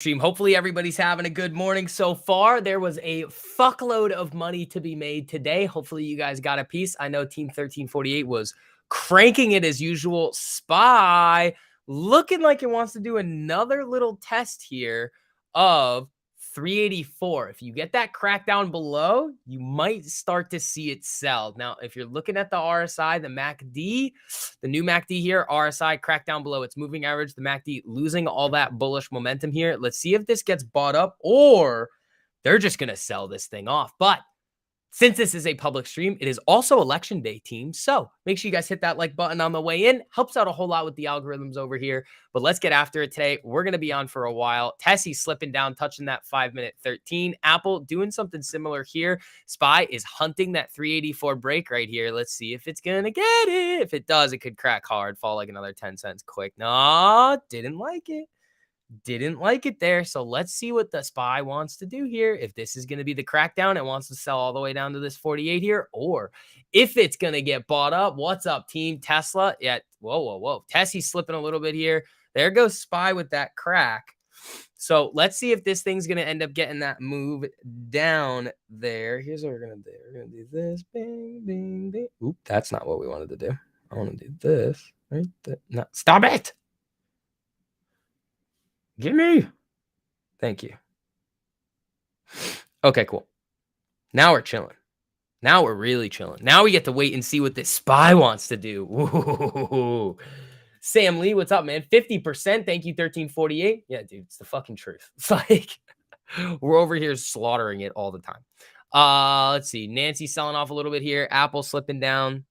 Stream. Hopefully everybody's having a good morning so far. There was a fuckload of money to be made today. Hopefully you guys got a piece. I know Team 1348 was cranking it as usual. SPY looking like it wants to do another little test here of 384. If you get that crack down below, you might start to see it sell. Now, if you're looking at the RSI, the MACD, the new MACD here, RSI crack down below its moving average, the MACD losing all that bullish momentum here. Let's see if this gets bought up or they're just going to sell this thing off. But since this is a public stream, it is also election day, team. So make sure you guys hit that like button on the way in. Helps out a whole lot with the algorithms over here. But let's get after it today. We're going to be on for a while. Tessie slipping down, touching that 5-minute 13. Apple doing something similar here. SPY is hunting that 384 break right here. Let's see if it's going to get it. If it does, it could crack hard, fall like another 10 cents quick. No, didn't like it. Didn't like it there. So let's see what the SPY wants to do here. If this is going to be the crackdown, it wants to sell all the way down to this 48 here, or if it's going to get bought up. What's up, team? Tesla? Yeah. Whoa. Tessie's slipping a little bit here. There goes SPY with that crack. So let's see if this thing's going to end up getting that move down there. Here's what we're going to do. We're going to do this. Bing, bing, bing. Oop, that's not what we wanted to do. I want to do this right there. No, stop it. Give me. Thank you. Okay, cool. Now we're chilling. Now we're really chilling. Now we get to wait and see what this SPY wants to do. Ooh. Sam Lee, what's up, man? 50%. Thank you, 1348. Yeah, dude, it's the fucking truth. It's like we're over here slaughtering it all the time. Let's see. Nancy selling off a little bit here. Apple slipping down.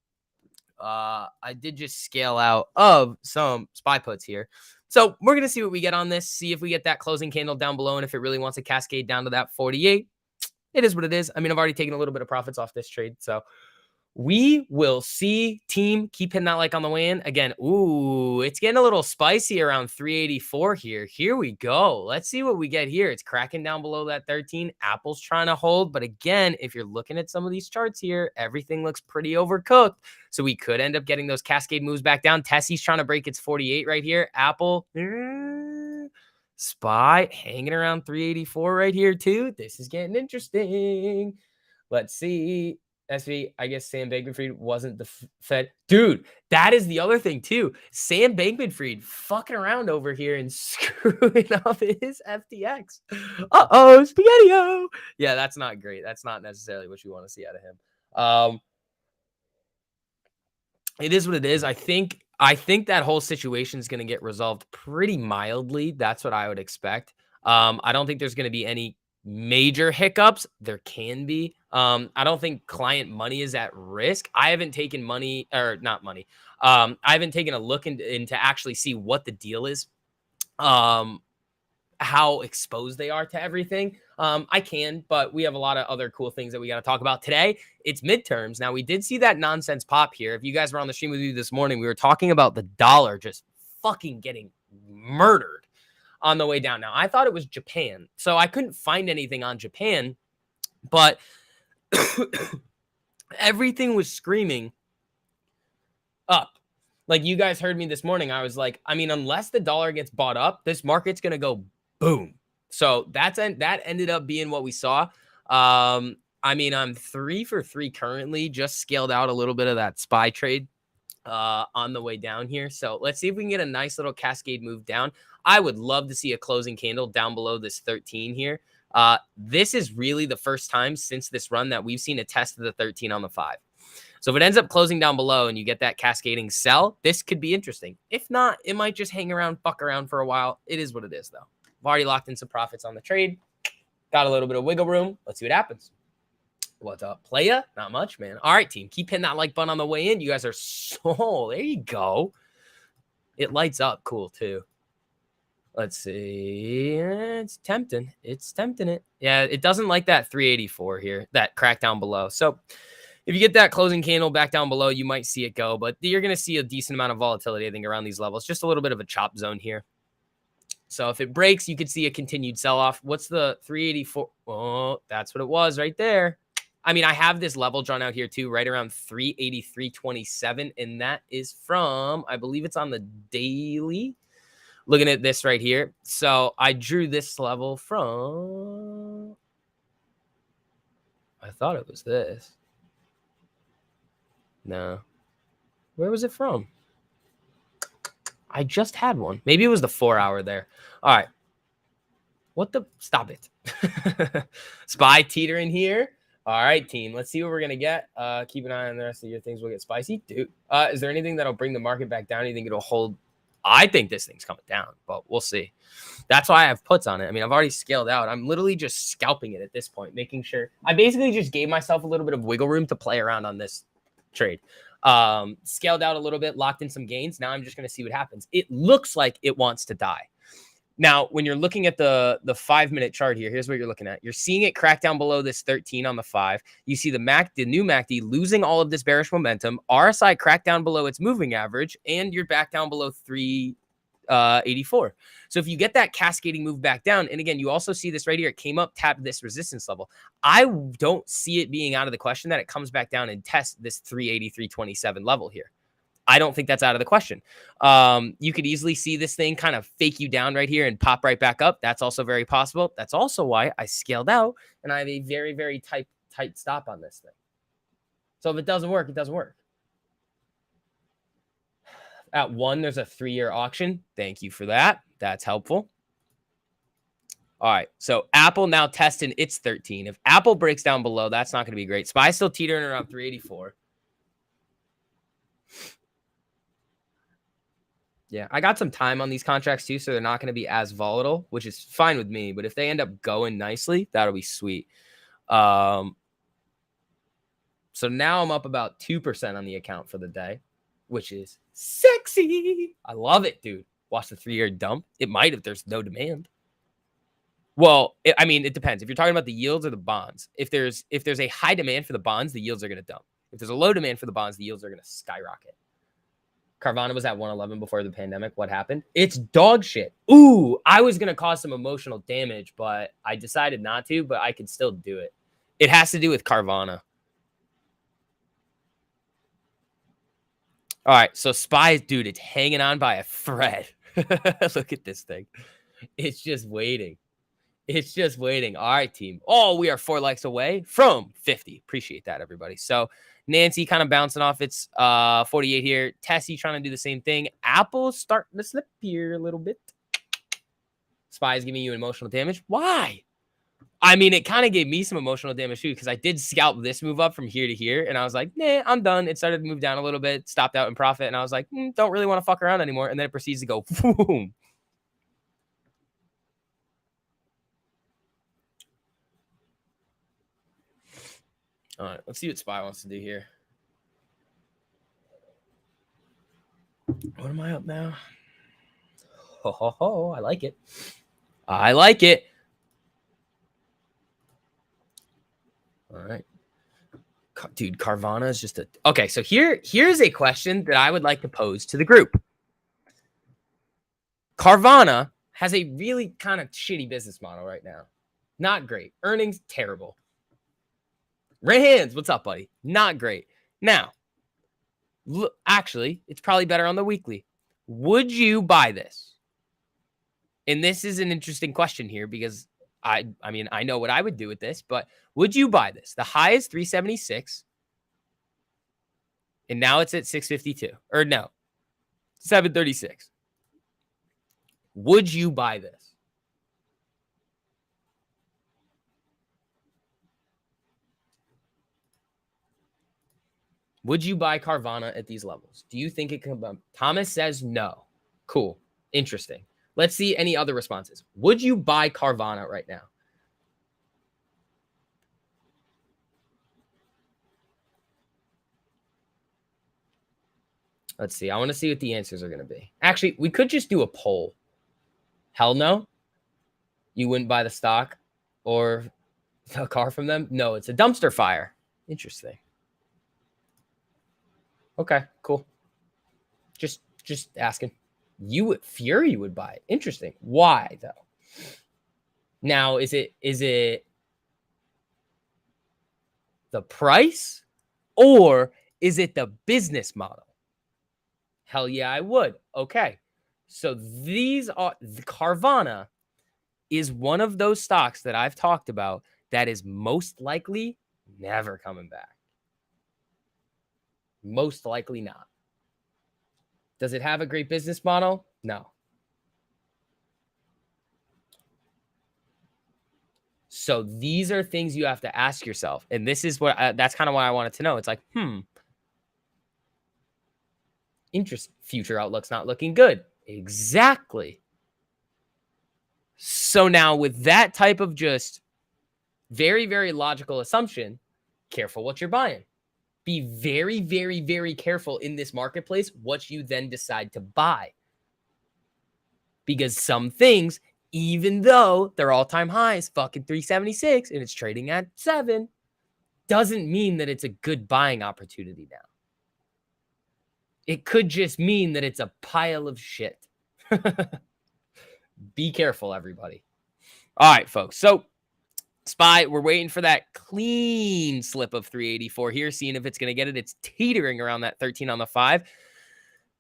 I did just scale out of some SPY puts here. So we're going to see what we get on this, see if we get that closing candle down below, and if it really wants to cascade down to that 48. It is what it is. I mean, I've already taken a little bit of profits off this trade, so we will see. Team, keep hitting that like on the way in. Again, ooh, it's getting a little spicy around 384 here. Here we go. Let's see what we get here. It's cracking down below that 13. Apple's trying to hold, but again, if you're looking at some of these charts here, everything looks pretty overcooked. So we could end up getting those cascade moves back down. Tessie's trying to break its 48 right here. Apple, SPY hanging around 384 right here too. This is getting interesting. Let's see. SV, I guess Sam Bankman-Fried wasn't the Fed. Dude, that is the other thing too. Sam Bankman-Fried fucking around over here and screwing up his FTX. Uh-oh, Spaghetti-O. Yeah, that's not great. That's not necessarily what you want to see out of him. It is what it is. I think that whole situation is going to get resolved pretty mildly. That's what I would expect. I don't think there's going to be any major hiccups. There can be. I don't think client money is at risk. I haven't taken money, or not money. I haven't taken a look into actually see what the deal is. How exposed they are to everything. I can, but we have a lot of other cool things that we got to talk about today. It's midterms. Now, we did see that nonsense pop here. If you guys were on the stream with me this morning, we were talking about the dollar just fucking getting murdered on the way down. Now, I thought it was Japan, so I couldn't find anything on Japan, but everything was screaming up. Like you guys heard me this morning. I was like, I mean, unless the dollar gets bought up, this market's going to go boom. So that ended up being what we saw. I mean, I'm 3 for 3 currently, just scaled out a little bit of that SPY trade on the way down here. So let's see if we can get a nice little cascade move down. I would love to see a closing candle down below this 13 here. This is really the first time since this run that we've seen a test of the 13 on the 5. So if it ends up closing down below and you get that cascading sell, this could be interesting. If not, it might just hang around, fuck around for a while. It is what it is, though. I've already locked in some profits on the trade. Got a little bit of wiggle room. Let's see what happens. What's up, playa? Not much, man. All right, team. Keep hitting that like button on the way in. You guys are so... There you go. It lights up cool, too. Let's see. It's tempting. It's tempting it. Yeah, it doesn't like that 384 here, that crack down below. So if you get that closing candle back down below, you might see it go, but you're going to see a decent amount of volatility, I think, around these levels. Just a little bit of a chop zone here. So if it breaks, you could see a continued sell-off. What's the 384? Oh, that's what it was right there. I mean, I have this level drawn out here too, right around 383.27, and that is from, I believe it's on the daily. looking at this right here. So I drew this level from, I thought it was this. No. Where was it from? I just had one. Maybe it was the 4 hour there. All right. What the? Stop it. Spy teetering here. All right, team. Let's see what we're going to get. Keep an eye on the rest of your things. Will get spicy. Dude, is there anything that'll bring the market back down? You think it'll hold? I think this thing's coming down, but we'll see. That's why I have puts on it. I mean, I've already scaled out. I'm literally just scalping it at this point, making sure. I basically just gave myself a little bit of wiggle room to play around on this trade. Scaled out a little bit, locked in some gains. Now I'm just going to see what happens. It looks like it wants to die. Now, when you're looking at the 5-minute chart here, here's what you're looking at. You're seeing it crack down below this 13 on the 5. You see the new MACD losing all of this bearish momentum. RSI crack down below its moving average, and you're back down below 384. So if you get that cascading move back down, and again, you also see this right here. It came up, tapped this resistance level. I don't see it being out of the question that it comes back down and tests this 383.27 level here. I don't think that's out of the question. You could easily see this thing kind of fake you down right here and pop right back up. That's also very possible. That's also why I scaled out and I have a very, very tight stop on this thing. So if it doesn't work, it doesn't work. At 1, there's a 3-year auction. Thank you for that. That's helpful. All right. So Apple now testing its 13. If Apple breaks down below, that's not going to be great. SPY still teetering around 384. Yeah, I got some time on these contracts too, so they're not going to be as volatile, which is fine with me. But if they end up going nicely, that'll be sweet. So now I'm up about 2% on the account for the day, which is sexy. I love it, dude. Watch the 3-year dump. It might if there's no demand. Well, I mean, it depends. If you're talking about the yields or the bonds, if there's a high demand for the bonds, the yields are going to dump. If there's a low demand for the bonds, the yields are going to skyrocket. Carvana was at 111 before the pandemic. What happened? It's dog shit. Ooh, I was going to cause some emotional damage, but I decided not to, but I could still do it. It has to do with Carvana. All right, so SPY, dude, it's hanging on by a thread. Look at this thing. It's just waiting. It's just waiting. All right, team. Oh, we are 4 likes away from 50. Appreciate that, everybody. So Nancy kind of bouncing off its 48 here. Tessie trying to do the same thing. Apple's starting to slip here a little bit. SPY is giving you emotional damage. Why? I mean, it kind of gave me some emotional damage too, because I did scalp this move up from here to here, and I was like, nah, I'm done. It started to move down a little bit, stopped out in profit, and I was like, don't really want to fuck around anymore. And then it proceeds to go boom. All right, let's see what SPY wants to do here. What am I up now? Ho, ho, ho. I like it. I like it. All right. Dude, Carvana is just a... Okay, so here's a question that I would like to pose to the group. Carvana has a really kind of shitty business model right now. Not great. Earnings, terrible. Ray Hands, what's up, buddy? Not great. Now, look, actually, it's probably better on the weekly. Would you buy this? And this is an interesting question here because I mean, I know what I would do with this, but would you buy this? The high is 376. And now it's at 652. Or no, 736. Would you buy this? Would you buy Carvana at these levels? Do you think it can bump? Thomas says no. Cool. Interesting. Let's see any other responses. Would you buy Carvana right now? Let's see. I want to see what the answers are going to be. Actually, we could just do a poll. Hell no. You wouldn't buy the stock or a car from them? No, it's a dumpster fire. Interesting. Okay, cool. Just asking. Fury would buy it. Interesting. Why though? Now, is it the price or is it the business model? Hell yeah, I would. Okay. So these are the Carvana is one of those stocks that I've talked about that is most likely never coming back. Most likely not. Does it have a great business model? No. So these are things you have to ask yourself. And this is what that's kind of what I wanted to know. It's like, interest future outlook's not looking good. Exactly. So now with that type of just very, very logical assumption, careful what you're buying. Be very, very, very careful in this marketplace what you then decide to buy. Because some things, even though their all-time high is fucking 376 and it's trading at 7, doesn't mean that it's a good buying opportunity now. It could just mean that it's a pile of shit. Be careful, everybody. All right, folks. So SPY, we're waiting for that clean slip of 384 here, seeing if it's going to get it. It's teetering around that 13 on the 5.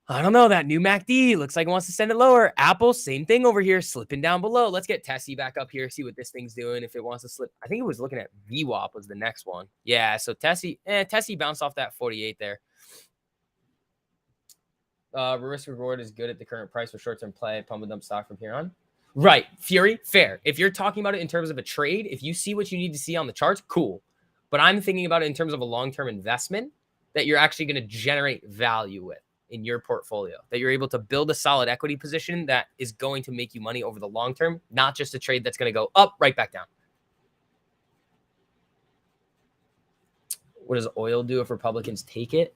I don't know. That new MACD looks like it wants to send it lower. Apple, same thing over here, slipping down below. Let's get Tessie back up here, see what this thing's doing. If it wants to slip, I think it was looking at VWAP was the next one. Yeah, so Tessie bounced off that 48 there. Risk reward is good at the current price for short-term play. Pump and dump stock from here on. Right, Fury, fair. If you're talking about it in terms of a trade, if you see what you need to see on the charts, cool. But I'm thinking about it in terms of a long-term investment that you're actually going to generate value with in your portfolio, that you're able to build a solid equity position that is going to make you money over the long term, not just a trade that's going to go up, right back down. What does oil do if Republicans take it?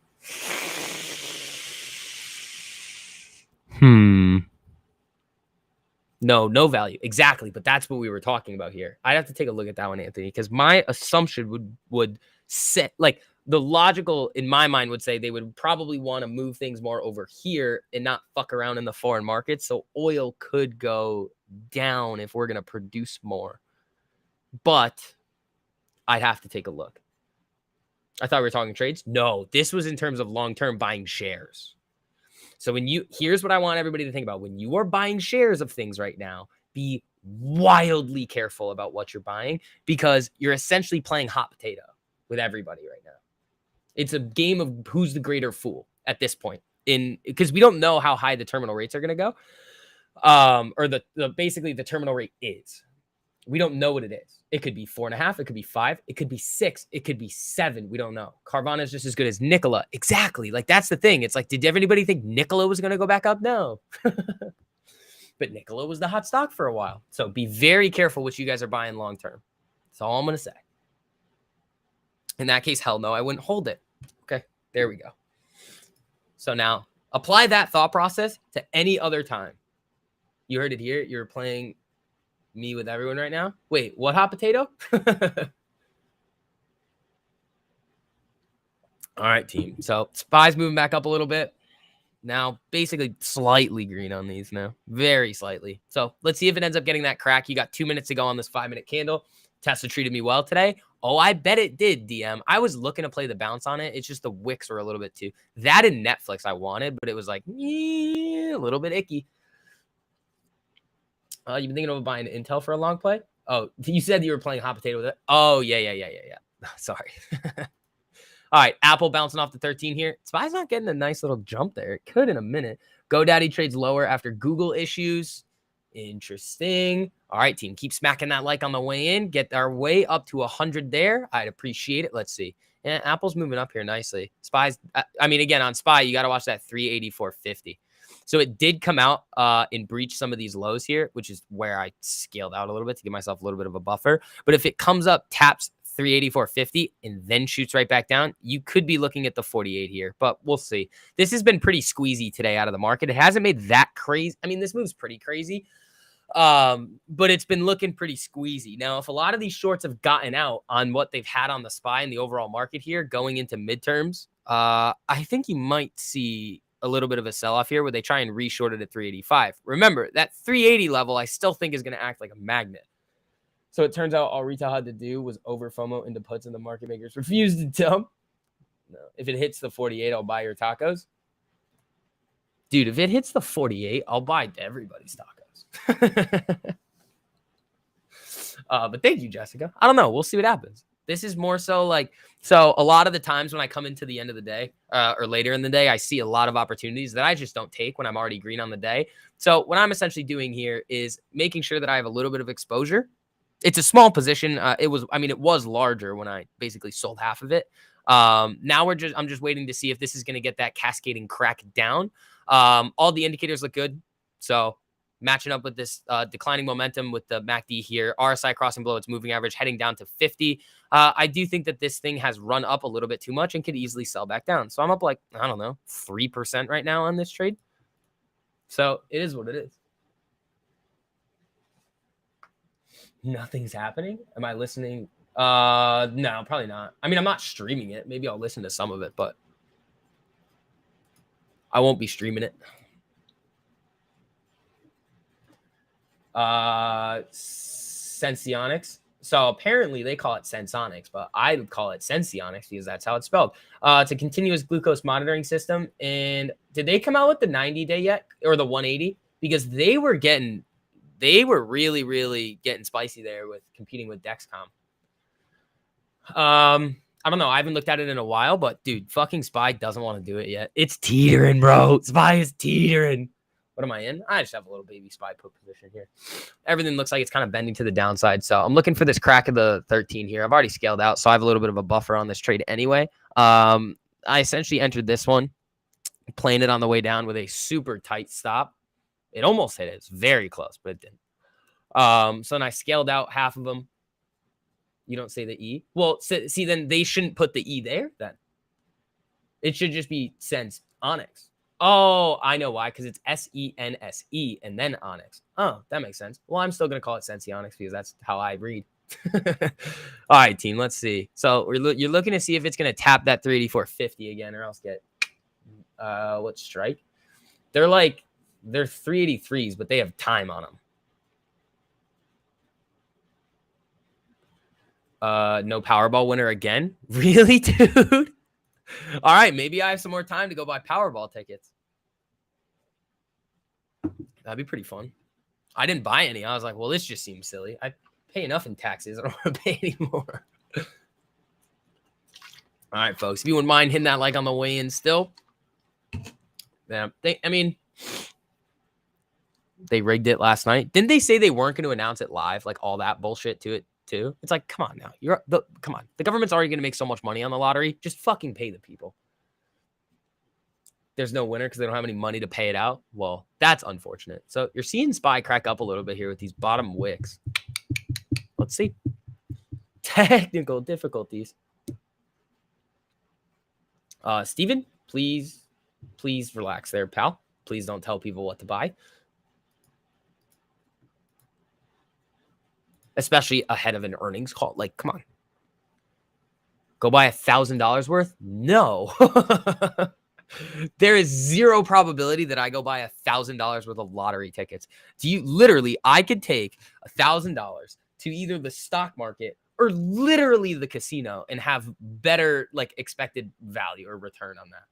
No value. Exactly. But that's what we were talking about here. I'd have to take a look at that one, Anthony, because my assumption would set, like, the logical in my mind would say they would probably want to move things more over here and not fuck around in the foreign markets. So oil could go down if we're going to produce more. But I'd have to take a look. I thought we were talking trades. No, this was in terms of long-term buying shares. So here's what I want everybody to think about. When you are buying shares of things right now, be wildly careful about what you're buying because you're essentially playing hot potato with everybody right now. It's a game of who's the greater fool at this point because we don't know how high the terminal rates are going to go. Or basically the terminal rate is. We don't know what it is. It could be 4.5. It could be 5. It could be 6. It could be 7. We don't know. Carvana is just as good as Nikola. Exactly. Like, that's the thing. It's like, did everybody think Nikola was going to go back up? No. But Nikola was the hot stock for a while. So be very careful what you guys are buying long term. That's all I'm going to say. In that case, hell no, I wouldn't hold it. Okay, there we go. So now apply that thought process to any other time. You heard it here. You're playing me with everyone right now. Wait, what hot potato? All right, team. So SPY's moving back up a little bit. Now, basically slightly green on these now. Very slightly. So let's see if it ends up getting that crack. You got 2 minutes to go on this 5-minute candle. Tesla treated me well today. Oh, I bet it did, DM. I was looking to play the bounce on it. It's just the wicks were a little bit too. That and Netflix I wanted, but it was like, a little bit icky. You've been thinking of buying Intel for a long play? Oh, you said you were playing hot potato with it? Oh, yeah. Sorry. All right, Apple bouncing off the 13 here. SPY's not getting a nice little jump there. It could in a minute. GoDaddy trades lower after Google issues. Interesting. All right, team, keep smacking that like on the way in. Get our way up to 100 there. I'd appreciate it. Let's see. Yeah, Apple's moving up here nicely. SPY's, I mean, again, on SPY, you got to watch that 384.50. So it did come out and breach some of these lows here, which is where I scaled out a little bit to give myself a little bit of a buffer. But if it comes up, taps 384.50 and then shoots right back down, you could be looking at the 48 here, but we'll see. This has been pretty squeezy today out of the market. It hasn't made that crazy. I mean, this move's pretty crazy, but it's been looking pretty squeezy. Now, if a lot of these shorts have gotten out on what they've had on the SPY and the overall market here going into midterms, I think you might see a little bit of a sell-off here where they try and re-short it at 385. Remember, that 380 level I still think is going to act like a magnet. So it turns out all retail had to do was over FOMO into puts and the market makers refused to dump. No. If it hits the 48, I'll buy your tacos. Dude, if it hits the 48, I'll buy everybody's tacos. But thank you, Jessica. I don't know. We'll see what happens. This is more so like, so a lot of the times when I come into the end of the day or later in the day, I see a lot of opportunities that I just don't take when I'm already green on the day. So what I'm essentially doing here is making sure that I have a little bit of exposure. It's a small position. It was larger when I basically sold half of it. Now I'm just waiting to see if this is going to get that cascading crack down. All the indicators look good. So matching up with this declining momentum with the MACD here, RSI crossing below its moving average, heading down to 50. I do think that this thing has run up a little bit too much and could easily sell back down. So I'm up like, I don't know, 3% right now on this trade. So it is what it is. Nothing's happening. Am I listening? No, probably not. I mean, I'm not streaming it. Maybe I'll listen to some of it, but I won't be streaming it. Sensionics. So apparently they call it Sensonics, but I would call it Sensionics because that's how it's spelled. It's a continuous glucose monitoring system. And did they come out with the 90-day yet or the 180? Because they were really, really getting spicy there with competing with Dexcom. I don't know. I haven't looked at it in a while, but dude, fucking SPY doesn't want to do it yet. It's teetering, bro. SPY is teetering. What am I in? I just have a little baby SPY put position here. Everything looks like it's kind of bending to the downside. So I'm looking for this crack of the 13 here. I've already scaled out, so I have a little bit of a buffer on this trade anyway. I essentially entered this one, playing it on the way down with a super tight stop. It almost hit it. It's very close, but it didn't. So then I scaled out half of them. You don't say the E? Well, see, then they shouldn't put the E there then. It should just be Sense Onyx. Oh, I know why, because it's SENSE and then Onyx. Oh, that makes sense. Well, I'm still going to call it Sensionics because that's how I read. All right, team, let's see. So you're looking to see if it's going to tap that 384.50 again or else get what strike? They're 383s, but they have time on them. No Powerball winner again? Really, dude? All right, maybe I have some more time to go buy Powerball tickets. That'd be pretty fun. I didn't buy any. I was like, well, this just seems silly. I pay enough in taxes. I don't want to pay anymore. All right, folks. If you wouldn't mind hitting that like on the way in still. Yeah, they rigged it last night. Didn't they say they weren't going to announce it live? Like all that bullshit to it too. It's like, come on now. Come on. The government's already going to make so much money on the lottery. Just fucking pay the people. There's no winner because they don't have any money to pay it out. Well, that's unfortunate. So you're seeing SPY crack up a little bit here with these bottom wicks. Let's see. Technical difficulties. Steven, please relax there, pal. Please don't tell people what to buy. Especially ahead of an earnings call. Like, come on. Go buy $1,000 worth? No. There is zero probability that I go buy $1,000 worth of lottery tickets. I could take $1,000 to either the stock market or literally the casino and have better expected value or return on that.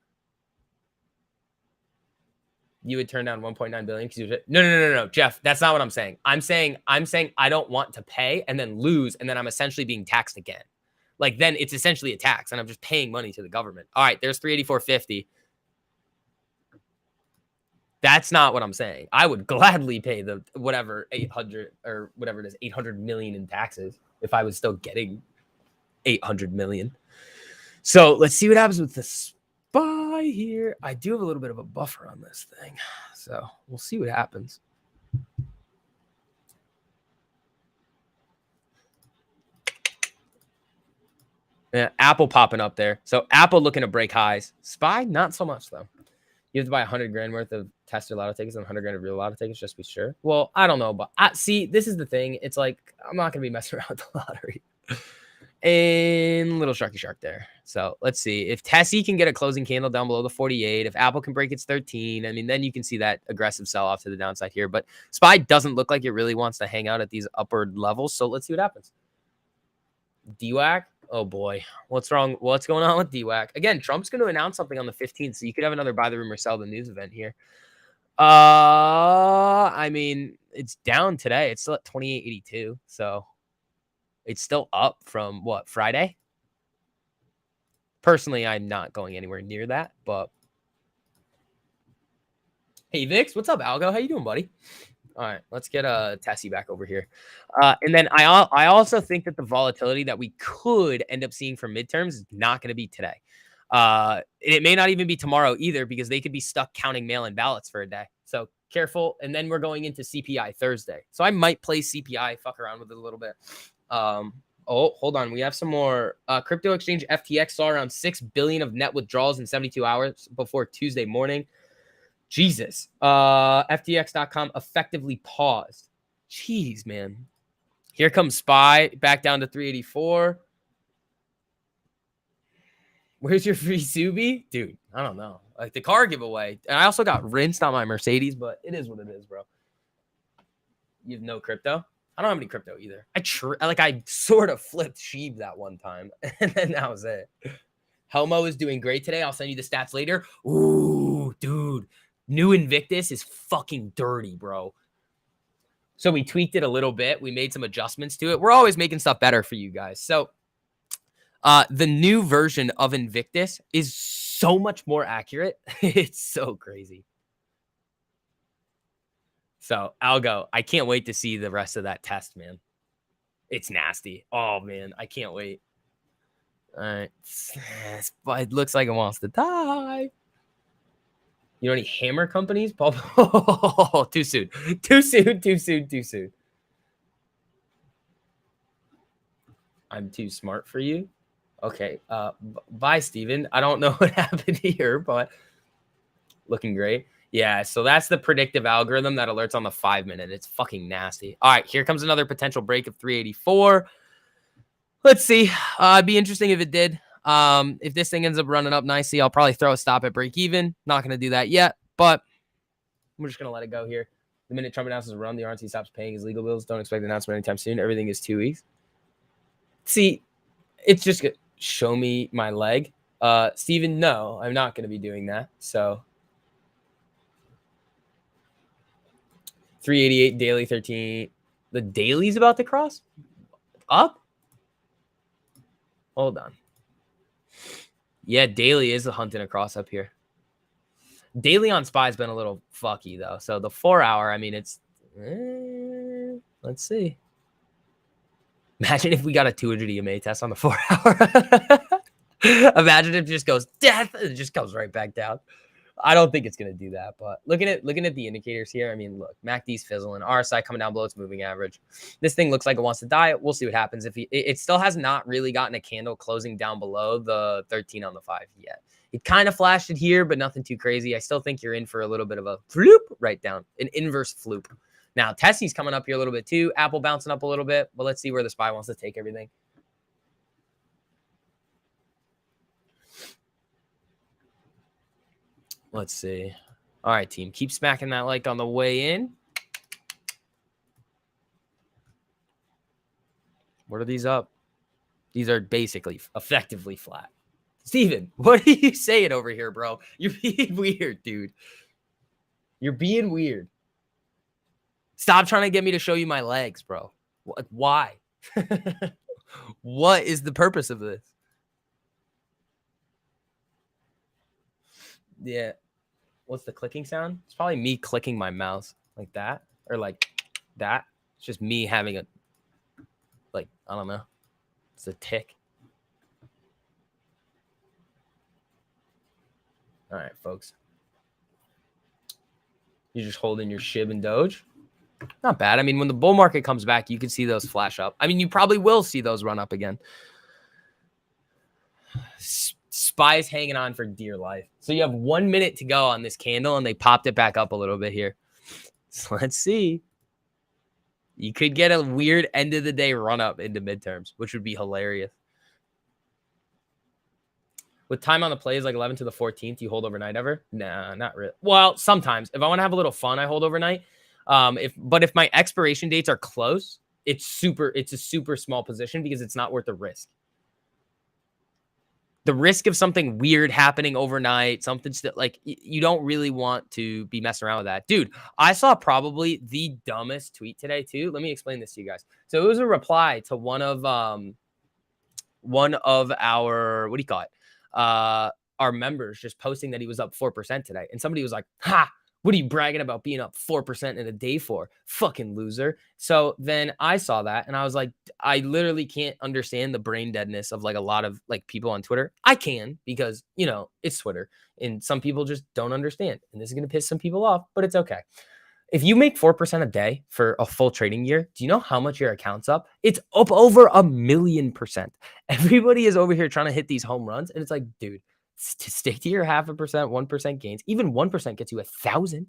You would turn down 1.9 billion because no, Jeff, that's not what I'm saying. I'm saying I don't want to pay and then lose, and then I'm essentially being taxed again. Then it's essentially a tax, and I'm just paying money to the government. All right, there's 384.50. That's not what I'm saying. I would gladly pay the whatever 800 or whatever it is, 800 million in taxes if I was still getting 800 million. So let's see what happens with the SPY here. I do have a little bit of a buffer on this thing, so we'll see what happens. Yeah, Apple popping up there. So Apple looking to break highs. SPY, not so much though. You have to buy 100 grand worth of tester lotto tickets and 100 grand of real lotto tickets just to be sure. Well, I don't know, but see, this is the thing. It's like I'm not gonna be messing around with the lottery. And little sharky shark there. So let's see if Tessie can get a closing candle down below the 48. If Apple can break its 13, I mean, then you can see that aggressive sell off to the downside here. But SPY doesn't look like it really wants to hang out at these upward levels. So let's see what happens. DWAC. Oh boy, what's wrong? What's going on with DWAC? Again, Trump's going to announce something on the 15th, so you could have another buy the rumor, sell the news event here. I mean, it's down today. It's still at 28.82. So it's still up from what, Friday? Personally, I'm not going anywhere near that, but hey, Vix, what's up, Algo? How you doing, buddy? All right, let's get Tessie back over here. And then I also think that the volatility that we could end up seeing for midterms is not going to be today. It may not even be tomorrow either, because they could be stuck counting mail-in ballots for a day. So careful. And then we're going into CPI Thursday. So I might play CPI, fuck around with it a little bit. Oh, hold on. We have some more. Crypto exchange FTX saw around 6 billion of net withdrawals in 72 hours before Tuesday morning. Jesus. FTX.com effectively paused. Jeez, man. Here comes SPY back down to 384. Where's your free Subi? Dude, I don't know. Like the car giveaway. And I also got rinsed on my Mercedes, but it is what it is, bro. You have no crypto? I don't have any crypto either. I sort of flipped Sheeb that one time, and then that was it. Helmo is doing great today. I'll send you the stats later. Ooh, dude. New Invictus is fucking dirty, bro. So we tweaked it a little bit. We made some adjustments to it. We're always making stuff better for you guys. So the new version of Invictus is so much more accurate. It's so crazy. So Algo, I can't wait to see the rest of that test, man. It's nasty. Oh, man, I can't wait. All right. It looks like it wants to die. You know any hammer companies? Oh, too soon. Too soon, too soon, too soon. I'm too smart for you. Okay. Bye, Steven. I don't know what happened here, but looking great. Yeah, so that's the predictive algorithm that alerts on the 5-minute. It's fucking nasty. All right, here comes another potential break of 384. Let's see. It'd be interesting if it did. If this thing ends up running up nicely, I'll probably throw a stop at break even. Not going to do that yet, but we're just going to let it go here. The minute Trump announces a run, the RNC stops paying his legal bills. Don't expect an announcement anytime soon. Everything is 2 weeks. See, it's just going to show me my leg. Steven, no, I'm not going to be doing that. So 388 daily 13. The daily's about to cross up. Hold on. Yeah, daily is hunting across up here. Daily on SPY has been a little fucky though. So the 4 hour, I mean, it's let's see. Imagine if we got a 200 EMA test on the 4 hour. Imagine if it just goes death. It just comes right back down. I don't think it's going to do that, but looking at the indicators here, I mean, look, MACD's fizzling, RSI coming down below its moving average. This thing looks like it wants to die. We'll see what happens. If it still has not really gotten a candle closing down below the 13 on the 5 yet. It kind of flashed it here, but nothing too crazy. I still think you're in for a little bit of a floop right down, an inverse floop. Now, Tessie's coming up here a little bit too. Apple bouncing up a little bit, but let's see where the SPY wants to take everything. Let's see. All right, team. Keep smacking that like on the way in. What are these up? These are basically effectively flat. Steven, what are you saying over here, bro? You're being weird, dude. You're being weird. Stop trying to get me to show you my legs, bro. Why? What is the purpose of this? Yeah. What's the clicking sound? It's probably me clicking my mouse like that or like that. It's just me having a, like, I don't know. It's a tick. All right, folks. You're just holding your SHIB and Doge. Not bad. I mean, when the bull market comes back, you can see those flash up. I mean, you probably will see those run up again. SPY's hanging on for dear life. So you have 1 minute to go on this candle, and they popped it back up a little bit here. So let's see. You could get a weird end of the day run up into midterms, which would be hilarious. With time on the plays like 11 to the 14th, you hold overnight ever? Nah, not really. Well, sometimes. If I want to have a little fun, I hold overnight. If my expiration dates are close, it's a super small position because it's not worth the risk. the risk of something weird happening overnight, something still like you don't really want to be messing around with that. Dude, I saw probably the dumbest tweet today too. Let me explain this to you guys. So it was a reply to one of our what do you call it? Our members just posting that he was up 4% today. And somebody was like, "Ha, what are you bragging about being up 4% in a day for? Fucking loser." So then I saw that and I was like, I literally can't understand the brain deadness of like a lot of like people on Twitter. I can because, it's Twitter and some people just don't understand. And this is going to piss some people off, but it's okay. If you make 4% a day for a full trading year, do you know how much your account's up? It's up over 1,000,000%. Everybody is over here trying to hit these home runs. And it's like, dude, to stick to your 0.5%, 1% gains. Even 1% gets you 1,000.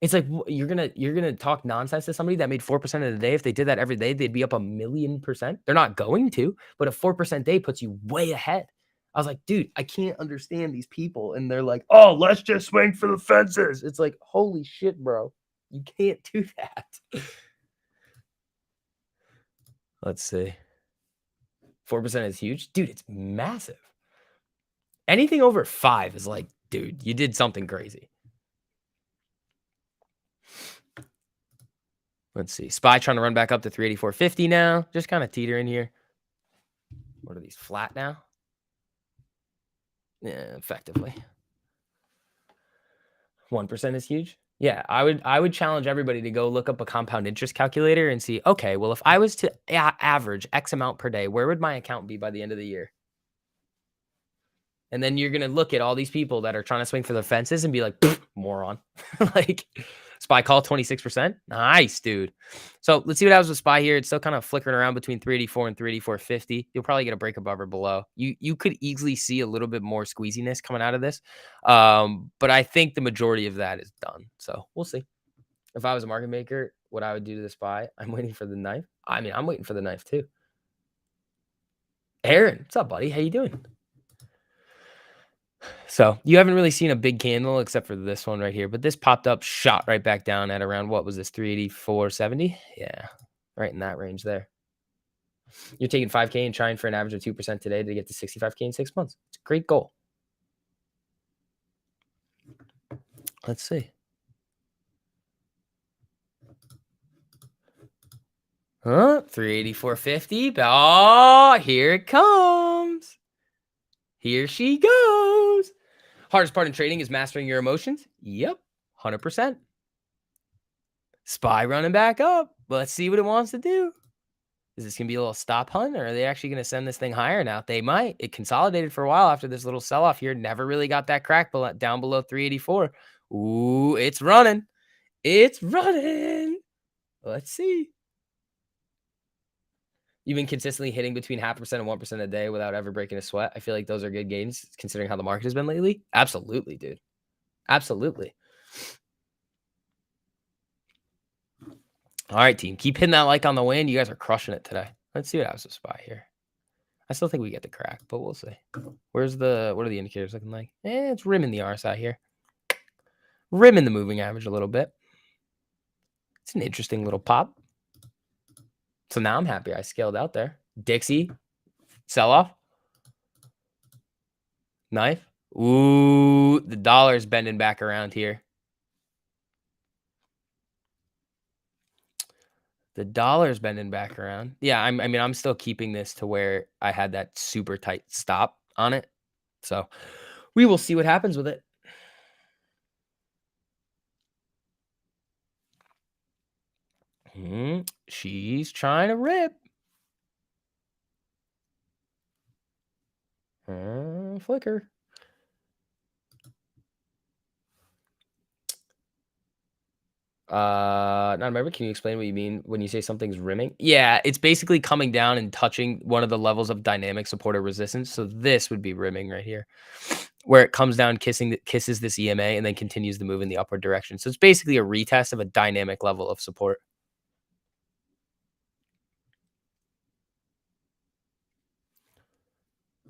It's like you're gonna talk nonsense to somebody that made 4% in a day. If they did that every day, they'd be up 1,000,000%. They're not going to, but a 4% day puts you way ahead. I was like, dude, I can't understand these people. And they're like, oh, let's just swing for the fences. It's like, holy shit, bro. You can't do that. Let's see. 4% is huge. Dude, it's massive. Anything over 5 is like, dude, you did something crazy. Let's see. SPY trying to run back up to 384.50 now. Just kind of teetering here. What are these, flat now? Yeah, effectively. 1% is huge. Yeah, I would challenge everybody to go look up a compound interest calculator and see, okay, well, if I was to average X amount per day, where would my account be by the end of the year? And then you're going to look at all these people that are trying to swing for the fences and be like, moron. Like, SPY call 26%. Nice, dude. So let's see what happens with SPY here. It's still kind of flickering around between 384 and 384.50. You'll probably get a break above or below. You could easily see a little bit more squeeziness coming out of this. But I think the majority of that is done. So we'll see. If I was a market maker, what I would do to the SPY, I'm waiting for the knife. I mean, I'm waiting for the knife too. Aaron, what's up, buddy? How you doing? So you haven't really seen a big candle except for this one right here, but this popped up, shot right back down at around, what was this, 384.70? Yeah, right in that range there. You're taking 5K and trying for an average of 2% today to get to 65K in 6 months. It's a great goal. Let's see. Huh? 384.50. Oh, here it comes. Here she goes. Hardest part in trading is mastering your emotions. Yep, 100%. SPY running back up. Let's see what it wants to do. Is this going to be a little stop hunt, or are they actually going to send this thing higher now? They might. It consolidated for a while after this little sell-off here. Never really got that crack down below 384. Ooh, it's running. It's running. Let's see. You've been consistently hitting between 0.5% and 1% a day without ever breaking a sweat. I feel like those are good gains considering how the market has been lately. Absolutely, dude. Absolutely. All right, team. Keep hitting that like on the way, and you guys are crushing it today. Let's see what happens with SPY here. I still think we get the crack, but we'll see. What are the indicators looking like? It's rimming the RSI here. Rimming the moving average a little bit. It's an interesting little pop. So now I'm happy I scaled out there. Dixie, sell off. Knife. Ooh, the dollar's bending back around here. The dollar's bending back around. Yeah, I mean, I'm still keeping this to where I had that super tight stop on it. So we will see what happens with it. She's trying to rip. Flicker. Not remember. Can you explain what you mean when you say something's rimming? Yeah, it's basically coming down and touching one of the levels of dynamic support or resistance. So this would be rimming right here, where it comes down, kisses this EMA, and then continues to move in the upward direction. So it's basically a retest of a dynamic level of support.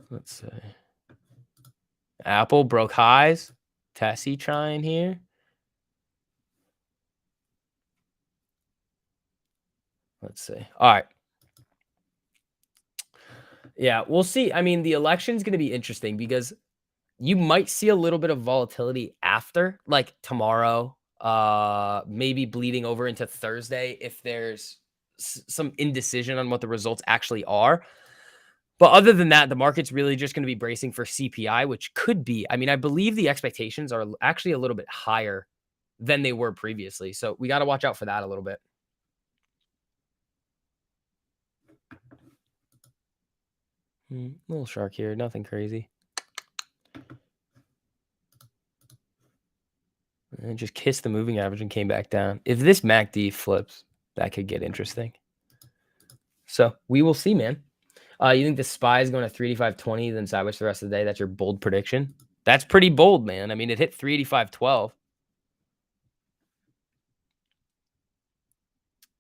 Let's see. Apple broke highs. Tessie trying here. Let's see. All right. Yeah, we'll see. I mean, the election's gonna be interesting because you might see a little bit of volatility after, like tomorrow, maybe bleeding over into Thursday if there's some indecision on what the results actually are. But other than that, the market's really just going to be bracing for CPI, which could be, I mean, I believe the expectations are actually a little bit higher than they were previously. So we got to watch out for that a little bit. Little shark here, nothing crazy. And just kissed the moving average and came back down. If this MACD flips, that could get interesting. So we will see, man. You think the SPY is going to 385.20, then sideways for the rest of the day? That's your bold prediction? That's pretty bold, man. I mean, it hit 385.12.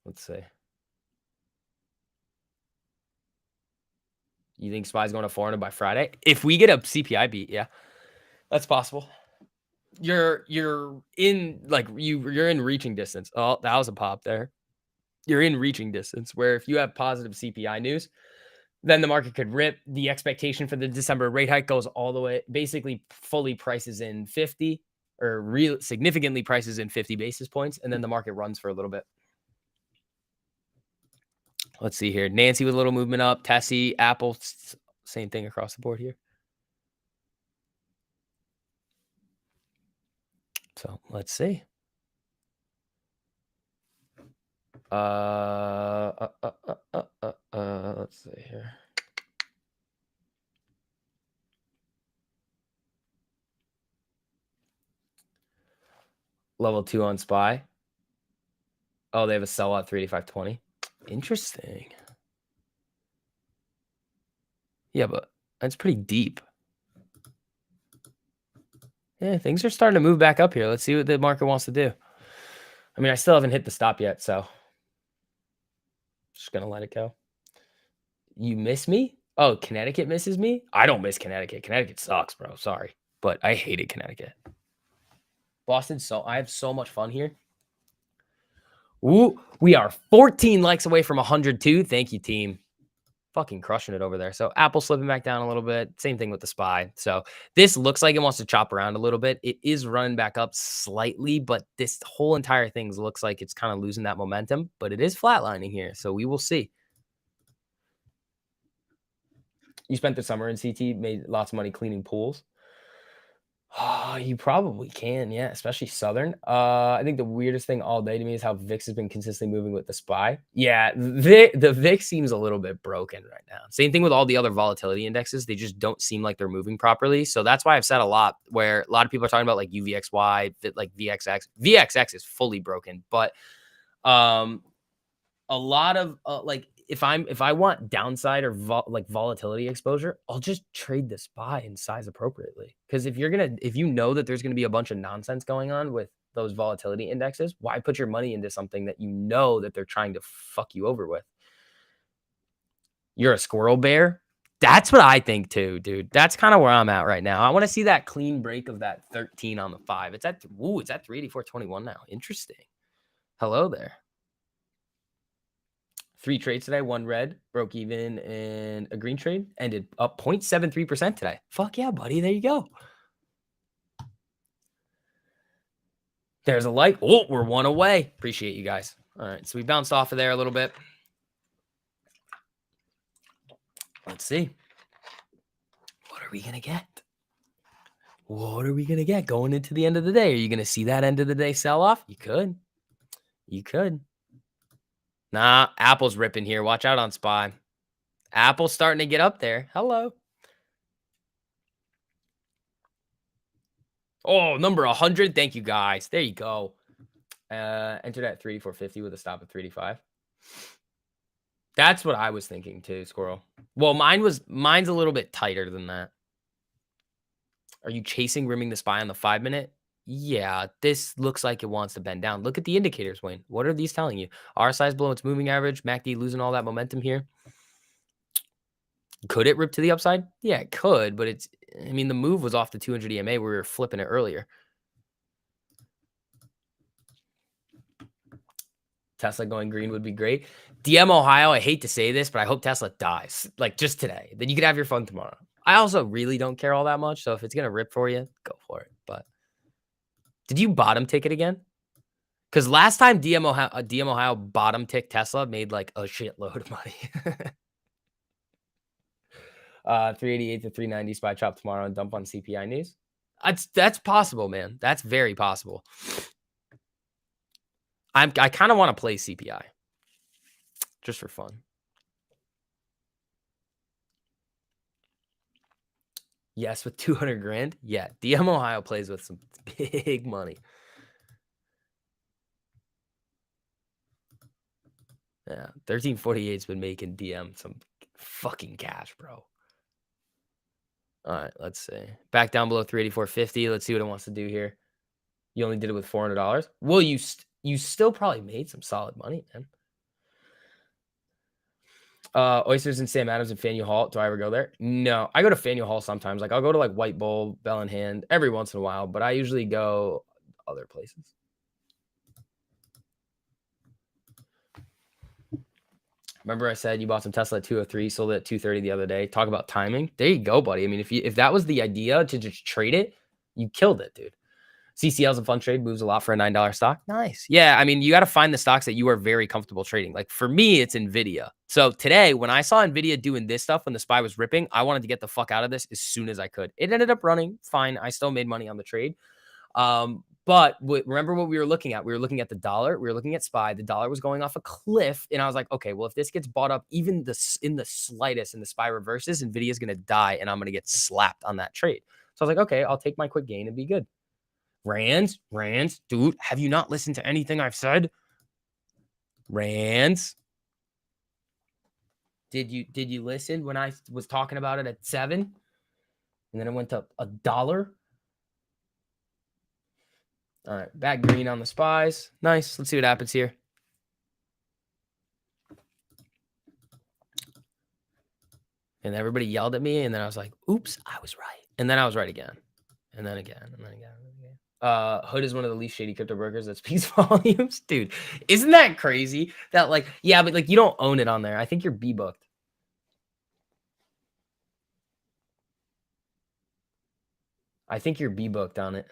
Let's see. You think SPY is going to 400 by Friday? If we get a CPI beat, yeah, that's possible. You're in like you're in reaching distance. Oh, that was a pop there. You're in reaching distance where if you have positive CPI news, then the market could rip. The expectation for the December rate hike goes all the way, basically fully prices in 50 or real significantly prices in 50 basis points, and then the market runs for a little bit. Let's see here. Nancy with a little movement up. Tessie, Apple, same thing across the board here. So let's see. Let's see here. Level 2 on SPY. Oh, they have a sell at 385.20. Interesting. Yeah, but that's pretty deep. Yeah, things are starting to move back up here. Let's see what the market wants to do. I mean, I still haven't hit the stop yet, so just gonna let it go. You miss me? Oh, Connecticut misses me? I don't miss Connecticut. Connecticut sucks, bro. Sorry. But I hated Connecticut. Boston, so I have so much fun here. Ooh, we are 14 likes away from 102. Thank you, team. Fucking crushing it over there. So Apple slipping back down a little bit. Same thing with the SPY. So this looks like it wants to chop around a little bit. It is running back up slightly, but this whole entire thing looks like it's kind of losing that momentum, but it is flatlining here. So we will see. You spent the summer in CT, made lots of money cleaning pools. Oh, you probably can, yeah, especially Southern. I think the weirdest thing all day to me is how VIX has been consistently moving with the SPY. Yeah, the VIX seems a little bit broken right now. Same thing with all the other volatility indexes. They just don't seem like they're moving properly. So that's why I've said a lot where a lot of people are talking about like UVXY, like VXX. VXX is fully broken, but a lot of like if I want downside or like volatility exposure, I'll just trade the SPY and size appropriately. Because if you know that there's gonna be a bunch of nonsense going on with those volatility indexes, why put your money into something that you know that they're trying to fuck you over with? You're a squirrel bear. That's what I think too, dude. That's kind of where I'm at right now. I want to see that clean break of that 13 on the 5. It's at 384.21 now. Interesting. Hello there. 3 trades today, 1 red, broke even, and a green trade ended up 0.73% today. Fuck yeah, buddy. There you go. There's a like. Oh, we're 1 away. Appreciate you guys. All right, so we bounced off of there a little bit. Let's see. What are we going to get? What are we going to get going into the end of the day? Are you going to see that end of the day sell off? You could. You could. Nah, Apple's ripping here. Watch out on SPY. Apple's starting to get up there. Hello. Oh, number 100. Thank you, guys. There you go. Entered at 3,450 with a stop at 385. That's what I was thinking too, Squirrel. Well, mine's a little bit tighter than that. Are you chasing rimming the SPY on the 5-minute? Yeah, this looks like it wants to bend down. Look at the indicators, Wayne. What are these telling you? RSI is below its moving average. MACD losing all that momentum here. Could it rip to the upside? Yeah, it could, but I mean, the move was off the 200 EMA where we were flipping it earlier. Tesla going green would be great. DM Ohio, I hate to say this, but I hope Tesla dies, like, just today. Then you could have your fun tomorrow. I also really don't care all that much, so if it's gonna rip for you, go for it, but did you bottom ticket again? Because last time DM Ohio bottom tick Tesla made, like, a shitload of money. 388 to 390 SPY chop tomorrow and dump on CPI news. That's possible, man. That's very possible. I kind of want to play CPI just for fun. Yes, with 200 grand. Yeah, DM Ohio plays with some big money. Yeah, 1348's been making DM some fucking cash, bro. All right, let's see. Back down below 384.50. Let's see what it wants to do here. You only did it with $400. Well, you still probably made some solid money, man. Oysters in Sam Adams and Faneuil Hall. Do I ever go there? No, I go to Faneuil Hall sometimes. Like, I'll go to like White Bull, Bell in Hand every once in a while, but I usually go other places. Remember I said you bought some Tesla at 203, sold it at 230 the other day. Talk about timing. There you go, buddy. I mean, if that was the idea to just trade it, you killed it, dude. CCL's a fun trade, moves a lot for a $9 stock. Nice. Yeah, I mean, you got to find the stocks that you are very comfortable trading. Like, for me, it's NVIDIA. So today, when I saw NVIDIA doing this stuff when the SPY was ripping, I wanted to get the fuck out of this as soon as I could. It ended up running fine. I still made money on the trade. But remember what we were looking at? We were looking at the dollar. We were looking at SPY. The dollar was going off a cliff. And I was like, okay, well, if this gets bought up even in the slightest and the SPY reverses, NVIDIA is going to die and I'm going to get slapped on that trade. So I was like, okay, I'll take my quick gain and be good. Rands, dude, have you not listened to anything I've said? Rands. Did you listen when I was talking about it at 7? And then it went to $1? All right, back green on the SPYs. Nice. Let's see what happens here. And everybody yelled at me, and then I was like, oops, I was right. And then I was right again. And then again, and then again. Hood is one of the least shady crypto brokers that speaks volumes. Dude, isn't that crazy? That, like, yeah, but like, you don't own it on there. I think you're B-booked. I think you're B-booked on it.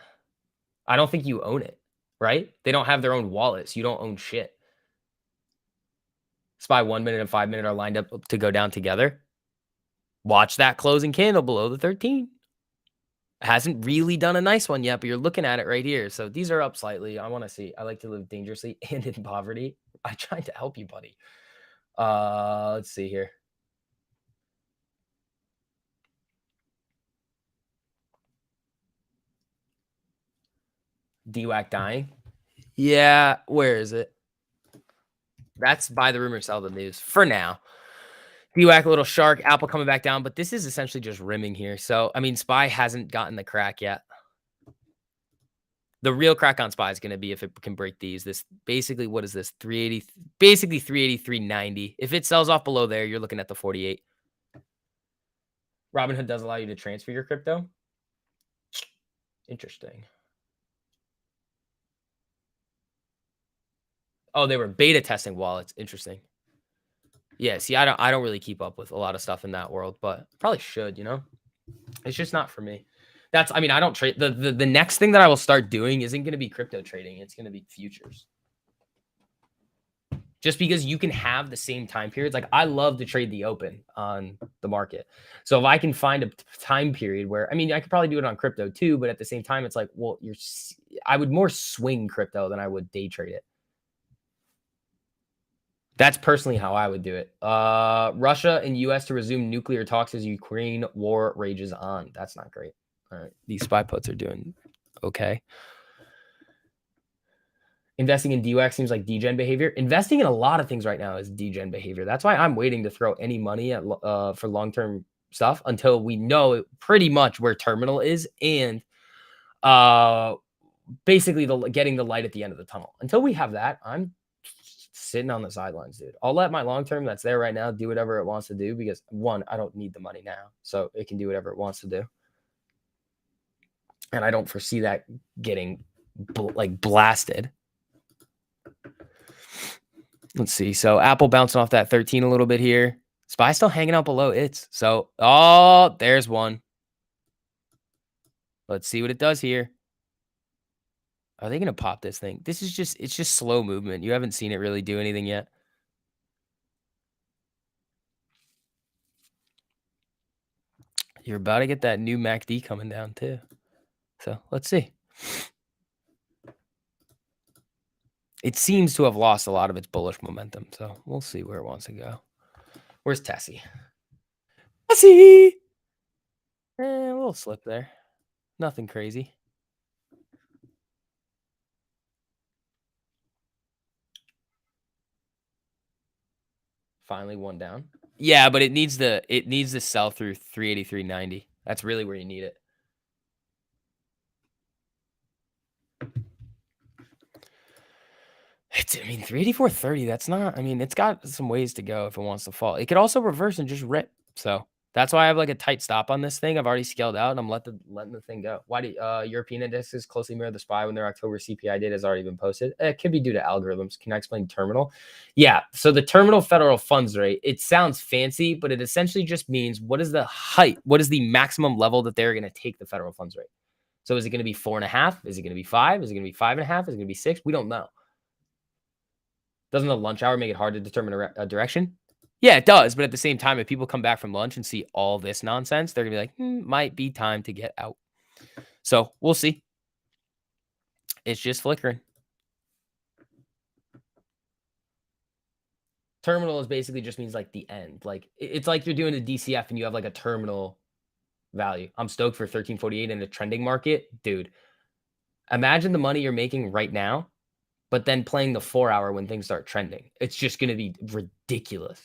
I don't think you own it, right? They don't have their own wallets. You don't own shit. SPY 1 minute and 5 minute are lined up to go down together. Watch that closing candle below the 13. Hasn't really done a nice one yet, but you're looking at it right here. So these are up slightly. I want to see. I like to live dangerously and in poverty. I tried to help you, buddy. Let's see here. DWAC dying. Yeah, where is it? That's buy the rumor, sell the news for now. DWAC, a little shark, Apple coming back down, but this is essentially just rimming here. So, I mean, SPY hasn't gotten the crack yet. The real crack on SPY is going to be if it can break these. This basically, what is this? 380, basically 380, 390. If it sells off below there, you're looking at the 48. Robinhood does allow you to transfer your crypto. Interesting. Oh, they were beta testing wallets. Interesting. Yeah, see, I don't really keep up with a lot of stuff in that world, but probably should, you know? It's just not for me. I mean, I don't trade. The next thing that I will start doing isn't going to be crypto trading. It's going to be futures. Just because you can have the same time periods. Like, I love to trade the open on the market. So if I can find a time period where, I mean, I could probably do it on crypto too, but at the same time, it's like, well, I would more swing crypto than I would day trade it. That's personally how I would do it. Russia and U.S. to resume nuclear talks as Ukraine war rages on. That's not great. All right. These SPY puts are doing okay. Investing in DWAC seems like degen behavior. Investing in a lot of things right now is degen behavior. That's why I'm waiting to throw any money at for long-term stuff until we know pretty much where terminal is and basically getting the light at the end of the tunnel. Until we have that, I'm sitting on the sidelines, dude. I'll let my long-term that's there right now do whatever it wants to do because, one, I don't need the money now, so it can do whatever it wants to do. And I don't foresee that getting blasted. Let's see. So Apple bouncing off that 13 a little bit here. SPY still hanging out below its. So, oh, there's one. Let's see what it does here. Are they going to pop this thing? This is just, it's just slow movement. You haven't seen it really do anything yet. You're about to get that new MACD coming down too. So let's see. It seems to have lost a lot of its bullish momentum. So we'll see where it wants to go. Where's Tessie? Tessie! A little slip there. Nothing crazy. Finally one down. Yeah, but it needs to sell through 383.90. That's really where you need it. I mean, 384.30, that's not, I mean, it's got some ways to go if it wants to fall. It could also reverse and just rip. So that's why I have like a tight stop on this thing. I've already scaled out and I'm letting the thing go. Why do European indexes closely mirror the SPY when their October CPI data has already been posted? It could be due to algorithms. Can I explain terminal? Yeah. So the terminal federal funds rate, it sounds fancy, but it essentially just means what is the height? What is the maximum level that they're going to take the federal funds rate? So is it going to be 4.5? Is it going to be 5? Is it going to be 5.5? Is it going to be 6? We don't know. Doesn't the lunch hour make it hard to determine a direction? Yeah, it does. But at the same time, if people come back from lunch and see all this nonsense, they're going to be like, might be time to get out. So we'll see. It's just flickering. Terminal is basically just means like the end. Like it's like you're doing a DCF and you have like a terminal value. I'm stoked for 1348 in a trending market. Dude, imagine the money you're making right now, but then playing the 4 hour when things start trending. It's just going to be ridiculous.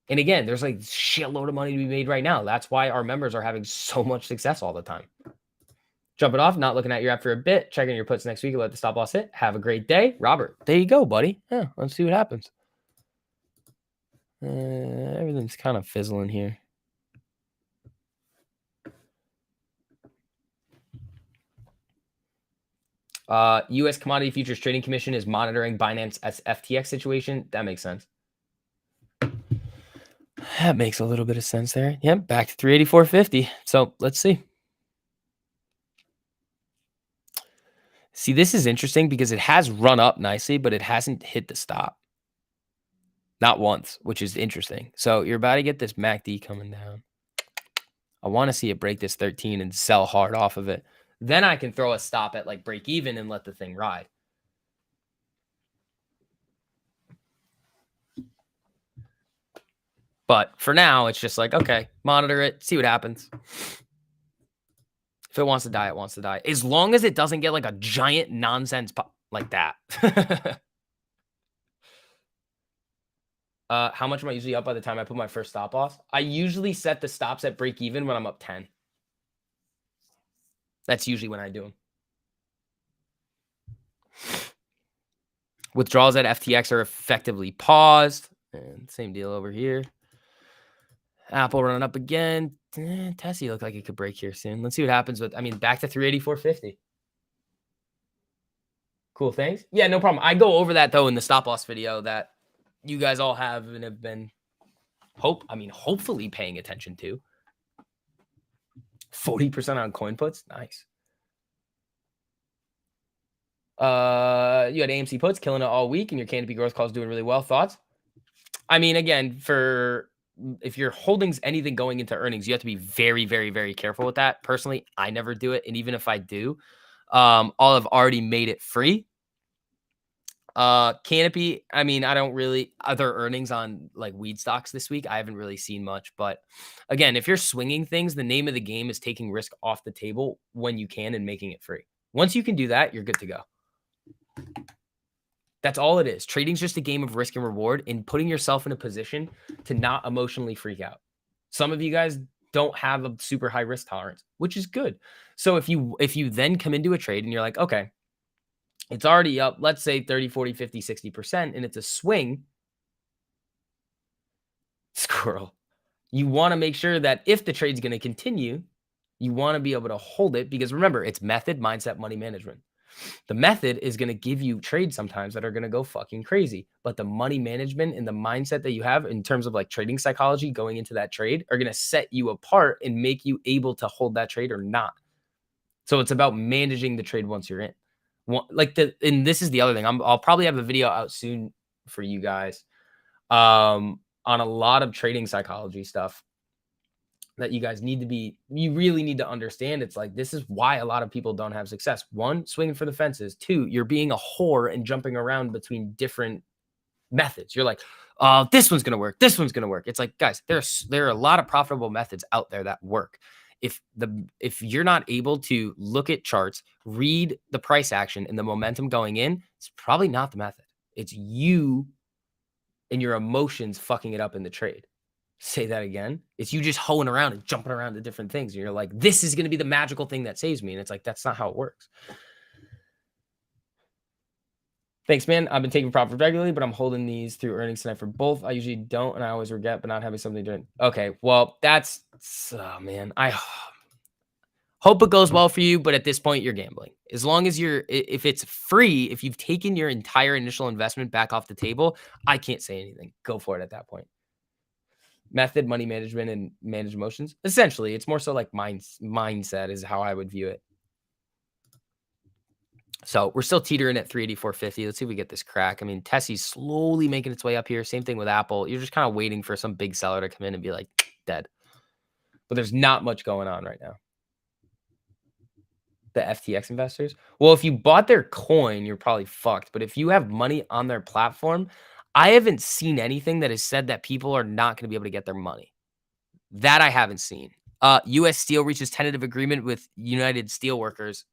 And again, there's like shitload of money to be made right now. That's why our members are having so much success all the time. Jumping off, not looking at your app for a bit, checking your puts next week and let the stop loss hit. Have a great day. Robert, there you go, buddy. Yeah, let's see what happens. Everything's kind of fizzling here. U.S. Commodity Futures Trading Commission is monitoring Binance FTX situation. That makes sense. That makes a little bit of sense there. Yep, back to 384.50. So let's see. See, this is interesting because it has run up nicely, but it hasn't hit the stop. Not once, which is interesting. So you're about to get this MACD coming down. I want to see it break this 13 and sell hard off of it. Then I can throw a stop at like break even and let the thing ride. But for now, it's just like, okay, monitor it, see what happens. If it wants to die, it wants to die. As long as it doesn't get like a giant nonsense pop like that. How much am I usually up by the time I put my first stop loss? I usually set the stops at break even when I'm up 10. That's usually when I do them. Withdrawals at FTX are effectively paused. And same deal over here. Apple running up again. Tessie looked like it could break here soon. Let's see what happens with, I mean, back to 384.50. Cool, thanks. Yeah, no problem. I go over that though in the stop loss video that you guys all have and have been hopefully paying attention to. 40% on coin puts. Nice. You had AMC puts killing it all week and your canopy growth call is doing really well. Thoughts? I mean, again, if your holdings anything going into earnings, you have to be very, very, very careful with that. Personally, I never do it. And even if I do, I'll have already made it free. Canopy, I mean, I don't really other earnings on like weed stocks this week. I haven't really seen much, but again, if you're swinging things, the name of the game is taking risk off the table when you can and making it free. Once you can do that, you're good to go. That's all it is. Trading's just a game of risk and reward and putting yourself in a position to not emotionally freak out. Some of you guys don't have a super high risk tolerance, which is good. So if you then come into a trade and you're like, okay, it's already up, let's say 30, 40, 50, 60%, and it's a swing, squirrel. You want to make sure that if the trade's going to continue, you want to be able to hold it because remember, it's method, mindset, money management. The method is going to give you trades sometimes that are going to go fucking crazy. But the money management and the mindset that you have in terms of like trading psychology going into that trade are going to set you apart and make you able to hold that trade or not. So it's about managing the trade once you're in. And this is the other thing. I'll probably have a video out soon for you guys on a lot of trading psychology stuff that you guys you really need to understand. It's like, this is why a lot of people don't have success. One, swinging for the fences. Two, you're being a whore and jumping around between different methods. You're like, oh, this one's going to work. This one's going to work. It's like, guys, there are a lot of profitable methods out there that work. If you're not able to look at charts, read the price action and the momentum going in, it's probably not the method. It's you and your emotions fucking it up in the trade. Say that again. It's you just hoeing around and jumping around to different things. And you're like, this is going to be the magical thing that saves me. And it's like, that's not how it works. Thanks, man. I've been taking profit regularly, but I'm holding these through earnings tonight for both. I usually don't, and I always regret, but not having something to do. Okay, well, man. I hope it goes well for you, but at this point, you're gambling. As long as if it's free, if you've taken your entire initial investment back off the table, I can't say anything. Go for it at that point. Method, money management, and manage emotions. Essentially, it's more so like mindset is how I would view it. So we're still teetering at 384.50. Let's see if we get this crack. I mean, Tessie's slowly making its way up here. Same thing with Apple. You're just kind of waiting for some big seller to come in and be like, dead. But there's not much going on right now. The FTX investors. Well, if you bought their coin, you're probably fucked. But if you have money on their platform, I haven't seen anything that has said that people are not going to be able to get their money. That I haven't seen. U.S. Steel reaches tentative agreement with United Steelworkers.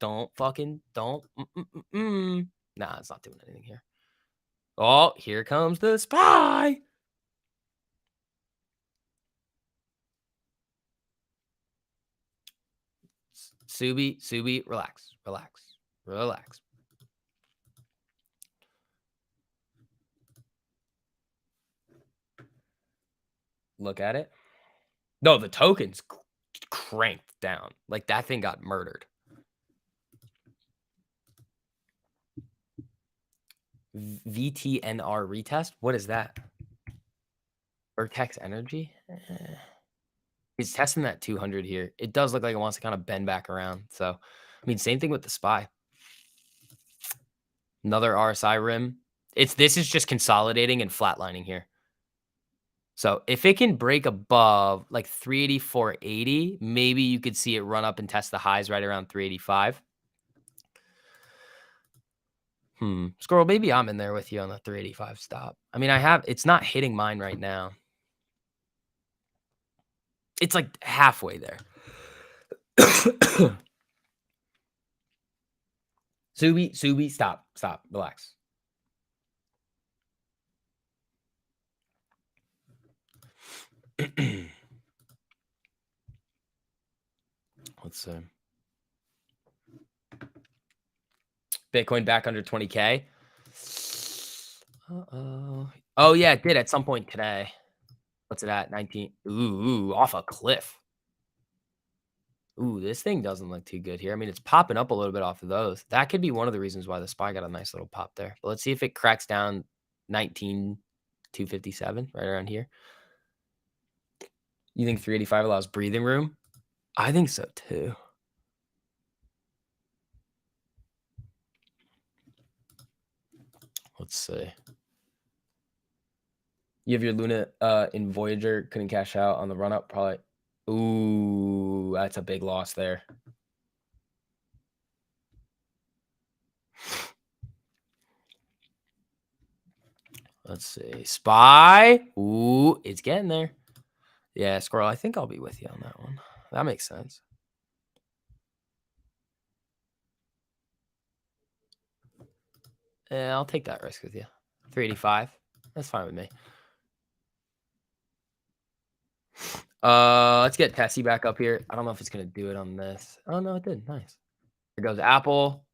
Nah, it's not doing anything here. Oh, here comes the SPY. Subi, relax. Look at it. No, the token's cranked down. Like, that thing got murdered. VTNR retest? What is that? Vertex Energy? He's testing that 200 here. It does look like it wants to kind of bend back around. So, I mean, same thing with the SPY. Another RSI rim. This is just consolidating and flatlining here. So if it can break above like 384.80, maybe you could see it run up and test the highs right around 385. Squirrel, maybe I'm in there with you on the 385 stop. I mean, it's not hitting mine right now. It's like halfway there. Subi, stop, relax. Let's see. Bitcoin back under 20K. Uh-oh. Oh, yeah, it did at some point today. What's it at? 19. Ooh, off a cliff. Ooh, this thing doesn't look too good here. I mean, it's popping up a little bit off of those. That could be one of the reasons why the SPY got a nice little pop there. But let's see if it cracks down 19,257 right around here. You think 385 allows breathing room? I think so too. Let's see. You have your Luna in Voyager, couldn't cash out on the run up, probably. Ooh, that's a big loss there. Let's see. SPY. Ooh, it's getting there. Yeah, Squirrel, I think I'll be with you on that one. That makes sense. Yeah, I'll take that risk with you. 385. That's fine with me. Let's get Tessie back up here. I don't know if it's gonna do it on this. Oh no, it did. Nice. There goes Apple.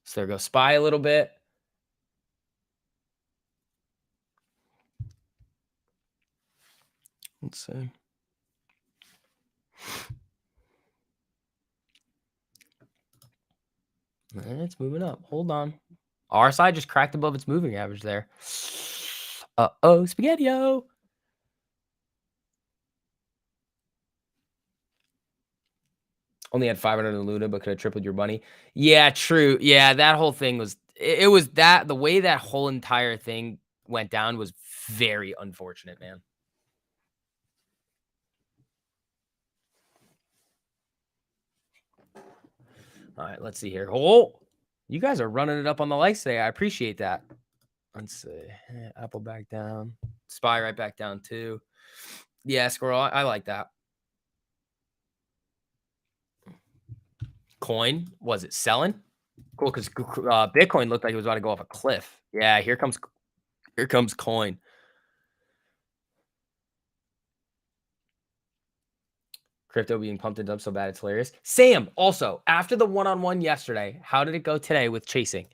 So there goes SPY a little bit. Let's see. It's moving up. Hold on. RSI just cracked above its moving average there. Uh-oh, Spaghetti-O. Only had 500 in Luna, but could have tripled your money. Yeah, true. Yeah, that whole thing was it was that the way that whole entire thing went down was very unfortunate, man. All right, let's see here. Oh, you guys are running it up on the likes today. I appreciate that. Let's see. Apple back down. Spy right back down too. Yeah, squirrel. I like that. Coin, was it selling? Cool, because Bitcoin looked like it was about to go off a cliff. Yeah, here comes coin. Crypto being pumped and dumped so bad it's hilarious. Sam, also, after the one-on-one yesterday, how did it go today with chasing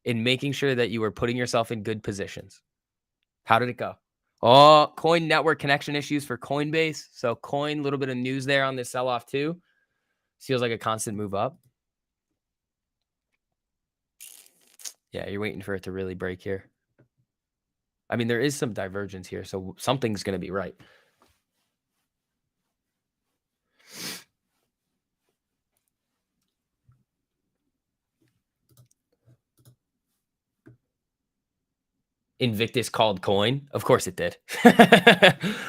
in making sure that you were putting yourself in good positions? How did it go? Oh, coin network connection issues for Coinbase. So coin, a little bit of news there on this sell-off too. Feels like a constant move up. Yeah, you're waiting for it to really break here. I mean, there is some divergence here, so something's going to be right. Invictus called coin. Of course it did. All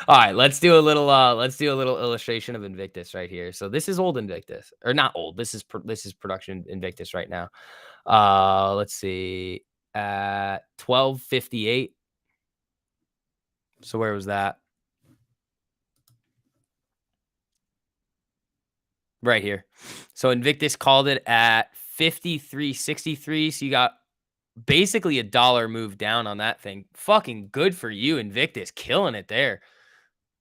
right, let's do a little illustration of Invictus right here. So this is old Invictus, or not old. This is production Invictus right now. Let's see. At 12:58. So where was that? Right here. So Invictus called it at 53.63. So you got basically a dollar move down on that thing. Fucking good for you, Invictus. Killing it there.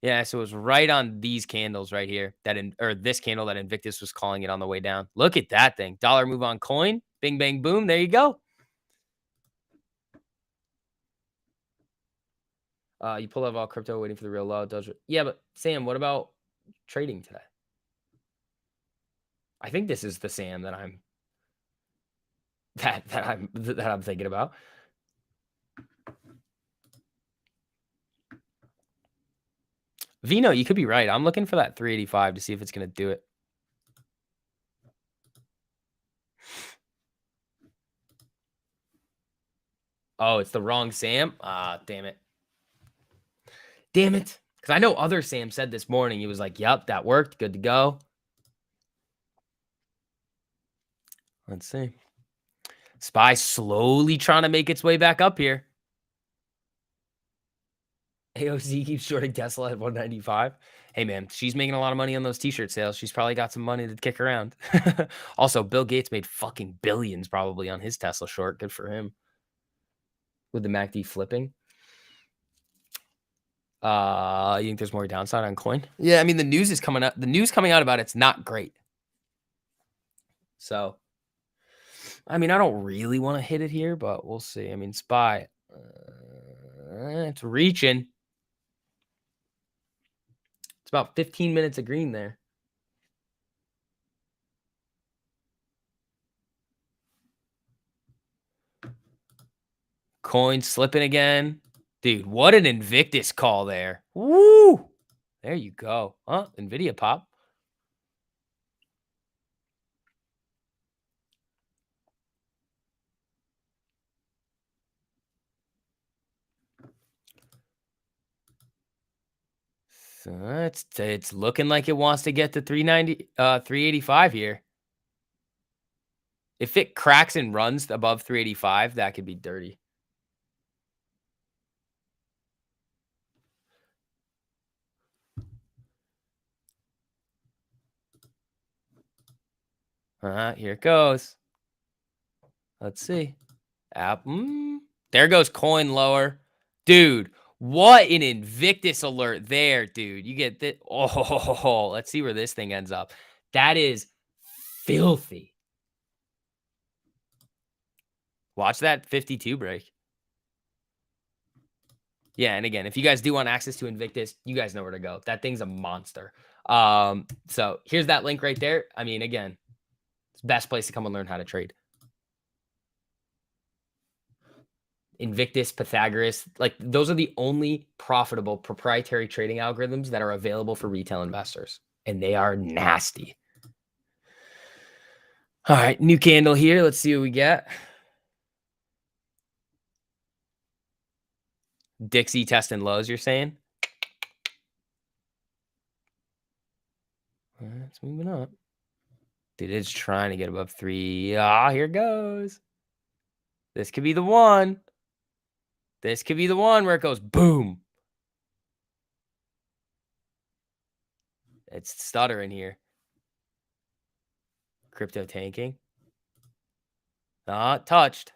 Yeah, so it was right on these candles right here or this candle that Invictus was calling it on the way down. Look at that thing. Dollar move on coin. Bing, bang, boom. There you go. You pull out all crypto waiting for the real low. Yeah, but Sam, what about trading today? I think this is the Sam that I'm thinking about. Vino, you could be right. I'm looking for that 385 to see if it's going to do it. Oh, it's the wrong Sam? Damn it. Damn it. Because I know other Sam said this morning, he was like, yep, that worked. Good to go. Let's see. SPY slowly trying to make its way back up here. AOC keeps shorting Tesla at 195. Hey, man, she's making a lot of money on those t-shirt sales. She's probably got some money to kick around. Also, Bill Gates made fucking billions probably on his Tesla short. Good for him. With the MACD flipping. You think there's more downside on coin? Yeah, I mean, the news is coming up. The news coming out about it's not great. So, I mean, I don't really want to hit it here, but we'll see. I mean, SPY, it's reaching. It's about 15 minutes of green there. Coin slipping again. Dude, what an Invictus call there. Woo! There you go. Huh? NVIDIA pop. So it's looking like it wants to get to 385 here. If it cracks and runs above 385, that could be dirty. Here it goes. Let's see. There goes coin lower. Dude, what an Invictus alert there, dude. You get this. Oh, let's see where this thing ends up. That is filthy. Watch that 52 break. Yeah, and again, if you guys do want access to Invictus, you guys know where to go. That thing's a monster. So here's that link right there. I mean, again, it's the best place to come and learn how to trade. Invictus, Pythagoras, like those are the only profitable proprietary trading algorithms that are available for retail investors, and they are nasty. All right, new candle here. Let's see what we get. Dixie testing lows, you're saying? It's moving up. Dude, it's trying to get above 3. Ah, here goes. This could be the one. This could be the one where it goes boom. It's stuttering here. Crypto tanking. Not touched.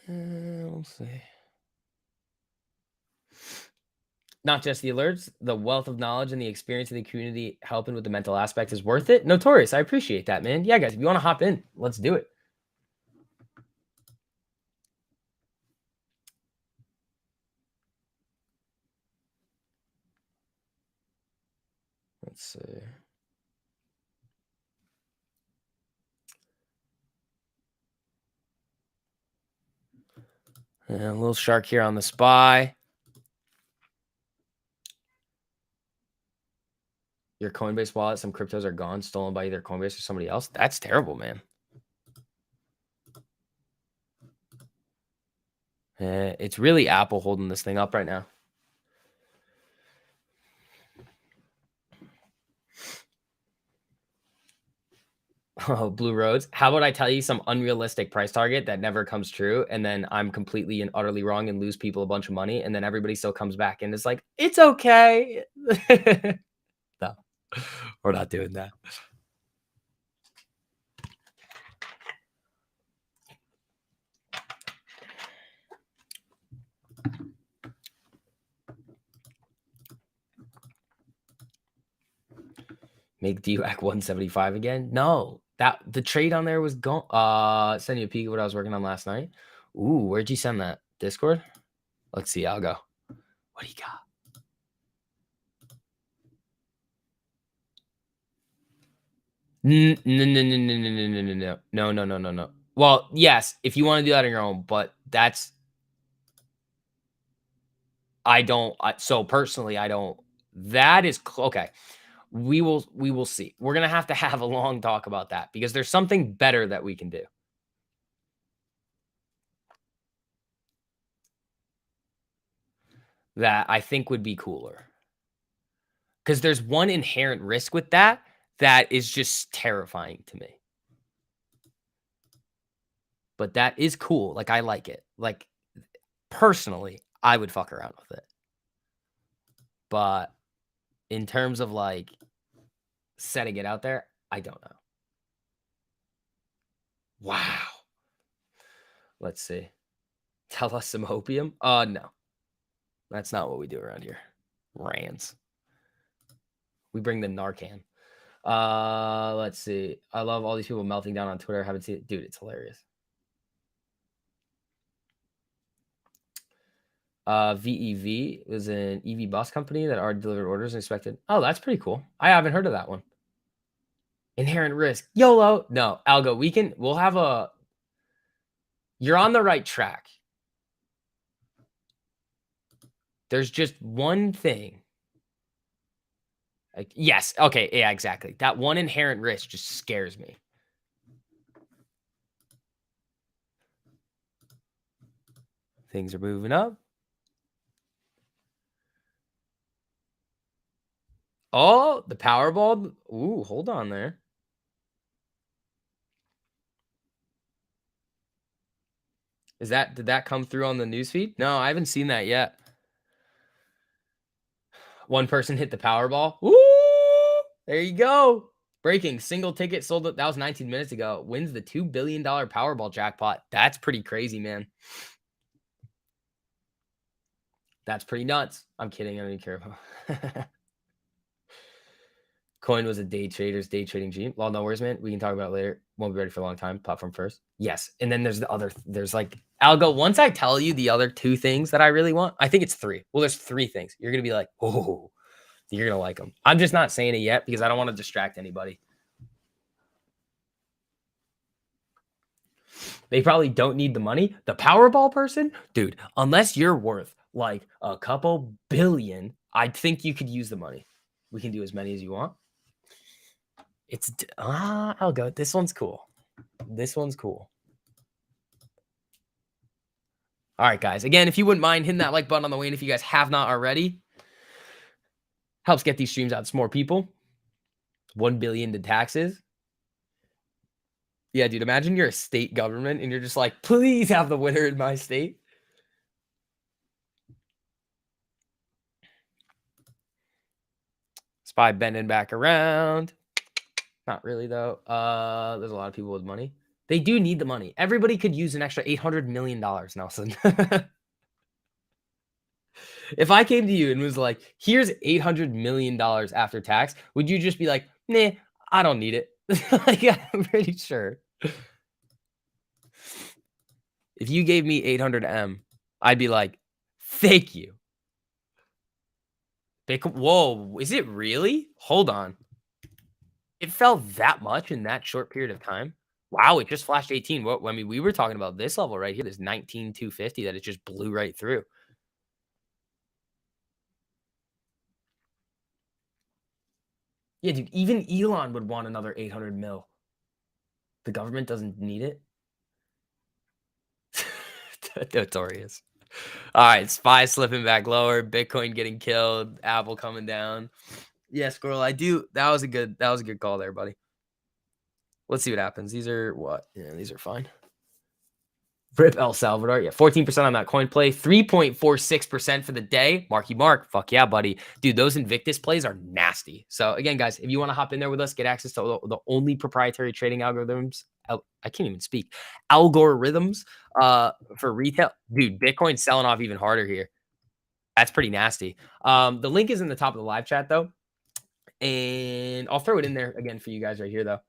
We'll see. Not just the alerts, the wealth of knowledge and the experience of the community helping with the mental aspect is worth it. Notorious. I appreciate that, man. Yeah, guys, if you want to hop in, let's do it. Let's see. And a little shark here on the SPY. Your Coinbase wallet, some cryptos are gone, stolen by either Coinbase or somebody else. That's terrible, man. It's really Apple holding this thing up right now. Oh, Blue Roads. How about I tell you some unrealistic price target that never comes true, and then I'm completely and utterly wrong and lose people a bunch of money, and then everybody still comes back and is like, it's okay. No, we're not doing that. Make DWAC 175 again? No, that the trade on there was gone. Send you a peek of what I was working on last night. Ooh, where'd you send that? Discord? Let's see. I'll go. What do you got? No. Well, yes, if you want to do that on your own, but that's so personally, I don't. That is okay. We will see. We're gonna have to have a long talk about that because there's something better that we can do. That I think would be cooler. Because there's one inherent risk with that is just terrifying to me. But that is cool. Like, I like it. Like, personally, I would fuck around with it. But in terms of, like, setting it out there, I don't know. Wow. Let's see. Tell us some opium? No. That's not what we do around here. Rans. We bring the Narcan. Let's see. I love all these people melting down on Twitter. I haven't seen it. Dude, it's hilarious. VEV is an EV bus company that already delivered orders and expected. Oh, that's pretty cool. I haven't heard of that one. Inherent risk. YOLO. No, Algo, we'll have you're on the right track. There's just one thing. Like, yes. Okay. Yeah, exactly. That one inherent risk just scares me. Things are moving up. Oh, the Powerball. Ooh, hold on there. Did that come through on the newsfeed? No, I haven't seen that yet. One person hit the Powerball. Woo! There you go. Breaking single ticket sold. That was 19 minutes ago. Wins the $2 billion Powerball jackpot. That's pretty crazy, man. That's pretty nuts. I'm kidding. I don't even care about. Coin was a day trader's day trading dream. Well, no worries, man. We can talk about it later. Won't be ready for a long time. Platform first. Yes. And then there's like, Algo, once I tell you the other two things that I really want, I think it's 3. Well, there's 3 things. You're going to be like, oh, You're going to like them. I'm just not saying it yet because I don't want to distract anybody. They probably don't need the money. The Powerball person, dude, unless you're worth like a couple billion, I think you could use the money. We can do as many as you want. I'll go. This one's cool. This one's cool. All right, guys. Again, if you wouldn't mind hitting that like button on the way, and if you guys have not already, helps get these streams out to more people. 1 billion to taxes. Yeah, dude, imagine you're a state government and you're just like, please have the winner in my state. SPY bending back around. Not really, though. There's a lot of people with money. They do need the money. Everybody could use an extra $800 million, Nelson. If I came to you and was like, here's $800 million after tax, would you just be like, nah, I don't need it? Like, I'm pretty sure. If you gave me 800M, I'd be like, thank you. Whoa, is it really? Hold on. It fell that much in that short period of time? Wow, it just flashed 18. What? I mean, we were talking about this level right here, this 19,250 that it just blew right through. Yeah, dude, even Elon would want another 800 mil. The government doesn't need it. Notorious. All right, SPY slipping back lower, Bitcoin getting killed, Apple coming down. Yeah, Squirrel, I do. That was a good call there, buddy. Let's see what happens. These are what? Yeah, these are fine. Rip El Salvador. Yeah, 14% on that coin play. 3.46% for the day. Marky Mark. Fuck yeah, buddy. Dude, those Invictus plays are nasty. So again, guys, if you want to hop in there with us, get access to the only proprietary trading algorithms. I can't even speak. Algorithms for retail. Dude, Bitcoin's selling off even harder here. That's pretty nasty. The link is in the top of the live chat, though. And I'll throw it in there again for you guys right here, though.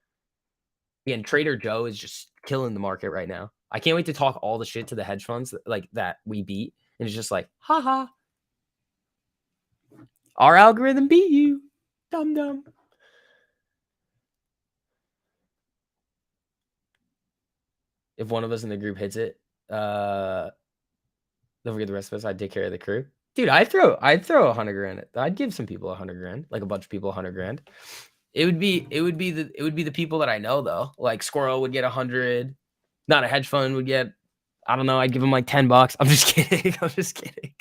Again, Trader Joe is just killing the market right now. I can't wait to talk all the shit to the hedge funds like that we beat. And it's just like, haha. Our algorithm beat you. Dumb dumb. If one of us in the group hits it, don't forget the rest of us. I'd take care of the crew. Dude, I'd throw 100 grand. I'd give some people 100 grand, like a bunch of people 100 grand. It would be the people that I know though. Like Squirrel would get 100. Not a hedge fund would get, I don't know, I'd give them like $10. I'm just kidding. I'm just kidding.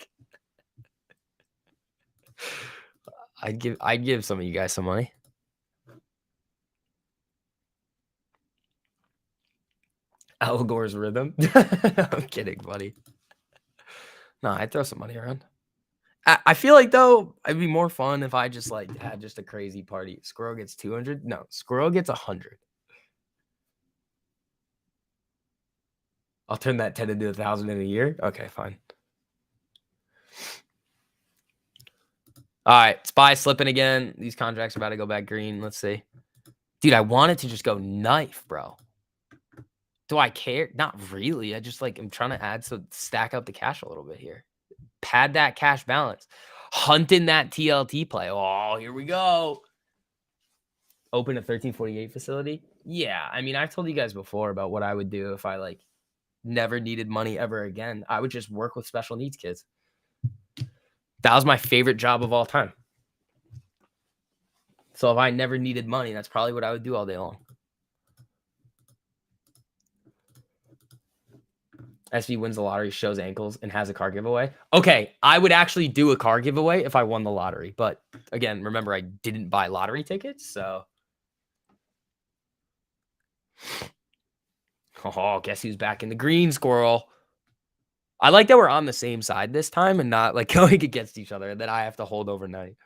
I'd give some of you guys some money. Al Gore's rhythm. I'm kidding, buddy. No, I'd throw some money around. I feel like though it'd be more fun if I just like had just a crazy party. Squirrel gets 200. No, Squirrel gets 100. I'll turn that 10 into 1,000 in a year. Okay, fine. All right, SPY slipping again. These contracts are about to go back green. Let's see. Dude, I want it to just go knife, bro. Do I care? Not really. I just like I'm trying to add stack up the cash a little bit here. Pad that cash balance. Hunting that TLT play. Oh, here we go. Open a 1348 facility. Yeah, I mean, I've told you guys before about what I would do if I like never needed money ever again. I would just work with special needs kids. That was my favorite job of all time. So if I never needed money, that's probably what I would do all day long. SV wins the lottery, shows ankles, and has a car giveaway. Okay, I would actually do a car giveaway if I won the lottery. But again, remember, I didn't buy lottery tickets, so. Oh, guess who's back in the green, Squirrel? I like that we're on the same side this time and not like going against each other that I have to hold overnight.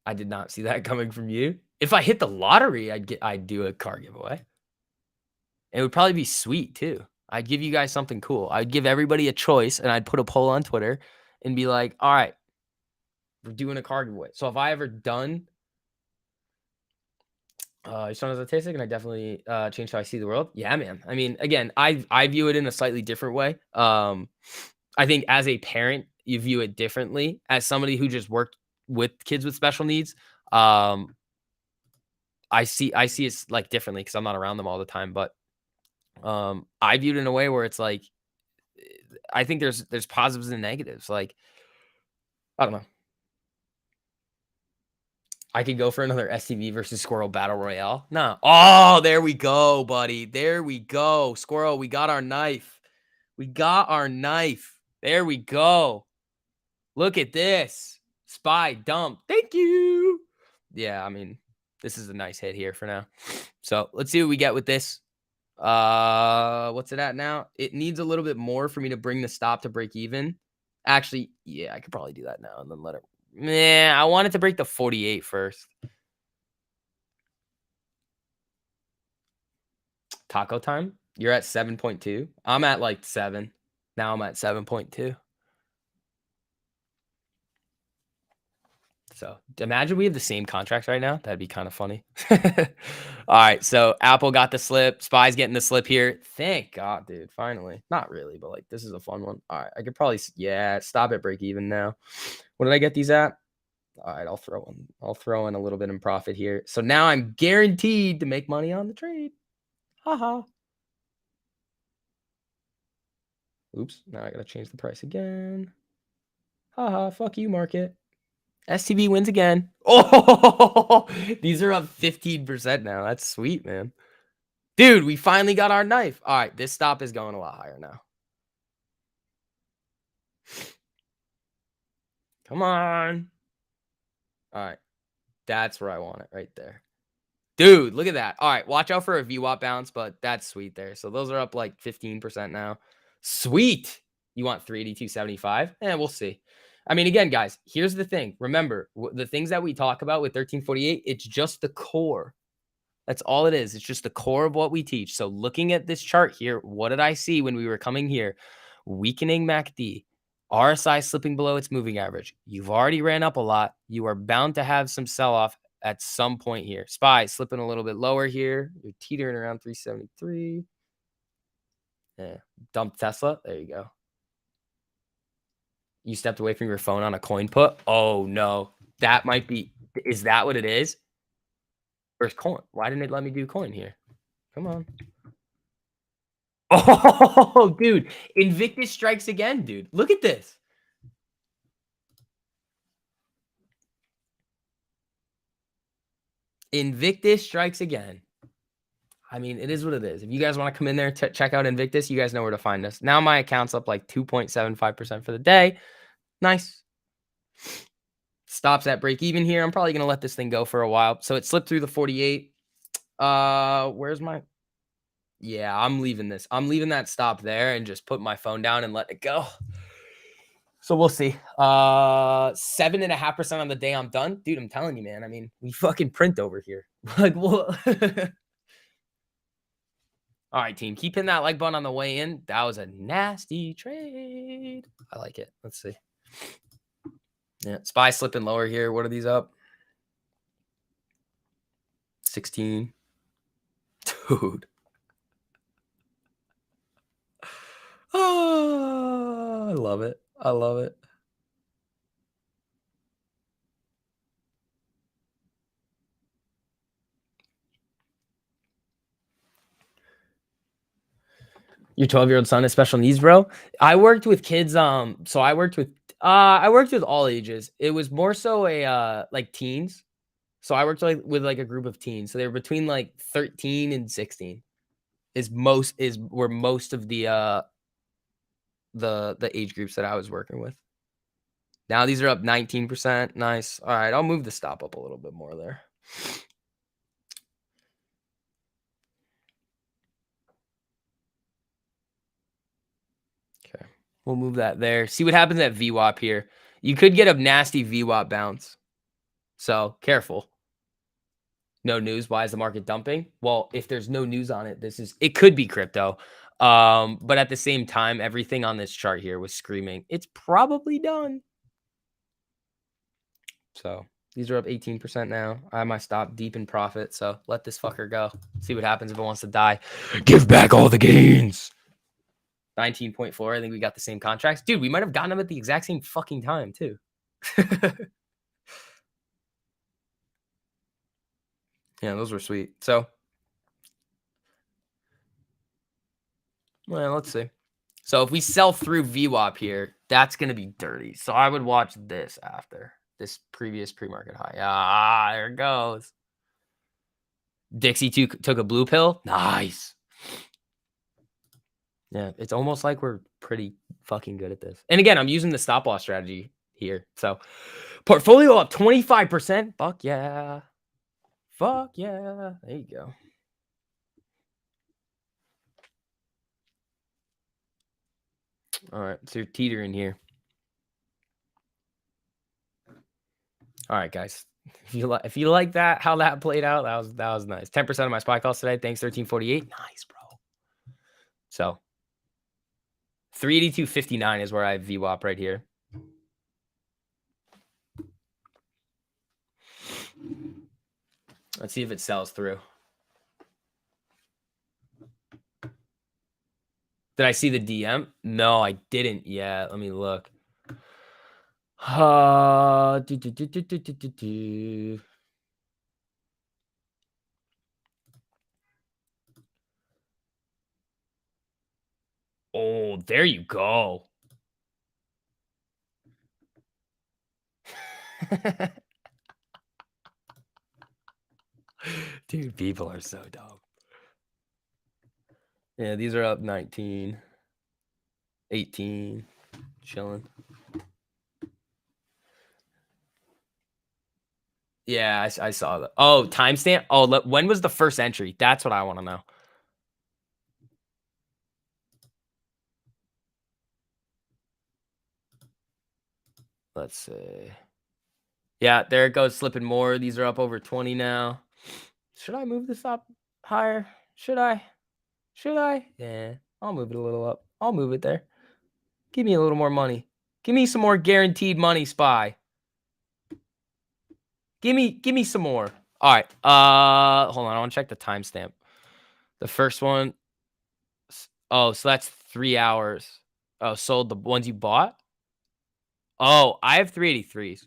I did not see that coming from you. If I hit the lottery, I'd do a car giveaway. It would probably be sweet too. I'd give you guys something cool. I'd give everybody a choice and I'd put a poll on Twitter and be like, all right, we're doing a car giveaway. So if I ever done as strong as autistic, and I definitely changed how I see the world. Yeah, man. I mean, again, I view it in a slightly different way. I think as a parent, you view it differently. As somebody who just worked with kids with special needs, I see it like differently because I'm not around them all the time. But I viewed it in a way where it's like I think there's positives and negatives. Like I don't know. I could go for another STV versus Squirrel Battle Royale. No. Oh, there we go, buddy. There we go. Squirrel, we got our knife. We got our knife. There we go. Look at this. Spy dump. Thank you. Yeah, I mean, this is a nice hit here for now. So let's see what we get with this. What's it at now? It needs a little bit more for me to bring the stop to break even. Actually, yeah, I could probably do that now and then let it. Nah, I wanted to break the 48 first. Taco time? You're at 7.2. I'm at like 7. Now I'm at 7.2. So imagine we have the same contracts right now. That'd be kind of funny. All right. So Apple got the slip. Spy's getting the slip here. Thank God, dude. Finally. Not really, but like this is a fun one. All right. I could probably, yeah, stop at break even now. What did I get these at? All right. I'll throw in a little bit in profit here. So now I'm guaranteed to make money on the trade. Haha. Oops. Now I got to change the price again. Haha. Fuck you, market. STV wins again. Oh, these are up 15% now. That's sweet, man. Dude, we finally got our knife. All right, this stop is going a lot higher now. Come on. All right, that's where I want it right there. Dude, look at that. All right, watch out for a VWAP bounce, but that's sweet there. So those are up like 15% now. Sweet. You want 382.75? We'll see. I mean, again, guys, here's the thing. Remember, the things that we talk about with 1348, it's just the core. That's all it is. It's just the core of what we teach. So looking at this chart here, what did I see when we were coming here? Weakening MACD, RSI slipping below its moving average. You've already ran up a lot. You are bound to have some sell-off at some point here. SPY slipping a little bit lower here. You're teetering around 373. Yeah. Dump Tesla. There you go. You stepped away from your phone on a coin put. Oh, no. That might be. Is that what it is? Where's coin? Why didn't it let me do coin here? Come on. Oh, dude. Invictus strikes again, dude. Look at this. Invictus strikes again. I mean, it is what it is. If you guys want to come in there to check out Invictus, you guys know where to find us. Now my account's up like 2.75% for the day. Nice. Stops at break even here. I'm probably going to let this thing go for a while. So it slipped through the 48. Where's my... Yeah, I'm leaving this. I'm leaving that stop there and just put my phone down and let it go. So we'll see. 7.5% on the day I'm done. Dude, I'm telling you, man. I mean, we fucking print over here. Like, what? All right, team. Keep hitting that like button on the way in. That was a nasty trade. I like it. Let's see. Yeah, SPY slipping lower here. What are these up? 16. Dude. Oh, I love it. I love it. Your 12-year-old son has special needs, bro. I worked with kids. So I worked with all ages. It was more so a like teens. So I worked with like a group of teens. So they were between like 13 and 16. Were most of the age groups that I was working with. Now these are up 19%. Nice. All right, I'll move the stop up a little bit more there. Okay, we'll move that there. See what happens at VWAP here. You could get a nasty VWAP bounce. So careful. No news. Why is the market dumping? Well, if there's no news on it, it could be crypto. But at the same time, everything on this chart here was screaming, it's probably done. So these are up 18% now. I have my stop deep in profit. So let this fucker go. See what happens if it wants to die. Give back all the gains. 19.4. I think we got the same contracts. Dude, we might have gotten them at the exact same fucking time, too. Yeah, those were sweet. So, well, let's see. So if we sell through VWAP here, that's going to be dirty. So I would watch this after this previous pre-market high. Ah, there it goes. Dixie took a blue pill. Nice. Yeah, it's almost like we're pretty fucking good at this. And again, I'm using the stop loss strategy here. So portfolio up 25%. Fuck yeah. Fuck yeah. There you go. All right, so you're teetering here. All right, guys. If you like that, how that played out, that was nice. 10% of my spy calls today. Thanks, 1348. Nice, bro. So 382.59 is where I have VWAP right here. Let's see if it sells through. Did I see the DM? No, I didn't yet. Let me look. Oh, there you go. Dude, people are so dumb. Yeah, these are up 19, 18, chilling. Yeah, I saw that. Oh, timestamp. Oh, when was the first entry? That's what I want to know. Let's see. Yeah, there it goes, slipping more. These are up over 20 now. Should I move this up higher? Should I? Yeah, I'll move it a little up. I'll move it there. Give me a little more money. Give me some more guaranteed money, SPY. Give me some more. All right. Hold on. I want to check the timestamp. The first one. Oh, so that's 3 hours. Oh, sold the ones you bought? Oh, I have 383s.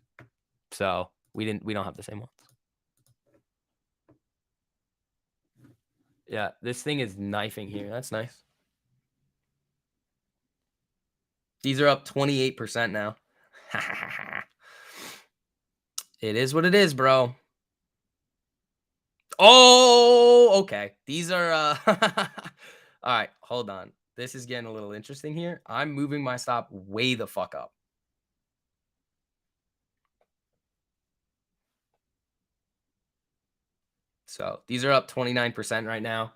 So we don't have the same ones. Yeah, this thing is knifing here. That's nice. These are up 28% now. It is what it is, bro. Oh, okay. These are all right, hold on. This is getting a little interesting here. I'm moving my stop way the fuck up. So these are up 29% right now.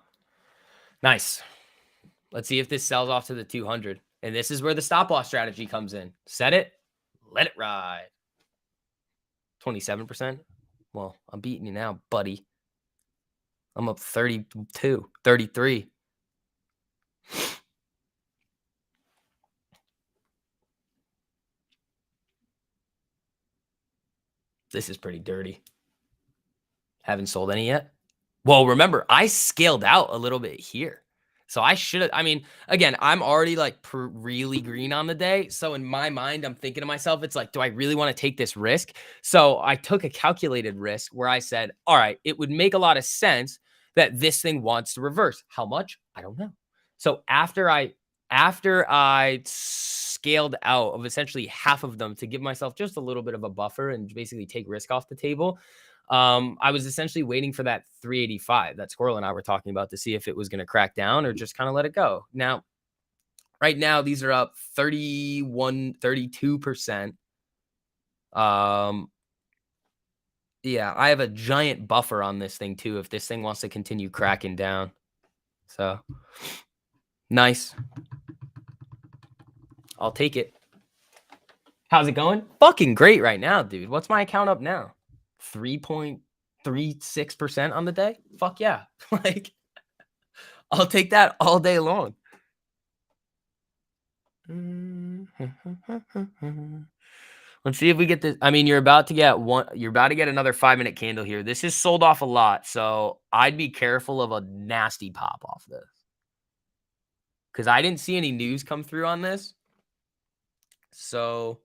Nice. Let's see if this sells off to the 200. And this is where the stop loss strategy comes in. Set it, let it ride. 27%. Well, I'm beating you now, buddy. I'm up 32, 33. This is pretty dirty. Haven't sold any yet. Well, remember, I scaled out a little bit here. So I should have, I mean, again, I'm already like really green on the day. So in my mind, I'm thinking to myself, it's like, do I really want to take this risk? So I took a calculated risk where I said, all right, it would make a lot of sense that this thing wants to reverse. How much? I don't know. So after I scaled out of essentially half of them to give myself just a little bit of a buffer and basically take risk off the table, I was essentially waiting for that 385 that Squirrel and I were talking about to see if it was going to crack down or just kind of let it go. Now, right now, these are up 31, 32%. Yeah, I have a giant buffer on this thing too if this thing wants to continue cracking down. So, nice. I'll take it. How's it going? Fucking great right now, dude. What's my account up now? 3.36% on the day? Fuck yeah. Like, I'll take that all day long. Let's see if we get this. I mean, you're about to get another 5-minute candle here. This is sold off a lot, so I'd be careful of a nasty pop off this. because I didn't see any news come through on this. So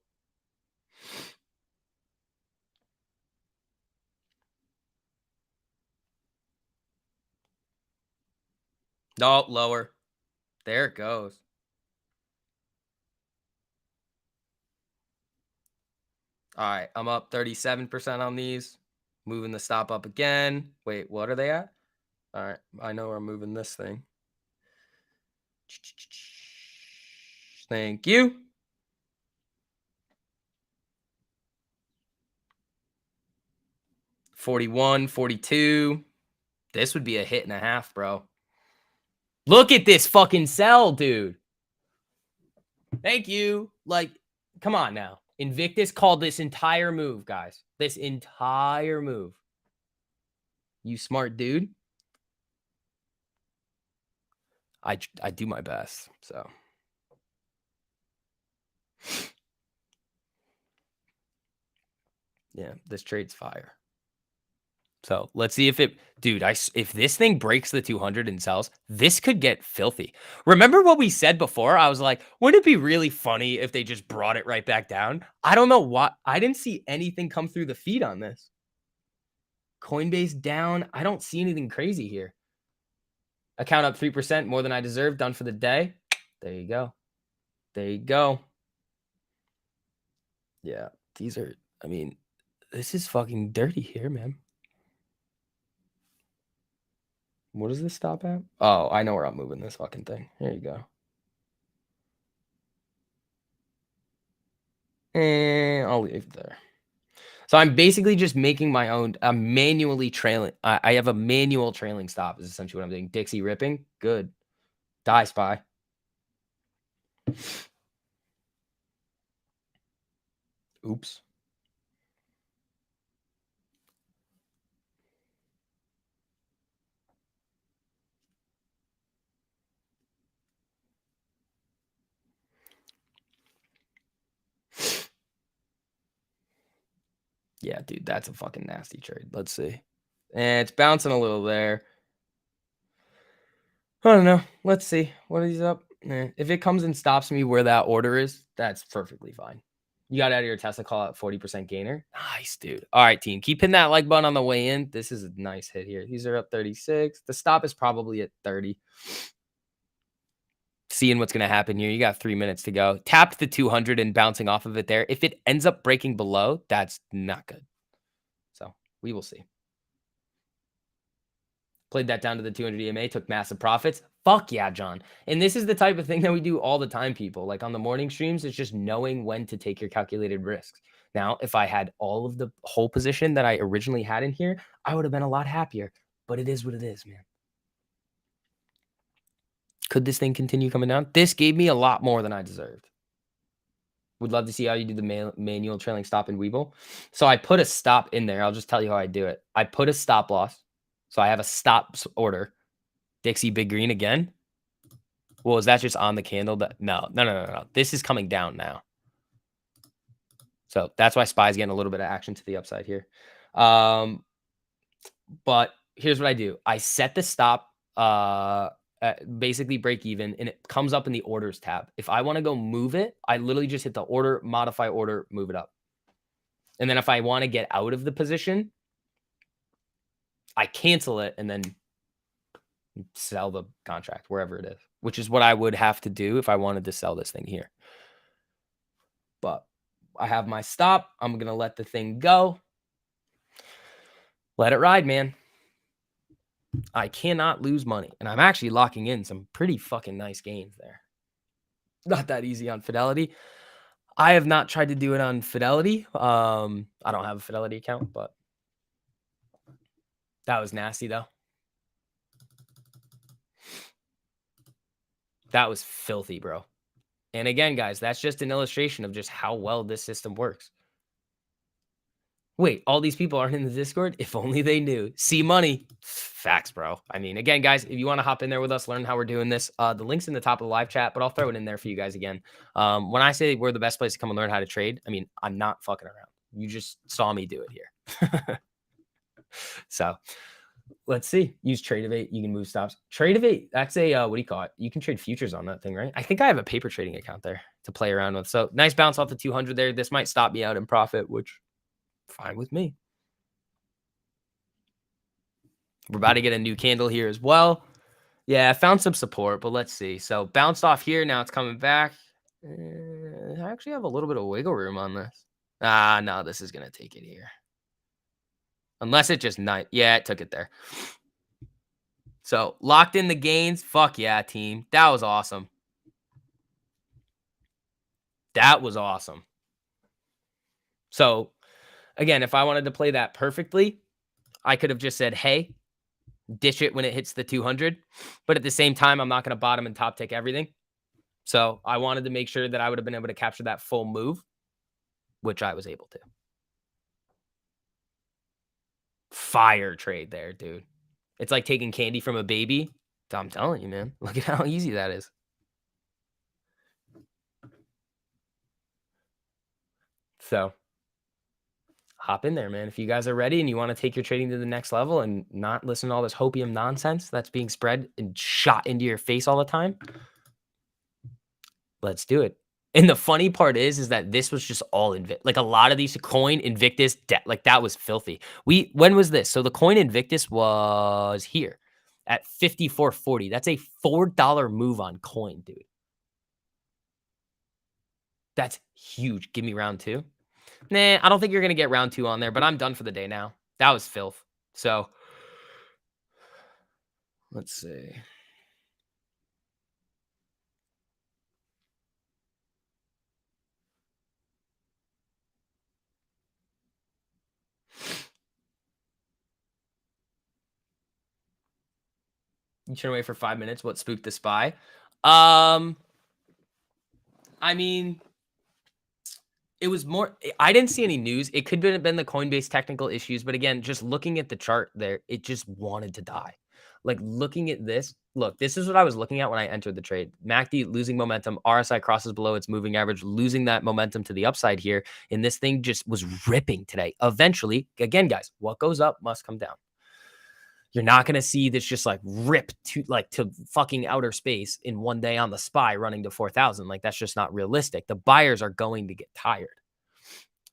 no, lower. There it goes. All right, I'm up 37% on these. Moving the stop up again. Wait, what are they at? All right, I know I'm moving this thing. Thank you. $41, $42. This would be a hit and a half, bro. Look at this fucking sell, dude. Thank you. Like, come on now. Invictus called this entire move, guys. This entire move. You smart dude. I do my best, so. Yeah, this trade's fire. So let's see if it, dude, if this thing breaks the 200 and sells, this could get filthy. Remember what we said before? I was like, wouldn't it be really funny if they just brought it right back down? I don't know what, I didn't see anything come through the feed on this. Coinbase down. I don't see anything crazy here. Account up 3%, more than I deserve, done for the day. There you go. There you go. Yeah, these are, I mean, this is fucking dirty here, man. What does this stop at? Oh, I know where I'm moving this fucking thing. There you go. And I'll leave it there. So I'm basically just making my own, I'm manually trailing. I have a manual trailing stop is essentially what I'm doing. Dixie ripping. Good. Die SPY. Oops. Yeah, dude, that's a fucking nasty trade. Let's see. And it's bouncing a little there. I don't know. Let's see. What is up? If it comes and stops me where that order is, that's perfectly fine. You got out of your Tesla call at 40% gainer. Nice, dude. All right, team. Keep hitting that like button on the way in. This is a nice hit here. These are up 36. The stop is probably at 30. Seeing what's going to happen here. You got 3 minutes to go. Tapped the 200 and bouncing off of it there. If it ends up breaking below, that's not good. So we will see. Played that down to the 200 EMA, took massive profits. Fuck yeah, John. And this is the type of thing that we do all the time, people. Like on the morning streams, it's just knowing when to take your calculated risks. Now, if I had all of the whole position that I originally had in here, I would have been a lot happier. But it is what it is, man. Could this thing continue coming down? This gave me a lot more than I deserved. Would love to see how you do the manual trailing stop in Webull. So I put a stop in there. I'll just tell you how I do it. I put a stop loss. So I have a stop order. Dixie Big Green again. Well, is that just on the candle? No. This is coming down now. So that's why SPY's getting a little bit of action to the upside here. But here's what I do. I set the stop basically break even, and it comes up in the orders tab. If I want to go move it, I literally just hit the order, modify order, move it up. And then if I want to get out of the position, I cancel it and then sell the contract wherever it is, which is what I would have to do if I wanted to sell this thing here. But I have my stop. I'm going to let the thing go. Let it ride, man. I cannot lose money. And I'm actually locking in some pretty fucking nice gains there. Not that easy on Fidelity. I have not tried to do it on Fidelity. I don't have a Fidelity account, but that was nasty though. That was filthy, bro. And again, guys, that's just an illustration of just how well this system works. Wait, all these people aren't in the Discord? If only they knew. See money. Facts, bro. I mean, again, guys, if you want to hop in there with us, learn how we're doing this, the link's in the top of the live chat, but I'll throw it in there for you guys again. When I say we're the best place to come and learn how to trade, I mean, I'm not fucking around. You just saw me do it here. So Let's see. Use Tradeovate. You can move stops. Tradeovate, that's a, what do you call it? You can trade futures on that thing, right? I think I have a paper trading account there to play around with. So nice bounce off the 200 there. This might stop me out in profit, which fine with me. We're about to get a new candle here as well. Yeah, I found some support, but let's see. So bounced off here. Now it's coming back. I actually have a little bit of wiggle room on this. No, this is going to take it here. Unless it just yeah, it took it there. So locked in the gains. Fuck yeah, team. That was awesome. That was awesome. So again, if I wanted to play that perfectly, I could have just said, hey, ditch it when it hits the 200. But at the same time, I'm not going to bottom and top tick everything. So I wanted to make sure that I would have been able to capture that full move, which I was able to. Fire trade there, dude. It's like taking candy from a baby. I'm telling you, man. Look at how easy that is. So hop in there, man. If you guys are ready and you want to take your trading to the next level and not listen to all this hopium nonsense that's being spread and shot into your face all the time, let's do it. And the funny part is that this was just all like a lot of these coin Invictus debt, like that was filthy. When was this? So the coin Invictus was here at 54.40. That's a $4 move on coin, dude. That's huge. Give me round two. Nah, I don't think you're going to get round two on there, but I'm done for the day now. That was filth. So let's see. You turn away for 5 minutes. What spooked the spy? I mean, it was more, I didn't see any news. It could have been the Coinbase technical issues, but again, just looking at the chart there, it just wanted to die. Like looking at this, look, this is what I was looking at when I entered the trade. MACD losing momentum, RSI crosses below its moving average, losing that momentum to the upside here. And this thing just was ripping today. Eventually, again, guys, what goes up must come down. You're not going to see this just like rip to fucking outer space in one day on the SPY running to 4,000. Like that's just not realistic. The buyers are going to get tired.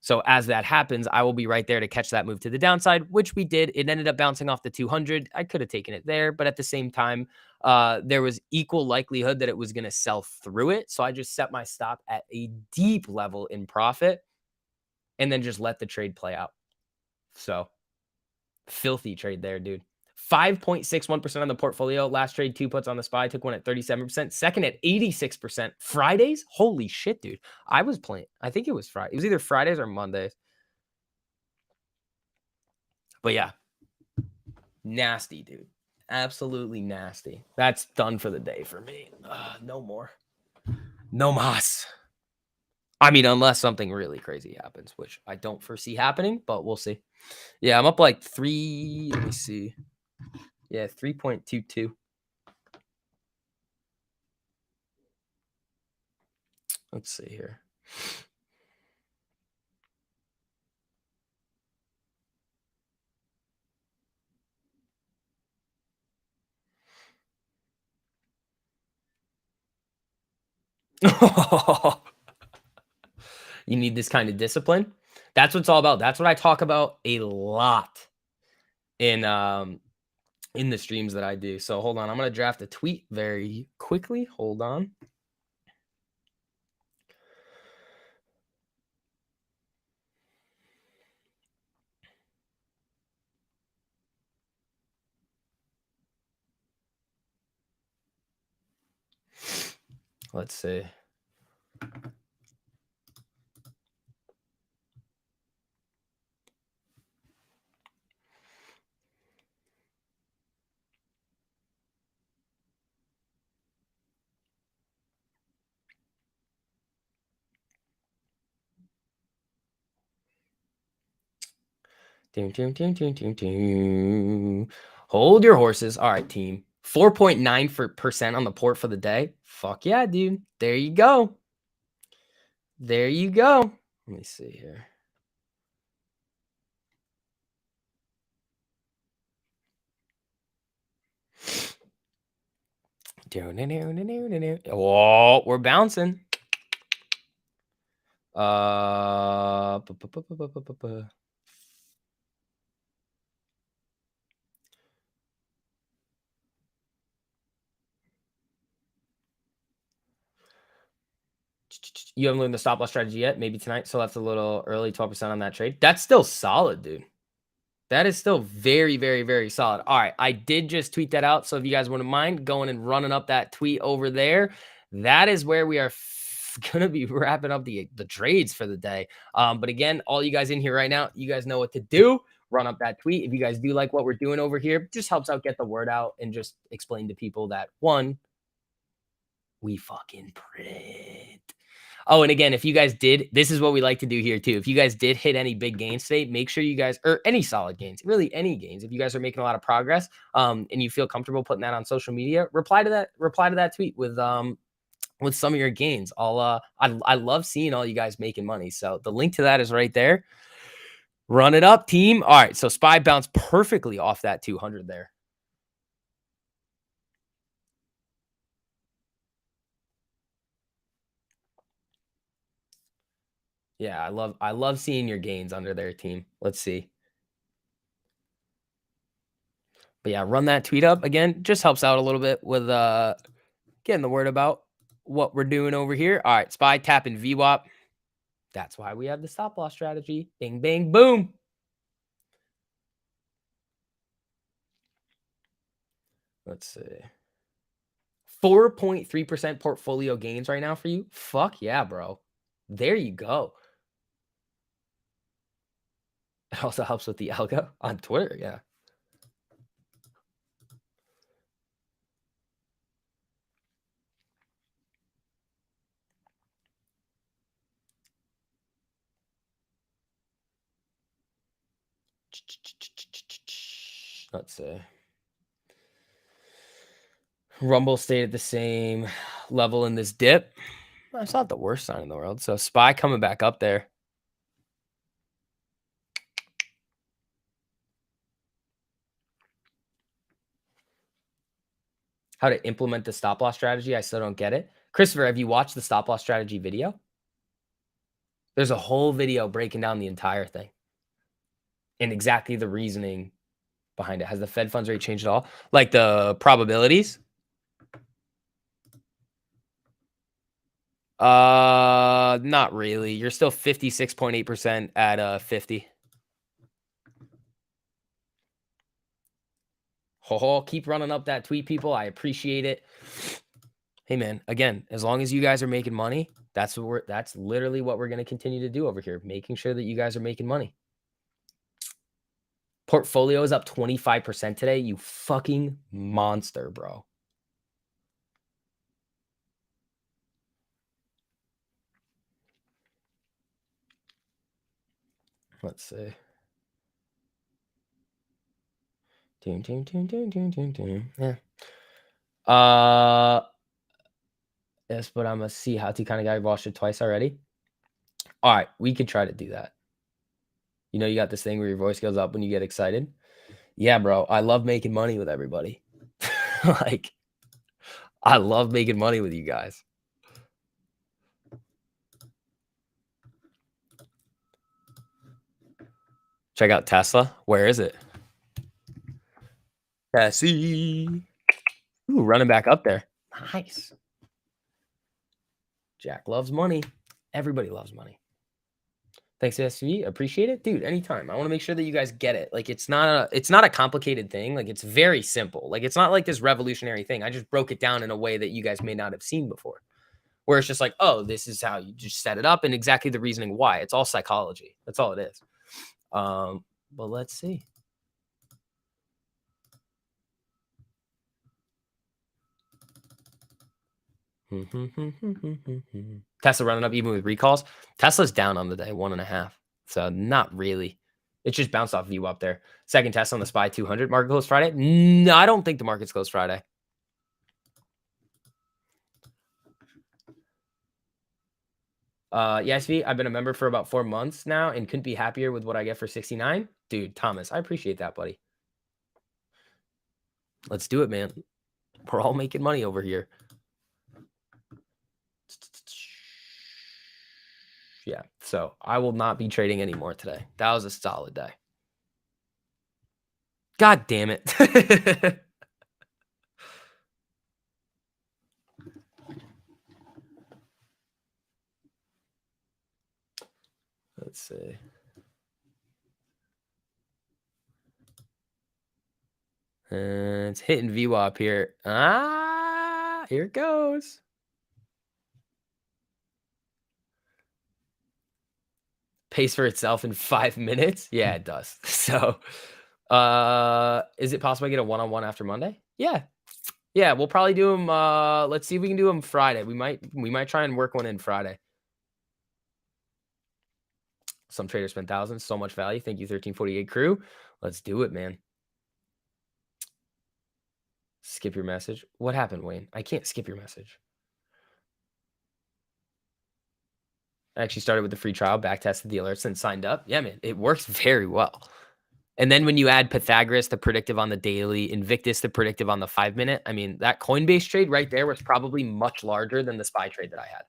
So as that happens, I will be right there to catch that move to the downside, which we did. It ended up bouncing off the 200. I could have taken it there, but at the same time, there was equal likelihood that it was going to sell through it. So I just set my stop at a deep level in profit and then just let the trade play out. So filthy trade there, dude. 5.61% on the portfolio. Last trade, 2 puts on the SPY. Took one at 37%. Second at 86%. Fridays? Holy shit, dude. I was playing. I think it was Friday. It was either Fridays or Mondays. But yeah. Nasty, dude. Absolutely nasty. That's done for the day for me. No more. No mas. I mean, unless something really crazy happens, which I don't foresee happening, but we'll see. Yeah, I'm up like 3. Let me see. Yeah, 3.22. Let's see here. You need this kind of discipline. That's what it's all about. That's what I talk about a lot in the streams that I do. So hold on, I'm gonna draft a tweet very quickly. Hold on. Let's see. Hold your horses. All right, team. 4.9% on the port for the day. Fuck yeah, dude. There you go. There you go. Let me see here. Oh, we're bouncing. Uh, bu- bu- bu- bu- bu- bu- bu- bu. You haven't learned the stop loss strategy yet? Maybe tonight. So that's a little early, 12% on that trade. That's still solid, dude. That is still very, very, very solid. All right. I did just tweet that out. So if you guys wouldn't mind going and running up that tweet over there, that is where we are going to be wrapping up the trades for the day. But again, all you guys in here right now, you guys know what to do. Run up that tweet. If you guys do like what we're doing over here, just helps out get the word out and just explain to people that one, we fucking print. Oh, and again, if you guys did, this is what we like to do here too. If you guys did hit any big gains today, make sure you guys, or any solid gains, really any gains. If you guys are making a lot of progress, and you feel comfortable putting that on social media, reply to that tweet with some of your gains. I love seeing all you guys making money. So the link to that is right there. Run it up, team. All right, so SPY bounced perfectly off that 200 there. Yeah, I love seeing your gains under their team. Let's see. But yeah, run that tweet up again. Just helps out a little bit with getting the word about what we're doing over here. All right, SPY tapping VWAP. That's why we have the stop loss strategy. Bing, bang, boom. Let's see. 4.3% portfolio gains right now for you. Fuck yeah, bro. There you go. It also helps with the algo on Twitter. Yeah. Let's see. Rumble stayed at the same level in this dip. That's not the worst sign in the world. So SPY coming back up there. How to implement the stop loss strategy. I still don't get it. Christopher, have you watched the stop loss strategy video? There's a whole video breaking down the entire thing and exactly the reasoning behind it. Has the Fed funds rate changed at all? Like the probabilities? Not really. You're still 56.8% at 50. Ho, keep running up that tweet, people. I appreciate it. Hey man, again, as long as you guys are making money, that's literally what we're going to continue to do over here, making sure that you guys are making money. Portfolio is up 25% today. You fucking monster, bro. Let's see. Yeah. Yes, but I'm gonna see how to kind of guy watched it twice already. All right, we could try to do that. You know, you got this thing where your voice goes up when you get excited. Yeah, bro. I love making money with everybody. Like, I love making money with you guys. Check out Tesla. Where is it? Tessie. Ooh, running back up there. Nice. Jack loves money. Everybody loves money. Thanks, SV. Appreciate it, dude. Anytime. I want to make sure that you guys get it. Like, it's not a complicated thing. Like, it's very simple. Like, it's not like this revolutionary thing. I just broke it down in a way that you guys may not have seen before, where it's just like, oh, this is how you just set it up, and exactly the reasoning why. It's all psychology. That's all it is. But let's see. Tesla running up even with recalls. Tesla's down on the day, 1.5. So not really. It's just bounced off view up there. Second test on the SPY 200. Market closed Friday? No, I don't think the market's closed Friday. Yeah, SV, I've been a member for about 4 months now and couldn't be happier with what I get for 69. Dude, Thomas, I appreciate that, buddy. Let's do it, man. We're all making money over here. Yeah, so I will not be trading anymore today. That was a solid day. God damn it. Let's see. And it's hitting VWAP here. Here it goes. Pays for itself in 5 minutes? Yeah, it does. So, is it possible to get a one-on-one after Monday? Yeah. Yeah, we'll probably do them, let's see if we can do them Friday. We might try and work one in Friday. Some traders spend thousands, so much value. Thank you, 1348 crew. Let's do it, man. Skip your message. What happened, Wayne? I can't skip your message. I actually started with the free trial, back tested the alerts, and signed up. Yeah, man, it works very well. And then when you add Pythagoras, the predictive on the daily, Invictus, the predictive on the 5-minute, I mean, that Coinbase trade right there was probably much larger than the SPY trade that I had.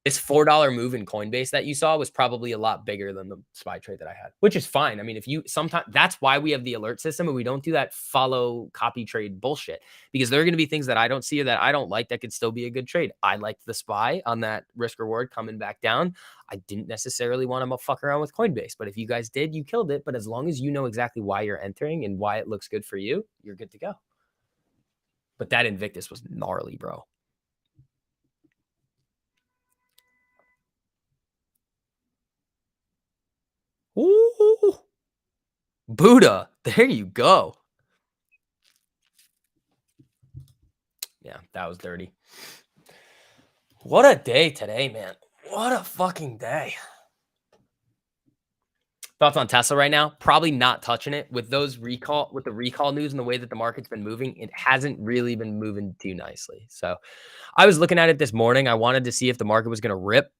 This $4 move in Coinbase that you saw was probably a lot bigger than the SPY trade that I had, which is fine. I mean, if you sometimes that's why we have the alert system and we don't do that follow copy trade bullshit, because there are going to be things that I don't see or that I don't like that could still be a good trade. I liked the SPY on that risk reward coming back down. I didn't necessarily want to fuck around with Coinbase, but if you guys did, you killed it. But as long as you know exactly why you're entering and why it looks good for you, you're good to go. But that Invictus was gnarly, bro. Ooh. Buddha, there you go. Yeah, that was dirty. What a day today, man. What a fucking day. Thoughts on Tesla right now? Probably not touching it with the recall news and the way that the market's been moving. It hasn't really been moving too nicely. So I was looking at it this morning. I wanted to see if the market was going to rip.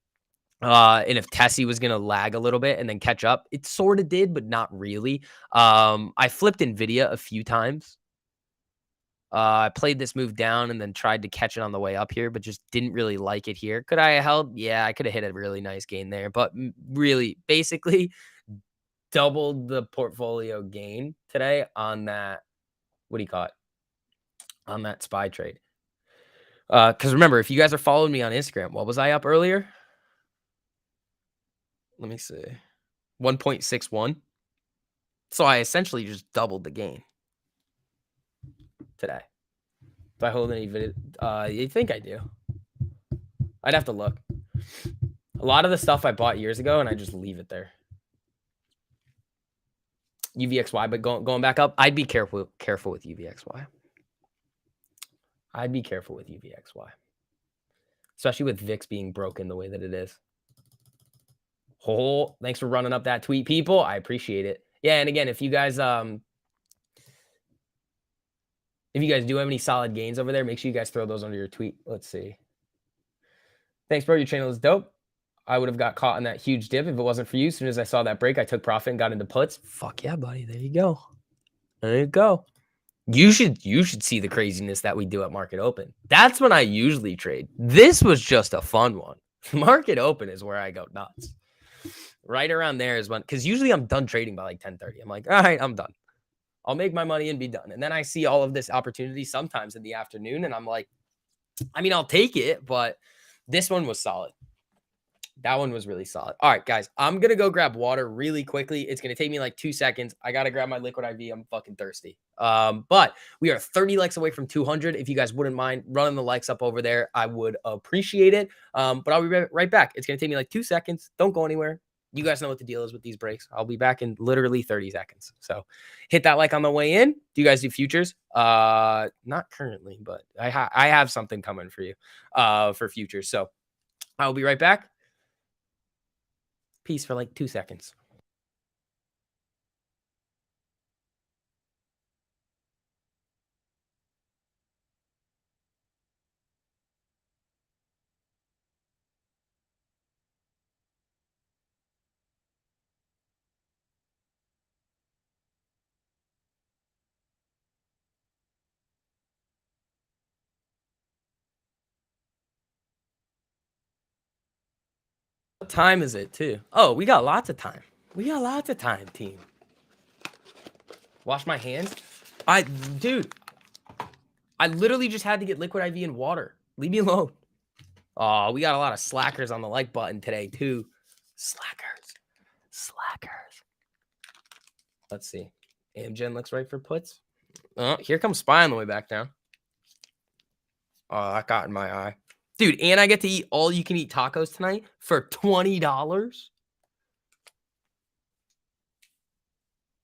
And if Tessie was going to lag a little bit and then catch up. It sort of did, but not really. I flipped NVIDIA a few times. I played this move down and then tried to catch it on the way up here, but just didn't really like it here. Could I have held? Yeah, I could have hit a really nice gain there, but really, basically, doubled the portfolio gain today on that. What do you call it? On that SPY trade. Because remember, if you guys are following me on Instagram, what was I up earlier? Let me see. 1.61. So I essentially just doubled the gain today. Do I hold any video? You think I do? I'd have to look. A lot of the stuff I bought years ago, and I just leave it there. UVXY, but going back up, I'd be careful with UVXY. I'd be careful with UVXY, especially with VIX being broken the way that it is. Oh, thanks for running up that tweet, people. I appreciate it. Yeah, and again, if you guys do have any solid gains over there, make sure you guys throw those under your tweet. Let's see. Thanks, bro. Your channel is dope. I would have got caught in that huge dip if it wasn't for you. As soon as I saw that break, I took profit and got into puts. Fuck yeah, buddy. There you go. There you go. You should see the craziness that we do at market open. That's when I usually trade. This was just a fun one. Market open is where I go nuts. Right around there is when, because usually I'm done trading by like 10:30. I'm like, all right, I'm done. I'll make my money and be done. And then I see all of this opportunity sometimes in the afternoon, and I'm like, I mean, I'll take it, but this one was solid. That one was really solid. All right, guys, I'm going to go grab water really quickly. It's going to take me like 2 seconds. I got to grab my liquid IV. I'm fucking thirsty. But we are 30 likes away from 200. If you guys wouldn't mind running the likes up over there, I would appreciate it. But I'll be right back. It's going to take me like 2 seconds. Don't go anywhere. You guys know what the deal is with these breaks. I'll be back in literally 30 seconds. So hit that like on the way in. Do you guys do futures? Not currently, but I have something coming for you for futures. So I'll be right back. Peace for like 2 seconds. time is it too? Oh, we got lots of time. We got lots of time, team. Wash my hands. Dude, I literally just had to get liquid IV and water. Leave me alone. Oh, we got a lot of slackers on the like button today too. Slackers. Let's see. Amgen looks right for puts. Here comes Spy on the way back down. Oh, that got in my eye. Dude, and I get to eat all you can eat tacos tonight for $20.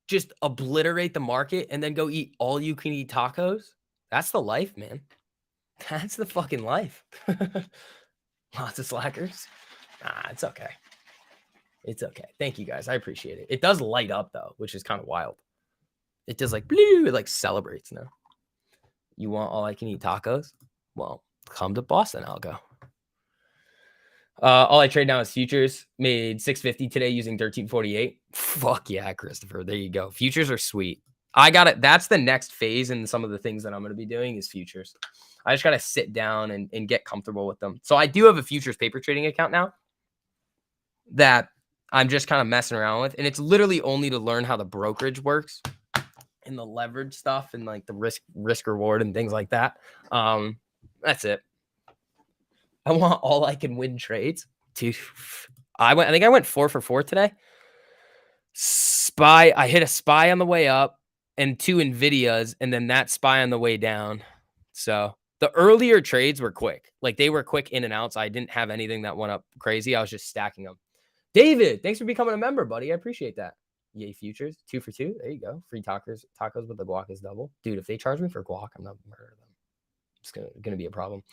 Just obliterate the market and then go eat all you can eat tacos. That's the life, man. That's the fucking life. Lots of slackers. It's okay. It's okay. Thank you guys. I appreciate it. It does light up though, which is kind of wild. It does like blue, it like celebrates now. You want all I can eat tacos? Well, come to Boston. I'll go. All I trade now is futures. Made 650 today using 1348. Fuck yeah, Christopher. There you go. Futures are sweet. I got it. That's the next phase in some of the things that I'm going to be doing is futures. I just got to sit down and get comfortable with them. So I do have a futures paper trading account now that I'm just kind of messing around with. And it's literally only to learn how the brokerage works and the leverage stuff and like the risk reward and things like that. That's it. I want all I can win trades. Dude, I think I went 4 for 4 today. Spy, I hit a SPY on the way up and 2 NVIDIAs, and then that SPY on the way down. So the earlier trades were quick. Like they were quick in and outs. I didn't have anything that went up crazy. I was just stacking them. David, thanks for becoming a member, buddy. I appreciate that. Yay, futures, 2 for 2. There you go. Free tacos with the guac is double. Dude, if they charge me for guac, I'm not murdering them. It's gonna be a problem.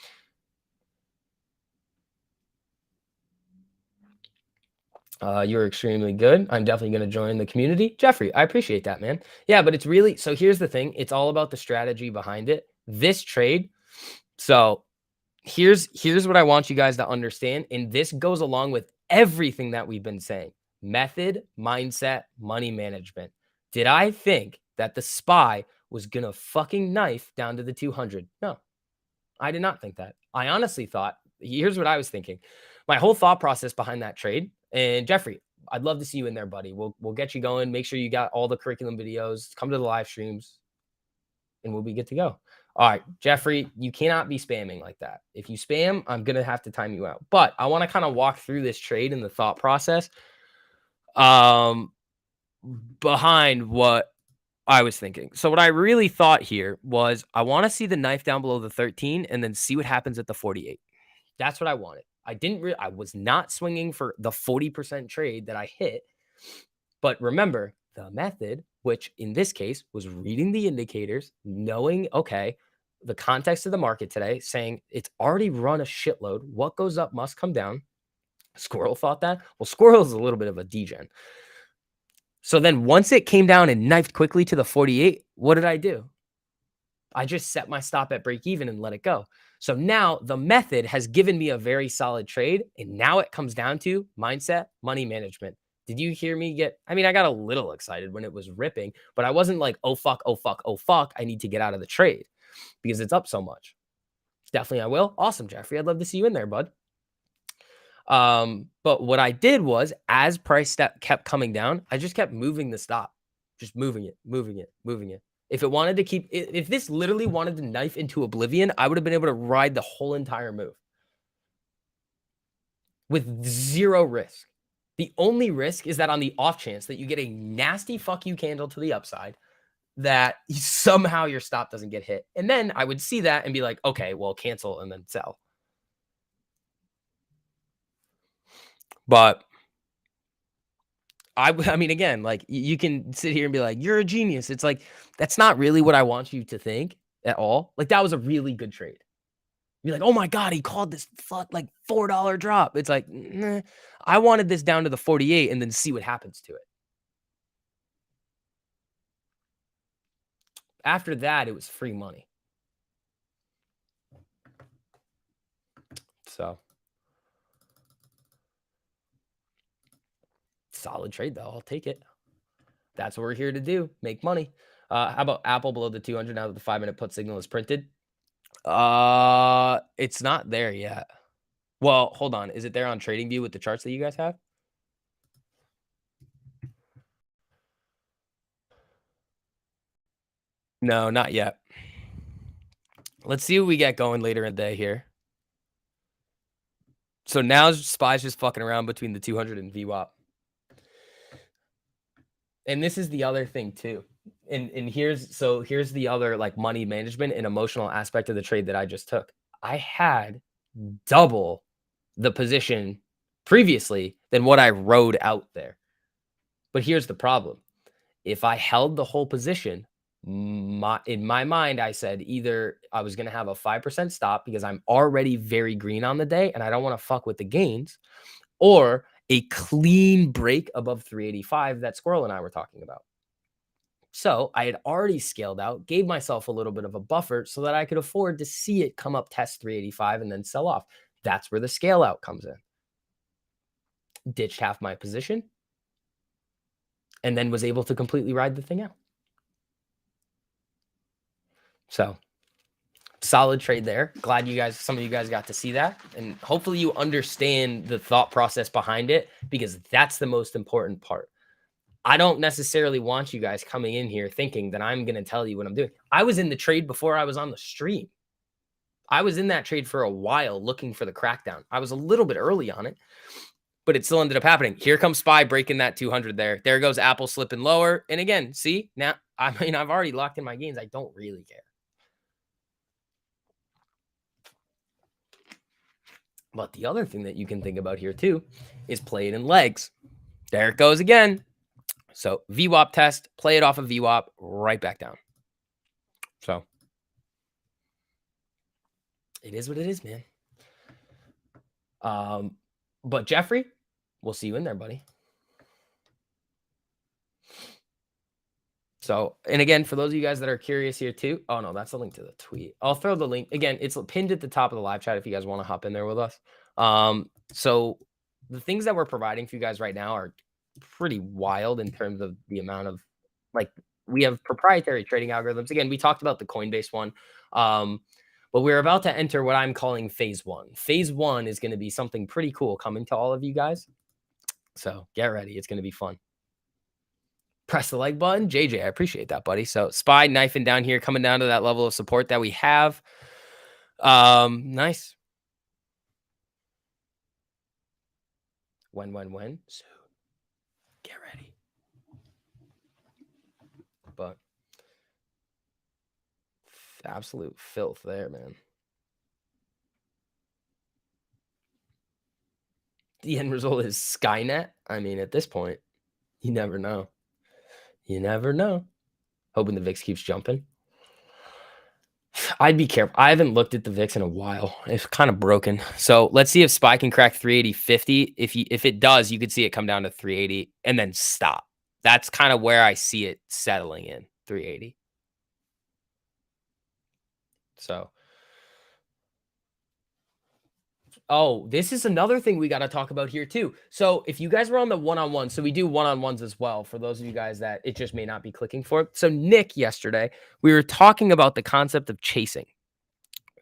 You're extremely good. I'm definitely going to join the community. Jeffrey, I appreciate that, man. Yeah, but it's really, so here's the thing. It's all about the strategy behind it. This trade. So here's what I want you guys to understand. And this goes along with everything that we've been saying. Method, mindset, money management. Did I think that the SPY was going to fucking knife down to the 200? No, I did not think that. I honestly thought, here's what I was thinking. My whole thought process behind that trade. And Jeffrey, I'd love to see you in there, buddy. We'll get you going. Make sure you got all the curriculum videos. Come to the live streams, and we'll be good to go. All right, Jeffrey, you cannot be spamming like that. If you spam, I'm gonna have to time you out. But I want to kind of walk through this trade and the thought process behind what I was thinking. So what I really thought here was I want to see the knife down below the 13 and then see what happens at the 48. That's what I wanted. I was not swinging for the 40% trade that I hit. But remember, the method, which in this case was reading the indicators, knowing, okay, the context of the market today, saying it's already run a shitload. What goes up must come down. Squirrel thought that. Well, Squirrel is a little bit of a degen. So then once it came down and knifed quickly to the 48, what did I do? I just set my stop at break even and let it go. So now the method has given me a very solid trade. And now it comes down to mindset, money management. Did you hear me I got a little excited when it was ripping, but I wasn't like, oh, fuck, oh, fuck, oh, fuck. I need to get out of the trade because it's up so much. Definitely I will. Awesome, Jeffrey. I'd love to see you in there, bud. But what I did was as price kept coming down, I just kept moving the stop, just moving it. If it wanted to if this literally wanted to knife into oblivion, I would have been able to ride the whole entire move with zero risk. The only risk is that on the off chance that you get a nasty fuck you candle to the upside, that somehow your stop doesn't get hit. And then I would see that and be like, okay, well, cancel and then sell. But I mean, again, like you can sit here and be like, you're a genius. It's like, that's not really what I want you to think at all. Like that was a really good trade. You're like, oh my God, he called this like $4 drop. It's like, nah, I wanted this down to the 48 and then see what happens to it. After that, it was free money. So solid trade though. I'll take it. That's what we're here to do. Make money. How about Apple below the 200 now that the 5-minute put signal is printed? It's not there yet. Well, hold on. Is it there on TradingView with the charts that you guys have? No, not yet. Let's see what we get going later in the day here. So now SPY's just fucking around between the 200 and VWAP. And this is the other thing too. And here's the other like money management and emotional aspect of the trade that I just took. I had double the position previously than what I rode out there. But here's the problem. If I held the whole position, in my mind, I said either I was going to have a 5% stop because I'm already very green on the day and I don't want to fuck with the gains, or a clean break above 385 that Squirrel and I were talking about. So I had already scaled out, gave myself a little bit of a buffer so that I could afford to see it come up, test 385, and then sell off. That's where the scale out comes in. Ditched half my position and then was able to completely ride the thing out. So solid trade there. Glad some of you guys got to see that. And hopefully you understand the thought process behind it, because that's the most important part. I don't necessarily want you guys coming in here thinking that I'm going to tell you what I'm doing. I was in the trade before I was on the stream. I was in that trade for a while looking for the crackdown. I was a little bit early on it, but it still ended up happening. Here comes SPY breaking that 200 there. There goes Apple slipping lower. And again, see, now, I mean, I've already locked in my gains. I don't really care. But the other thing that you can think about here too is play it in legs. There it goes again. So VWAP test, play it off of VWAP, right back down. So it is what it is, man. But Jeffrey, we'll see you in there, buddy. So, and again, for those of you guys that are curious here too, oh no, that's the link to the tweet. I'll throw the link again. It's pinned at the top of the live chat if you guys want to hop in there with us. So the things that we're providing for you guys right now are pretty wild in terms of the amount of, like, we have proprietary trading algorithms. Again, we talked about the Coinbase one. But we're about to enter what I'm calling phase one. Phase one is going to be something pretty cool coming to all of you guys. So get ready. It's going to be fun. Press the like button. JJ, I appreciate that, buddy. So SPY knifing down here, coming down to that level of support that we have. Nice. When? Soon. Get ready. But absolute filth there, man. The end result is Skynet. I mean, at this point, you never know. You never know. Hoping the VIX keeps jumping. I'd be careful. I haven't looked at the VIX in a while. It's kind of broken. So let's see if SPY can crack 380.50. If it does, you could see it come down to 380 and then stop. That's kind of where I see it settling in, 380. So, oh, this is another thing we got to talk about here too. So if you guys were on the one-on-one, so we do one-on-ones as well for those of you guys that it just may not be clicking for. So Nick, yesterday, we were talking about the concept of chasing.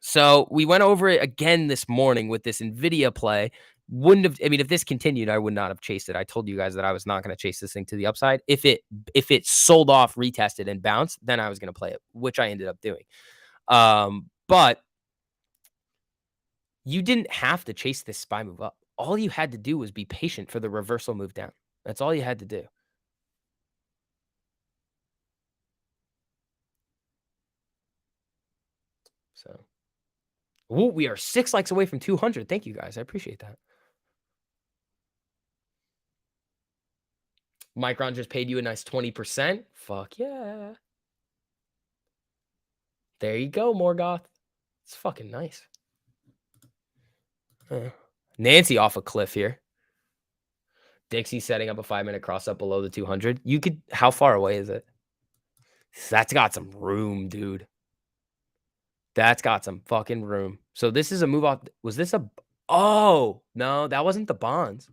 So we went over it again this morning with this NVIDIA play. Wouldn't have, I mean, if this continued, I would not have chased it. I told you guys that I was not going to chase this thing to the upside. If it sold off, retested, and bounced, then I was going to play it, which I ended up doing. But you didn't have to chase this SPY move up. All you had to do was be patient for the reversal move down. That's all you had to do. So, ooh, we are 6 likes away from 200. Thank you guys. I appreciate that. Micron just paid you a nice 20%. Fuck yeah. There you go, Morgoth. It's fucking nice. Nancy off a cliff here. Dixie setting up a 5-minute cross up below the 200. You could, how far away is it? That's got some room, dude. That's got some fucking room. So this is a move off. Was this a, oh, no, that wasn't the bonds.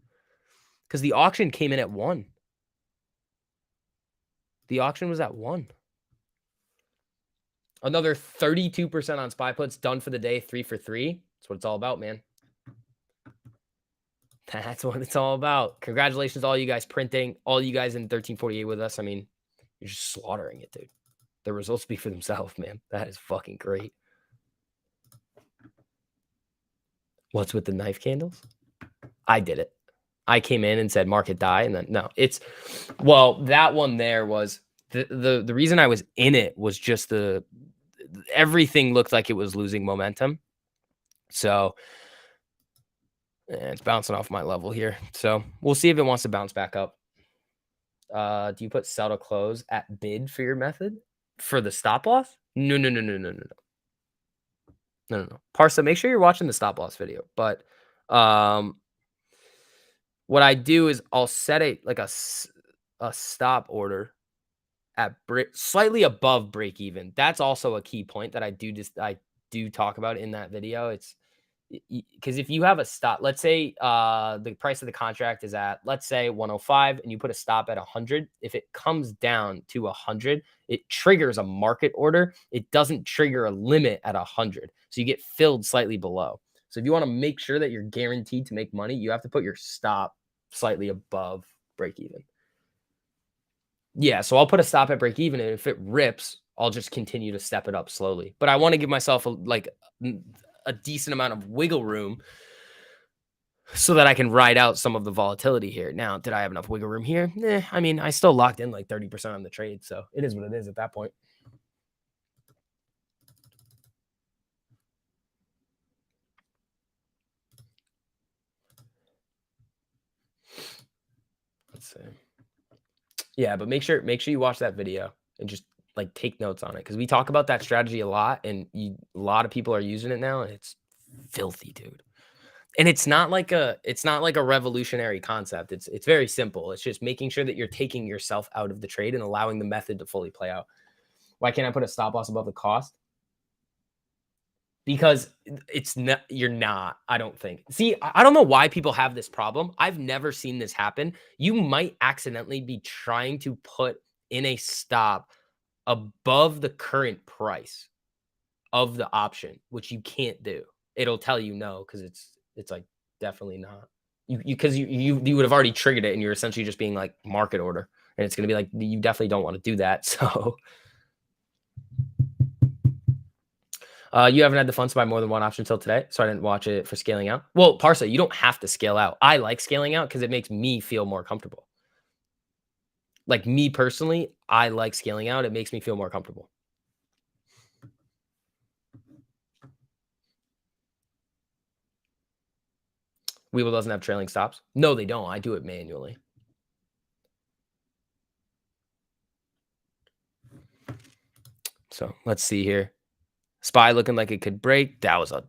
Because the auction came in at 1. The auction was at 1. Another 32% on SPY puts, done for the day, 3 for 3. That's what it's all about, man. That's what it's all about. Congratulations, all you guys printing, all you guys in 1348 with us. I mean, you're just slaughtering it, dude. The results speak for themselves, man. That is fucking great. What's with the knife candles? I did it. I came in and said market die, and then no, it's well, that one there was the reason I was in it was just everything looked like it was losing momentum. So it's bouncing off my level here. So we'll see if it wants to bounce back up. Do you put sell to close at bid for your method for the stop loss? No, no, no, no, no, no, no, no, no, no. Parsa, make sure you're watching the stop loss video. But what I do is I'll set a stop order at slightly above break even. That's also a key point that I do talk about in that video. It's because if you have a stop, let's say the price of the contract is at, let's say 105 and you put a stop at 100, if it comes down to 100, it triggers a market order. It doesn't trigger a limit at 100. So you get filled slightly below. So if you want to make sure that you're guaranteed to make money, you have to put your stop slightly above break even. Yeah, so I'll put a stop at break even, and if it rips, I'll just continue to step it up slowly. But I want to give myself a decent amount of wiggle room so that I can ride out some of the volatility here. Now, did I have enough wiggle room here? I mean, I still locked in like 30% on the trade, so it is what it is at that point. Let's see. Yeah, but make sure you watch that video and just like take notes on it, because we talk about that strategy a lot, and a lot of people are using it now, and it's filthy, dude. And it's not like a revolutionary concept. It's very simple. It's just making sure that you're taking yourself out of the trade and allowing the method to fully play out. Why can't I put a stop loss above the cost? Because it's not, you're not, I don't think. See, I don't know why people have this problem. I've never seen this happen. You might accidentally be trying to put in a stop above the current price of the option, which you can't do. It'll tell you no, because it's like definitely not. You would have already triggered it, and you're essentially just being like market order, and it's gonna be like you definitely don't want to do that. So you haven't had the funds to buy more than one option until today, so I didn't watch it for scaling out. Well, Parsa, you don't have to scale out. I like scaling out because it makes me feel more comfortable. Like me personally, I like scaling out. It makes me feel more comfortable. Weeble doesn't have trailing stops. No, they don't. I do it manually. So let's see here. SPY looking like it could break. That was a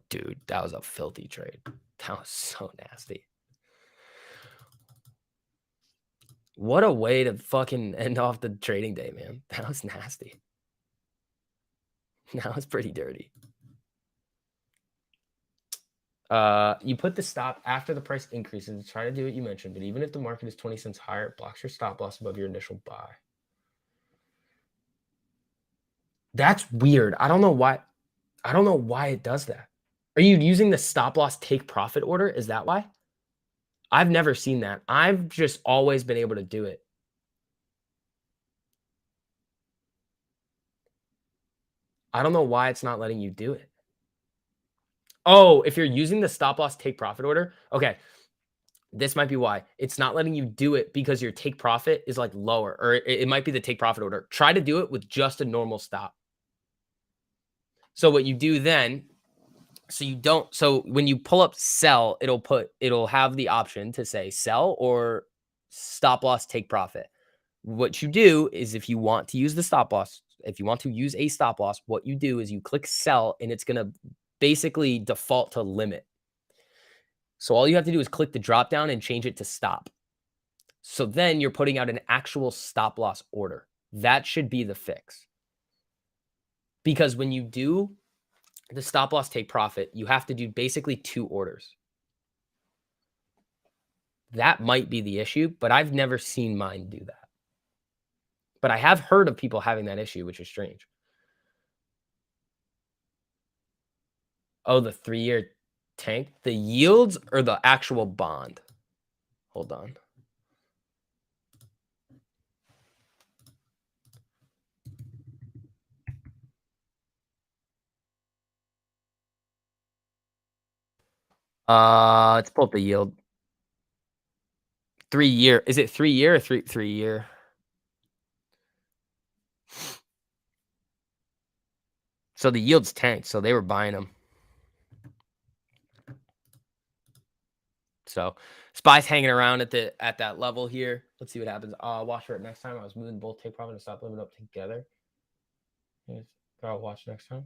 filthy trade. That was so nasty. What a way to fucking end off the trading day, man. That was nasty. That was pretty dirty. You put the stop after the price increases to try to do what you mentioned, but even if the market is 20 cents higher, it blocks your stop loss above your initial buy. That's weird. I don't know why it does that. Are you using the stop loss take profit order? Is that why? I've never seen that. I've just always been able to do it. I don't know why it's not letting you do it. Oh, if you're using the stop loss take profit order, okay. This might be why it's not letting you do it, because your take profit is like lower, or it might be the take profit order. Try to do it with just a normal stop. So what you do then, so when you pull up sell, it'll have the option to say sell or stop loss take profit. What you do is, if you want to use the stop loss, if you want to use a stop loss, what you do is you click sell, and it's going to basically default to limit. So all you have to do is click the drop down and change it to stop. So then you're putting out an actual stop loss order. That should be the fix. Because when you do the stop loss take profit, you have to do basically 2 orders. That might be the issue, but I've never seen mine do that. But I have heard of people having that issue, which is strange. Oh, the 3-year tank, the yields or the actual bond? Hold on. Let's pull up the yield. 3-year. Is it 3-year or 3-year? So the yield's tanked, so they were buying them. So SPY's hanging around at that level here. Let's see what happens. Watch for it next time. I was moving both take profit and stop limit up together. I'll watch next time.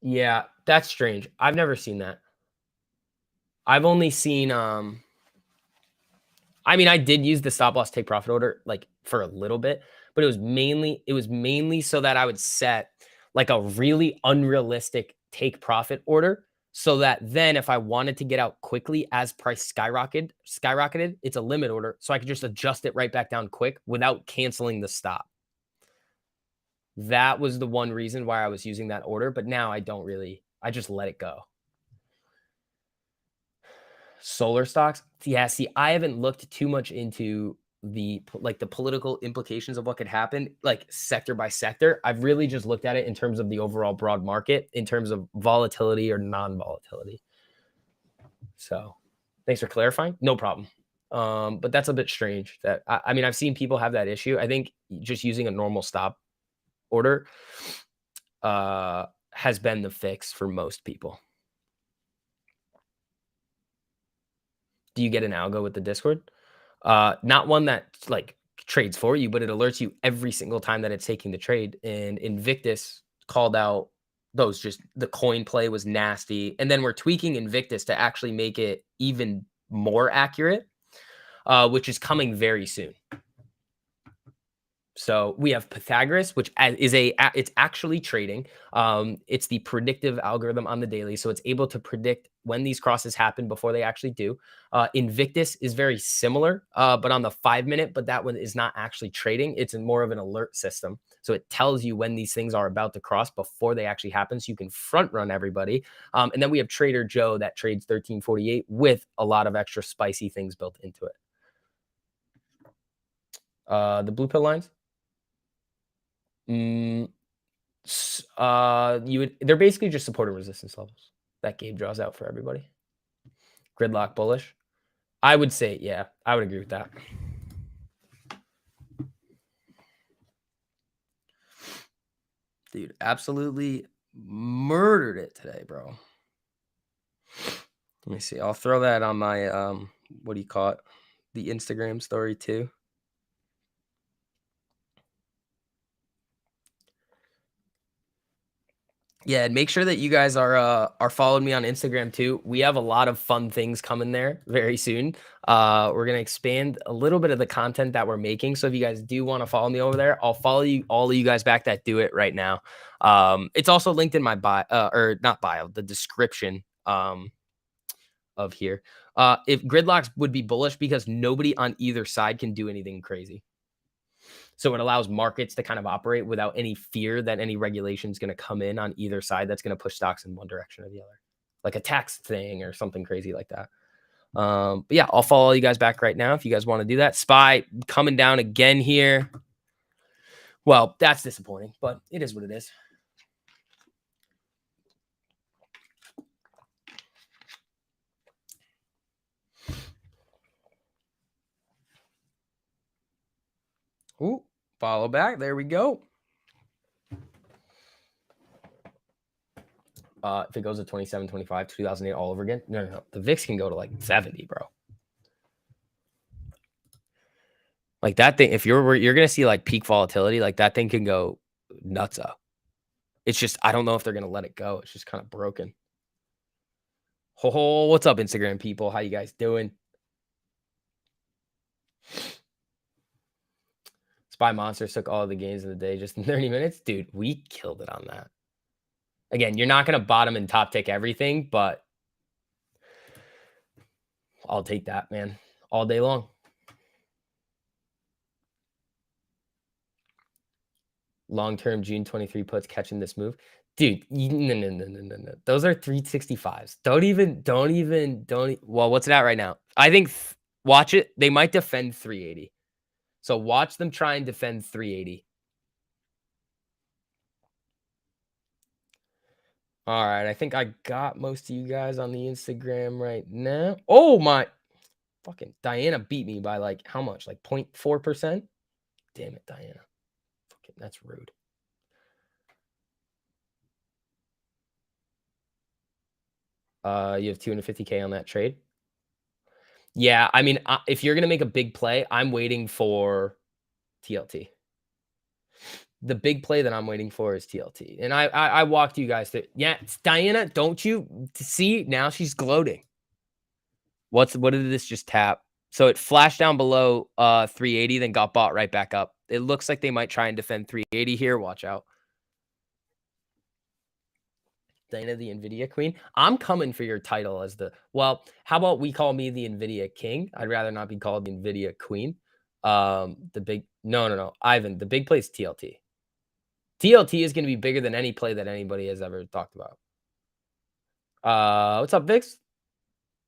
Yeah, that's strange. I've never seen that. I've only seen I mean, I did use the stop loss take profit order like for a little bit, but it was mainly so that I would set like a really unrealistic take profit order so that then if I wanted to get out quickly as price skyrocketed, it's a limit order so I could just adjust it right back down quick without canceling the stop. That was the one reason why I was using that order, but now I don't really, I just let it go. Solar stocks? Yeah, see, I haven't looked too much into the political implications of what could happen, like sector by sector. I've really just looked at it in terms of the overall broad market, in terms of volatility or non-volatility. So, thanks for clarifying. No problem. But that's a bit strange. That I mean, I've seen people have that issue. I think just using a normal stop order has been the fix for most people. Do you get an algo with the Discord? Not one that like trades for you, but it alerts you every single time that it's taking the trade. And Invictus called out those, just the coin play was nasty. And then we're tweaking Invictus to actually make it even more accurate, which is coming very soon. So we have Pythagoras, which is it's actually trading. It's the predictive algorithm on the daily. So it's able to predict when these crosses happen before they actually do. Invictus is very similar, but on the 5-minute, but that one is not actually trading. It's more of an alert system. So it tells you when these things are about to cross before they actually happen. So you can front run everybody. And then we have Trader Joe that trades 1348 with a lot of extra spicy things built into it. The blue pill lines. They're basically just support and resistance levels that Gabe draws out for everybody. Gridlock bullish. I would say, yeah, I would agree with that. Dude, absolutely murdered it today, bro. Let me see. I'll throw that on my what do you call it? The Instagram story too. Yeah, and make sure that you guys are following me on Instagram too. We have a lot of fun things coming there very soon. We're gonna expand a little bit of the content that we're making. So if you guys do want to follow me over there, I'll follow you, all of you guys back that do it right now. It's also linked in my bio, or not bio, the description of here. If gridlocks would be bullish because nobody on either side can do anything crazy. So it allows markets to kind of operate without any fear that any regulation is going to come in on either side that's going to push stocks in one direction or the other, like a tax thing or something crazy like that. But yeah, I'll follow you guys back right now if you guys want to do that. SPY coming down again here. Well, that's disappointing, but it is what it is. Ooh, follow back. There we go. If it goes to 27, 25, 2008 all over again, no. The VIX can go to like 70, bro. Like that thing, if you're gonna see like peak volatility, like that thing can go nuts up. It's just, I don't know if they're gonna let it go. It's just kind of broken. Oh, what's up, Instagram people? How you guys doing? Spy Monsters took all of the gains of the day just in 30 minutes. Dude, we killed it on that. Again, you're not gonna bottom and top tick everything, but I'll take that, man, all day long. Long-term June 23 puts catching this move. Dude, no. Those are 365s. Well, what's it at right now? I think watch it. They might defend 380. So watch them try and defend 380. All right, I think I got most of you guys on the Instagram right now. Oh my fucking Diana beat me by like how much? Like 0.4%? Damn it, Diana. Fucking that's rude. You have 250K on that trade. Yeah, I mean, if you're gonna make a big play, I'm waiting for TLT. The big play that I'm waiting for is TLT, and I walked you guys through. Yeah, Diana, don't you see now? She's gloating. What did this just tap? So it flashed down below 380, then got bought right back up. It looks like they might try and defend 380 here. Watch out. Dana, the NVIDIA queen. I'm coming for your title as well, how about we call me the NVIDIA king? I'd rather not be called the NVIDIA queen. No. Ivan, the big play is TLT. TLT is going to be bigger than any play that anybody has ever talked about. What's up, Vix?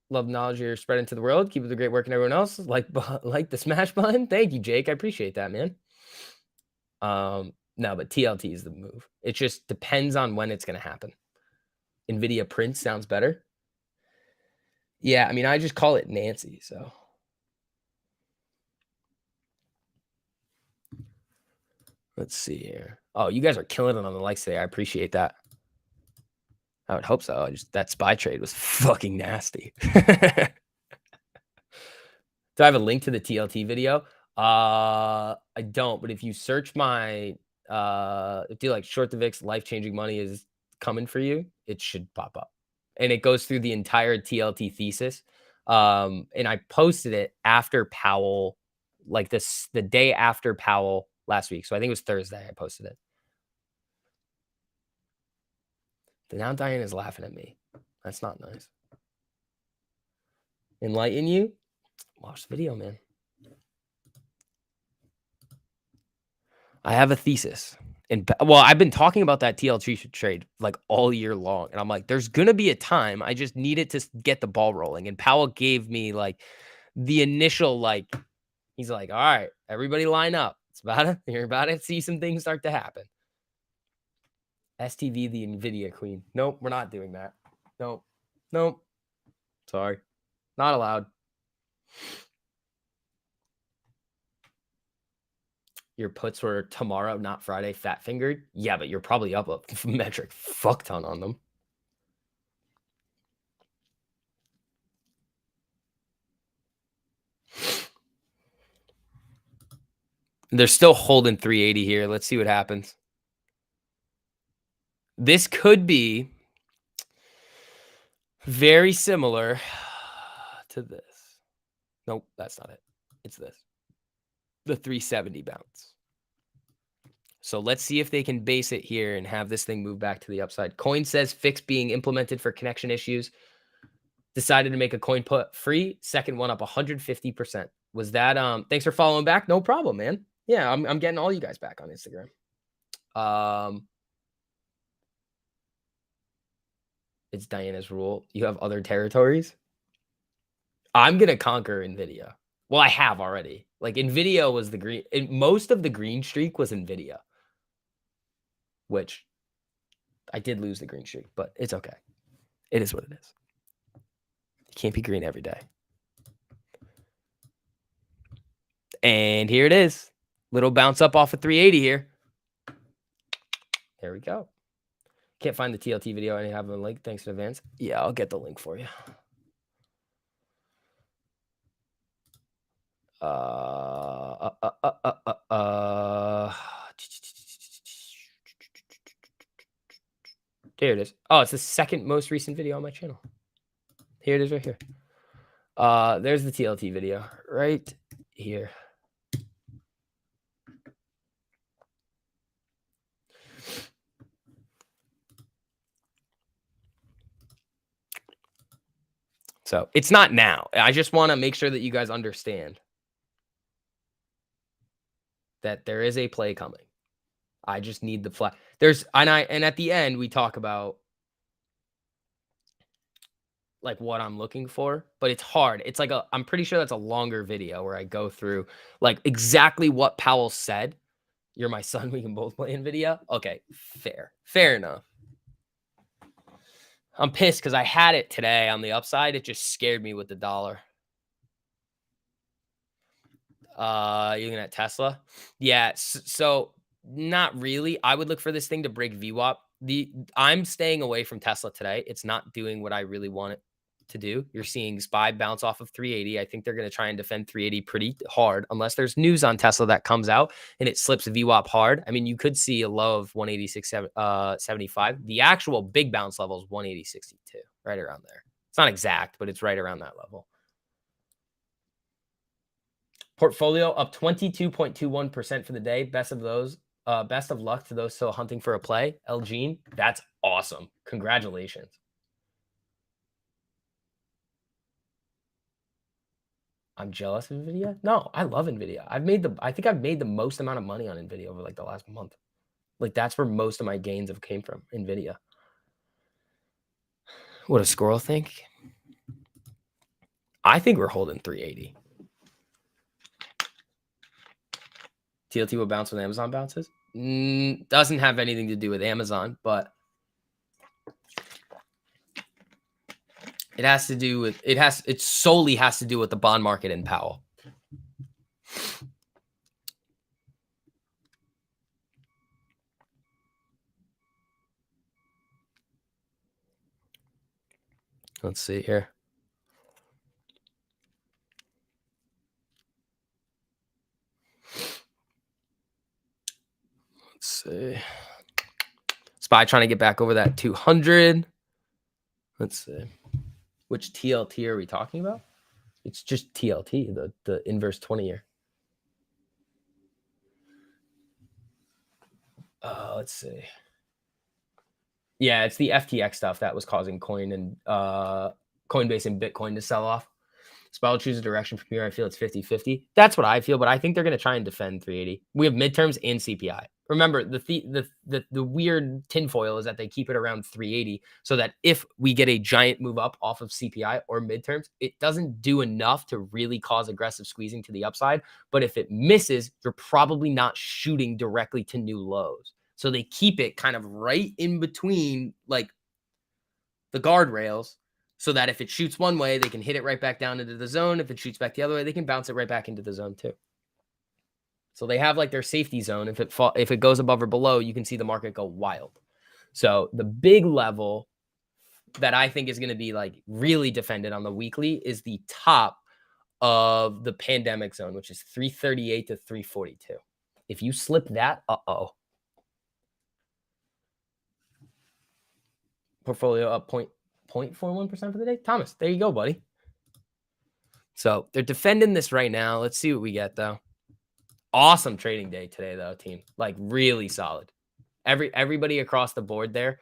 Love the knowledge you're spreading to the world. Keep up the great work and everyone else. Like the smash button. Thank you, Jake. I appreciate that, man. No, but TLT is the move. It just depends on when it's going to happen. NVIDIA Prince sounds better. Yeah, I mean, I just call it Nancy, so. Let's see here. Oh, you guys are killing it on the likes today. I appreciate that. I would hope so. That SPY trade was fucking nasty. Do I have a link to the TLT video? I don't, but if you search my if you like short the VIX, life-changing money is coming for you, it should pop up. And it goes through the entire TLT thesis. And I posted it after Powell, like the day after Powell last week. So I think it was Thursday I posted it. Now Diana's laughing at me. That's not nice. Enlighten you? Watch the video, man. I have a thesis. Well, I've been talking about that TLT trade like all year long. And I'm like, there's going to be a time I just need it to get the ball rolling. And Powell gave me like the initial, like, he's like, all right, everybody line up. You're about to see some things start to happen. STV, the NVIDIA queen. Nope, we're not doing that. Nope. Sorry. Not allowed. Your puts were tomorrow, not Friday, fat fingered. Yeah, but you're probably up a metric fuck ton on them. They're still holding 380 here. Let's see what happens. This could be very similar to this. Nope, that's not it. It's this. The 370 bounce. So let's see if they can base it here and have this thing move back to the upside. Coin says fix being implemented for connection issues. Decided to make a coin put free. Second one up 150%. Was that thanks for following back? No problem, man. Yeah, I'm getting all you guys back on Instagram. It's Diana's rule. You have other territories. I'm gonna conquer NVIDIA. Well, I have already. Like NVIDIA was the green. Most of the green streak was NVIDIA, which I did lose the green streak, but it's okay. It is what it is. You can't be green every day. And here it is. Little bounce up off of 380 here. There we go. Can't find the TLT video. I have a link. Thanks in advance. Yeah, I'll get the link for you. There it is. Oh, it's the second most recent video on my channel. Here it is right here. There's the TLT video right here. So it's not now. I just want to make sure that you guys understand that there is a play coming. I just need the flat. And at the end we talk about like what I'm looking for, but it's hard. It's like I'm pretty sure that's a longer video where I go through like exactly what Powell said. You're my son. We can both play NVIDIA. Okay, fair enough. I'm pissed because I had it today on the upside. It just scared me with the dollar. You looking at Tesla? Yeah. So not really. I would look for this thing to break VWAP. I'm staying away from Tesla today. It's not doing what I really want it to do. You're seeing SPY bounce off of 380. I think they're going to try and defend 380 pretty hard unless there's news on Tesla that comes out and it slips VWAP hard. I mean, you could see a low of 186.75. The actual big bounce level is 180.62, right around there. It's not exact, but it's right around that level. Portfolio up 22.21% for the day. Best of luck to those still hunting for a play. Elgene, that's awesome. Congratulations. I'm jealous of NVIDIA. No, I love NVIDIA. I think I've made the most amount of money on NVIDIA over like the last month. Like that's where most of my gains have came from, NVIDIA. What does Squirrel think? I think we're holding 380. TLT will bounce when Amazon bounces. Doesn't have anything to do with Amazon, but it has to do with it solely has to do with the bond market and Powell. Let's see here. Let's see. SPY trying to get back over that 200. Let's see. Which TLT are we talking about? It's just TLT, the inverse 20-year. Let's see. Yeah, it's the FTX stuff that was causing Coinbase and Bitcoin to sell off. SPY will choose a direction from here. I feel it's 50-50. That's what I feel, but I think they're going to try and defend 380. We have midterms and CPI. Remember, the weird tinfoil is that they keep it around 380 so that if we get a giant move up off of CPI or midterms, it doesn't do enough to really cause aggressive squeezing to the upside. But if it misses, you're probably not shooting directly to new lows. So they keep it kind of right in between like the guardrails so that if it shoots one way, they can hit it right back down into the zone. If it shoots back the other way, they can bounce it right back into the zone too. So they have like their safety zone. If it goes above or below, you can see the market go wild. So the big level that I think is going to be like really defended on the weekly is the top of the pandemic zone, which is 338 to 342. If you slip that, portfolio up 0.41% for the day. Thomas, there you go, buddy. So they're defending this right now. Let's see what we get though. Awesome trading day today though, team. Like really solid. Everybody across the board there.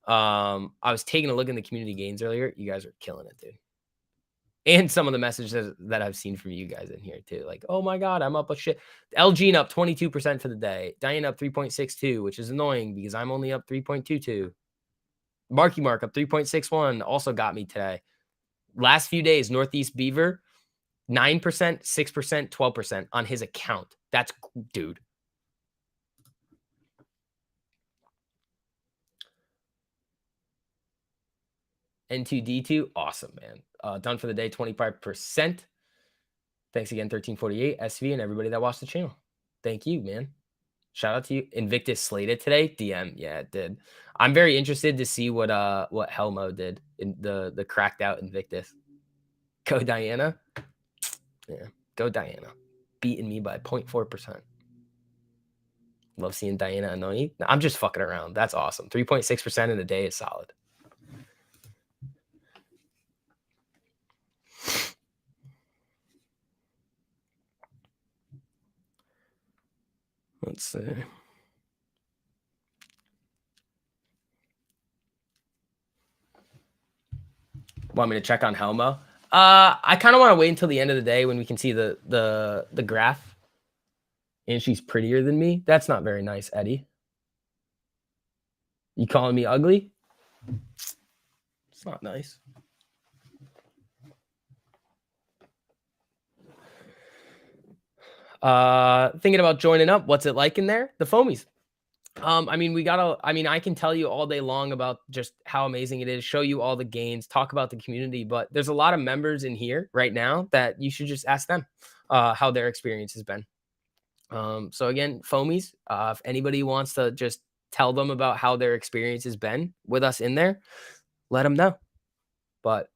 I was taking a look in the community gains earlier. You guys are killing it, dude. And some of the messages that I've seen from you guys in here too. Like, oh my God, I'm up a shit. LG up 22% for the day. Diane up 3.62, which is annoying because I'm only up 3.22. Marky Mark up 3.61 also got me today. Last few days, Northeast Beaver, 9%, 6%, 12% on his account. That's, dude. N2D2, awesome, man. Done for the day, 25%. Thanks again, 1348, SV, and everybody that watched the channel. Thank you, man. Shout out to you. Invictus slated today. DM, yeah, it did. I'm very interested to see what Helmo did in the cracked out Invictus. Go Diana. Yeah, go Diana. Beating me by 0.4%. Love seeing Diana annoy you. No, I'm just fucking around. That's awesome. 3.6% in a day is solid. Let's see. Want me to check on Helmo? I kind of want to wait until the end of the day when we can see the graph. And she's prettier than me. That's not very nice, Eddie. You calling me ugly? It's not nice. Thinking about joining up. What's it like in there? The foamies. I mean, I can tell you all day long about just how amazing it is, show you all the gains, talk about the community, but there's a lot of members in here right now that you should just ask them how their experience has been. So again, foamies, if anybody wants to just tell them about how their experience has been with us in there, let them know. But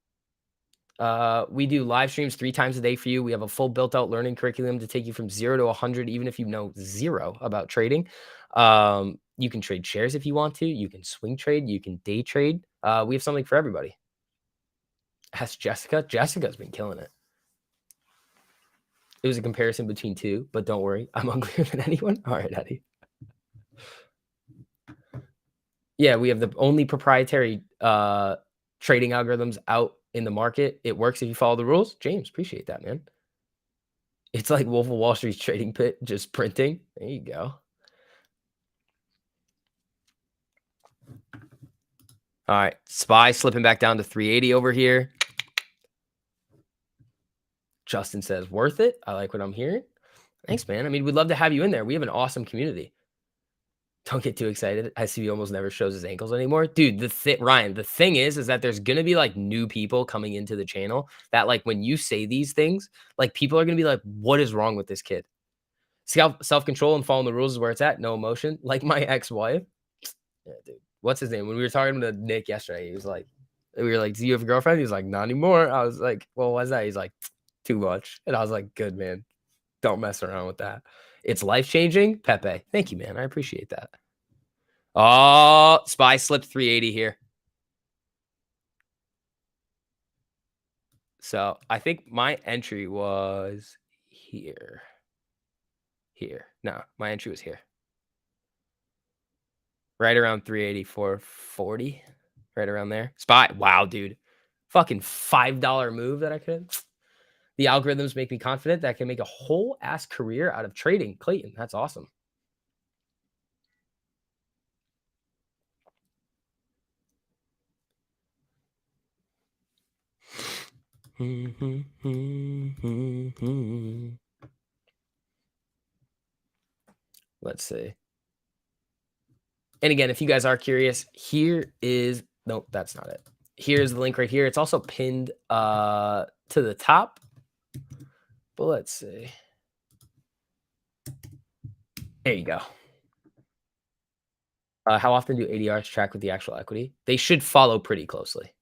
we do live streams 3 times a day for you. We have a full built out learning curriculum to take you from 0 to 100, even if you know 0 about trading. You can trade shares if you want to. You can swing trade. You can day trade. We have something for everybody. Ask Jessica. Jessica's been killing it. It was a comparison between 2, but don't worry. I'm uglier than anyone. All right, Eddie. Yeah, we have the only proprietary trading algorithms out in the market. It works if you follow the rules. James, appreciate that, man. It's like Wolf of Wall Street's trading pit, just printing. There you go. All right, SPY slipping back down to 380 over here. Justin says, worth it. I like what I'm hearing. Thanks, man. I mean, we'd love to have you in there. We have an awesome community. Don't get too excited. ICB almost never shows his ankles anymore. Dude, Ryan, the thing is that there's going to be like new people coming into the channel that like when you say these things, like people are going to be like, what is wrong with this kid? Self-control and following the rules is where it's at. No emotion. Like my ex-wife. Yeah, dude. What's his name? When we were talking to Nick yesterday, he was like, we were like, do you have a girlfriend? He was like, not anymore. I was like, well, what's that? He's like, too much. And I was like, good, man. Don't mess around with that. It's life-changing. Pepe. Thank you, man. I appreciate that. Oh, SPY slipped 380 here. So I think my entry was here. Here. No, my entry was here. Right around 384.40. Right around there. SPY. Wow, dude. Fucking $5 move that I could. The algorithms make me confident that I can make a whole ass career out of trading. Clayton, that's awesome. Let's see. And again, if you guys are curious, here is, nope, that's not it. Here's the link right here. It's also pinned to the top. But let's see. There you go. How often do ADRs track with the actual equity? They should follow pretty closely.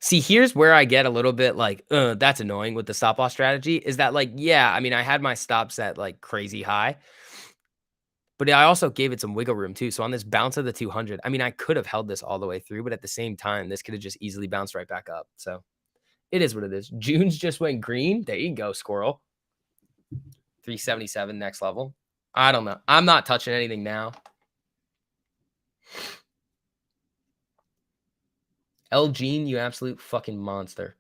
See, here's where I get a little bit like, that's annoying with the stop loss strategy is that like, yeah, I mean, I had my stops at like crazy high, but I also gave it some wiggle room too. So on this bounce of the 200, I mean, I could have held this all the way through, but at the same time, this could have just easily bounced right back up. So it is what it is. June's just went green. There you go, squirrel. 377 next level. I don't know. I'm not touching anything now. L Gene, you absolute fucking monster.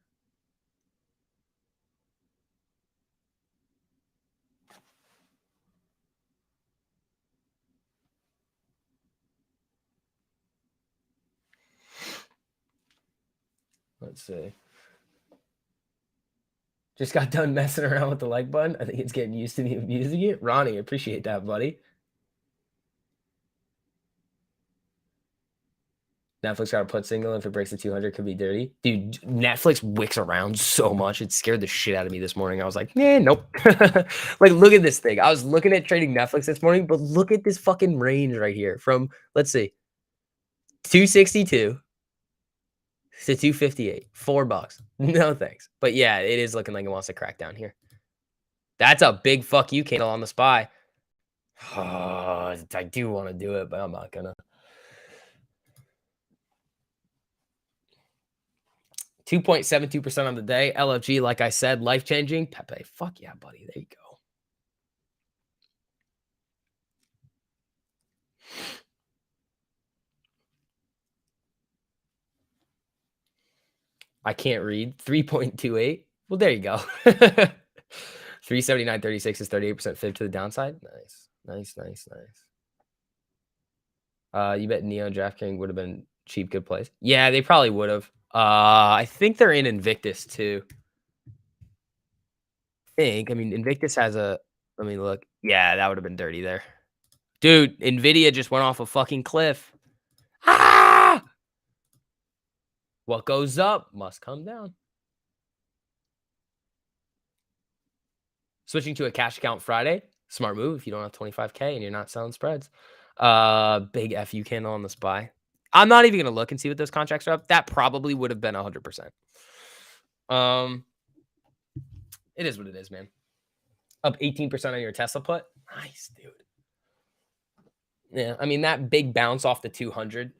Let's see. Just got done messing around with the like button. I think it's getting used to me abusing it. Ronnie, appreciate that, buddy. Netflix got a put signal. If it breaks the 200, could be dirty. Dude, Netflix wicks around so much. It scared the shit out of me this morning. I was like, nope. Like, look at this thing. I was looking at trading Netflix this morning, but look at this fucking range right here from, let's see, 262 to 258. $4. No thanks. But yeah, it is looking like it wants to crack down here. That's a big fuck you candle on the SPY. Oh, I do want to do it, but I'm not gonna. 2.72% on the day. LFG, like I said, life-changing. Pepe, fuck yeah, buddy. There you go. I can't read. 3.28. Well, there you go. 379.36 is 38% fib to the downside. Nice. You bet Neo and DraftKings would have been cheap, good plays. Yeah, they probably would have. I think they're in Invictus too. I mean, Invictus has a. Let me look. Yeah, that would have been dirty there, dude. Nvidia just went off a fucking cliff. Ah! What goes up must come down. Switching to a cash account Friday. Smart move if you don't have 25K and you're not selling spreads. Big FU candle on the SPY. I'm not even going to look and see what those contracts are up. That probably would have been 100%. It is what it is, man. Up 18% on your Tesla put. Nice, dude. Yeah, I mean, that big bounce off the 200.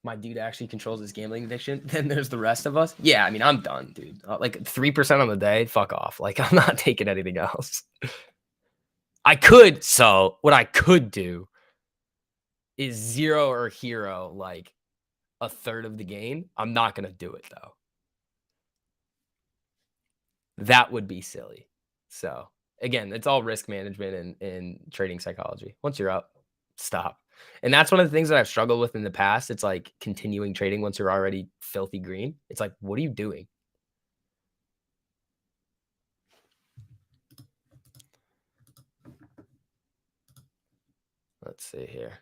My dude actually controls his gambling addiction. Then there's the rest of us. Yeah, I mean, I'm done, dude. Like 3% on the day. Fuck off. Like, I'm not taking anything else. I could. So what I could do is 0 or hero like a third of the game. I'm not going to do it though. That would be silly. So again, it's all risk management and trading psychology. Once you're up, stop. And that's one of the things that I've struggled with in the past. It's like continuing trading once you're already filthy green. It's like, what are you doing? Let's see here.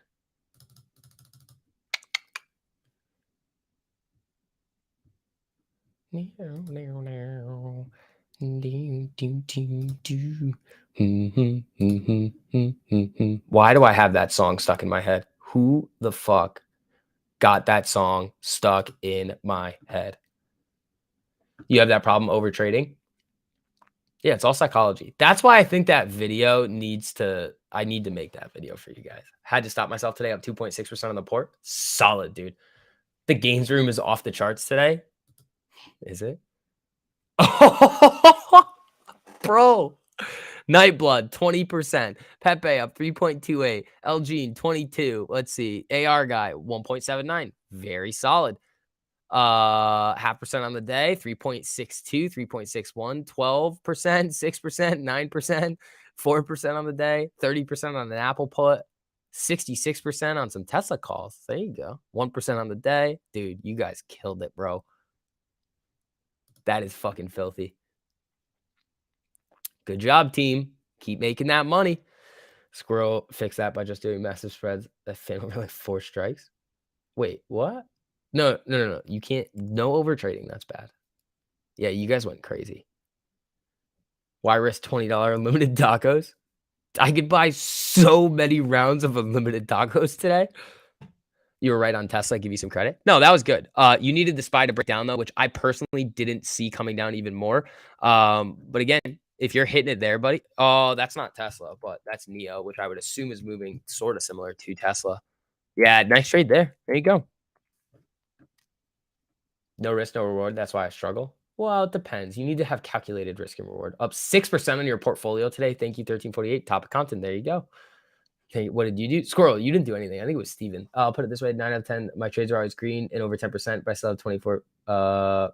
Why do I have that song stuck in my head? Who the fuck got that song stuck in my head? You have that problem over trading? Yeah, it's all psychology. That's why I think that video I need to make that video for you guys. Had to stop myself today. I'm 2.6% on the port. Solid, dude. The gains room is off the charts today. Is it? Bro. Nightblood, 20%. Pepe up 3.28. Elgene, 22. Let's see. AR guy, 1.79. Very solid. 0.5% on the day, 3.62, 3.61, 12%, 6%, 9%, 4% on the day, 30% on an Apple put, 66% on some Tesla calls. There you go. 1% on the day. Dude, you guys killed it, bro. That is fucking filthy. Good job, team. Keep making that money. Squirrel fix that by just doing massive spreads. That fan over like 4 strikes. Wait, what? No. You can't. No over trading. That's bad. Yeah, you guys went crazy. Why risk $20 unlimited tacos? I could buy so many rounds of unlimited tacos today. You were right on Tesla. Give you some credit. No, that was good. You needed the SPY to break down though, which I personally didn't see coming down even more. But again, if you're hitting it there, buddy. Oh, that's not Tesla, but that's Neo, which I would assume is moving sort of similar to Tesla. Yeah, nice trade there. There you go. No risk, no reward. That's why I struggle. Well, it depends. You need to have calculated risk and reward. Up 6% on your portfolio today. Thank you, 1348. Top of content. There you go. Okay, what did you do? Squirrel, you didn't do anything. I think it was Steven. I'll put it this way. 9 out of 10. My trades are always green and over 10%, but I still have 24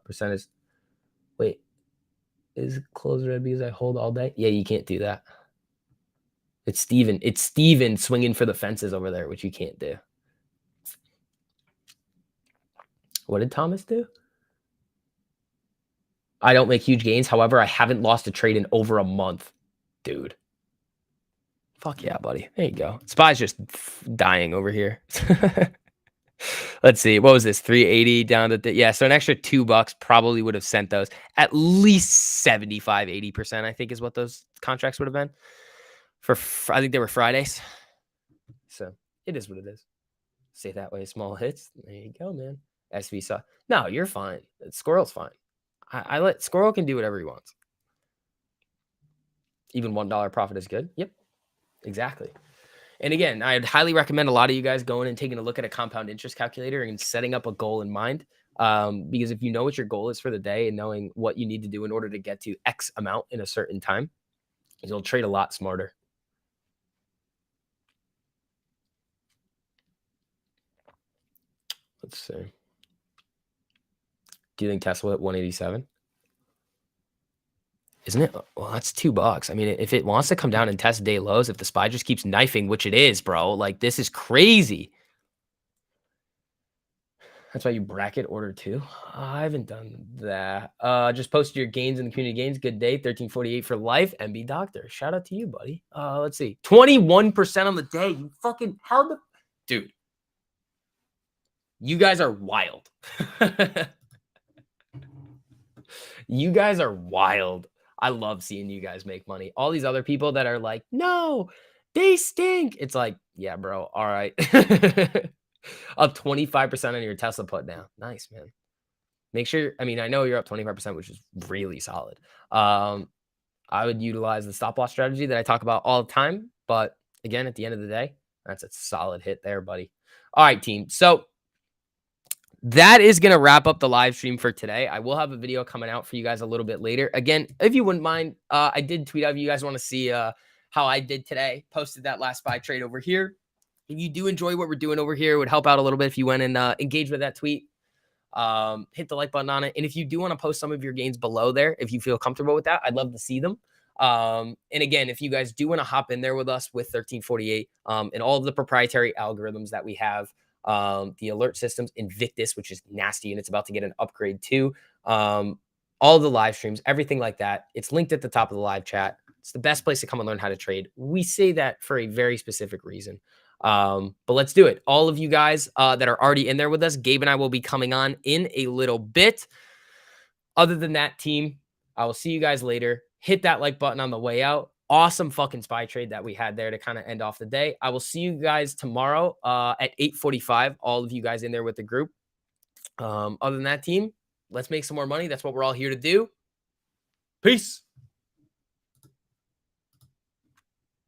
percentage. Wait, is it closed red because I hold all day? Yeah, you can't do that. It's Steven. It's Steven swinging for the fences over there, which you can't do. What did Thomas do? I don't make huge gains. However, I haven't lost a trade in over a month. Dude. Fuck yeah, buddy. There you go. SPY's just dying over here. Let's see. What was this? 380 down to yeah. So an extra $2 probably would have sent those at least 75, 80%, I think is what those contracts would have been. I think they were Fridays. So it is what it is. Say that way, small hits. There you go, man. SV saw. No, you're fine. Squirrel's fine. I let Squirrel can do whatever he wants. Even $1 profit is good. Yep. Exactly. And again, I'd highly recommend a lot of you guys going and taking a look at a compound interest calculator and setting up a goal in mind. Because if you know what your goal is for the day and knowing what you need to do in order to get to X amount in a certain time, you'll trade a lot smarter. Let's see. Do you think Tesla at 187? Isn't it? Well, that's $2. I mean, if it wants to come down and test day lows, if the SPY just keeps knifing, which it is, bro, like this is crazy. That's why you bracket order too. I haven't done that. Just posted your gains in the community gains. Good day, 1348 for life. MB Doctor. Shout out to you, buddy. Let's see. 21% on the day. You fucking how the dude. You guys are wild. You guys are wild. I love seeing you guys make money. All these other people that are like, no, they stink. It's like, yeah, bro. All right. Up 25% on your Tesla put now. Nice, man. Make sure, I mean, I know you're up 25%, which is really solid. I would utilize the stop loss strategy that I talk about all the time. But again, at the end of the day, that's a solid hit there, buddy. All right, team. So that is going to wrap up the live stream for today. I will have a video coming out for you guys a little bit later. Again, if you wouldn't mind, I did tweet out if you guys want to see how I did today. Posted that last buy trade over here. If you do enjoy what we're doing over here, it would help out a little bit if you went and engage with that tweet. Hit the like button on it. And if you do want to post some of your gains below there, if you feel comfortable with that, I'd love to see them. And again, if you guys do want to hop in there with us with 1348 and all of the proprietary algorithms that we have, the alert systems, Invictus, which is nasty and it's about to get an upgrade too. All the live streams, everything like that. It's linked at the top of the live chat. It's the best place to come and learn how to trade. We say that for a very specific reason. But let's do it. All of you guys that are already in there with us, Gabe and I will be coming on in a little bit. Other than that, team, I will see you guys later. Hit that like button on the way out. Awesome fucking SPY trade that we had there to kind of end off the day. I will see you guys tomorrow at 8:45. All of you guys in there with the group. Other than that, team, let's make some more money. That's what we're all here to do. Peace.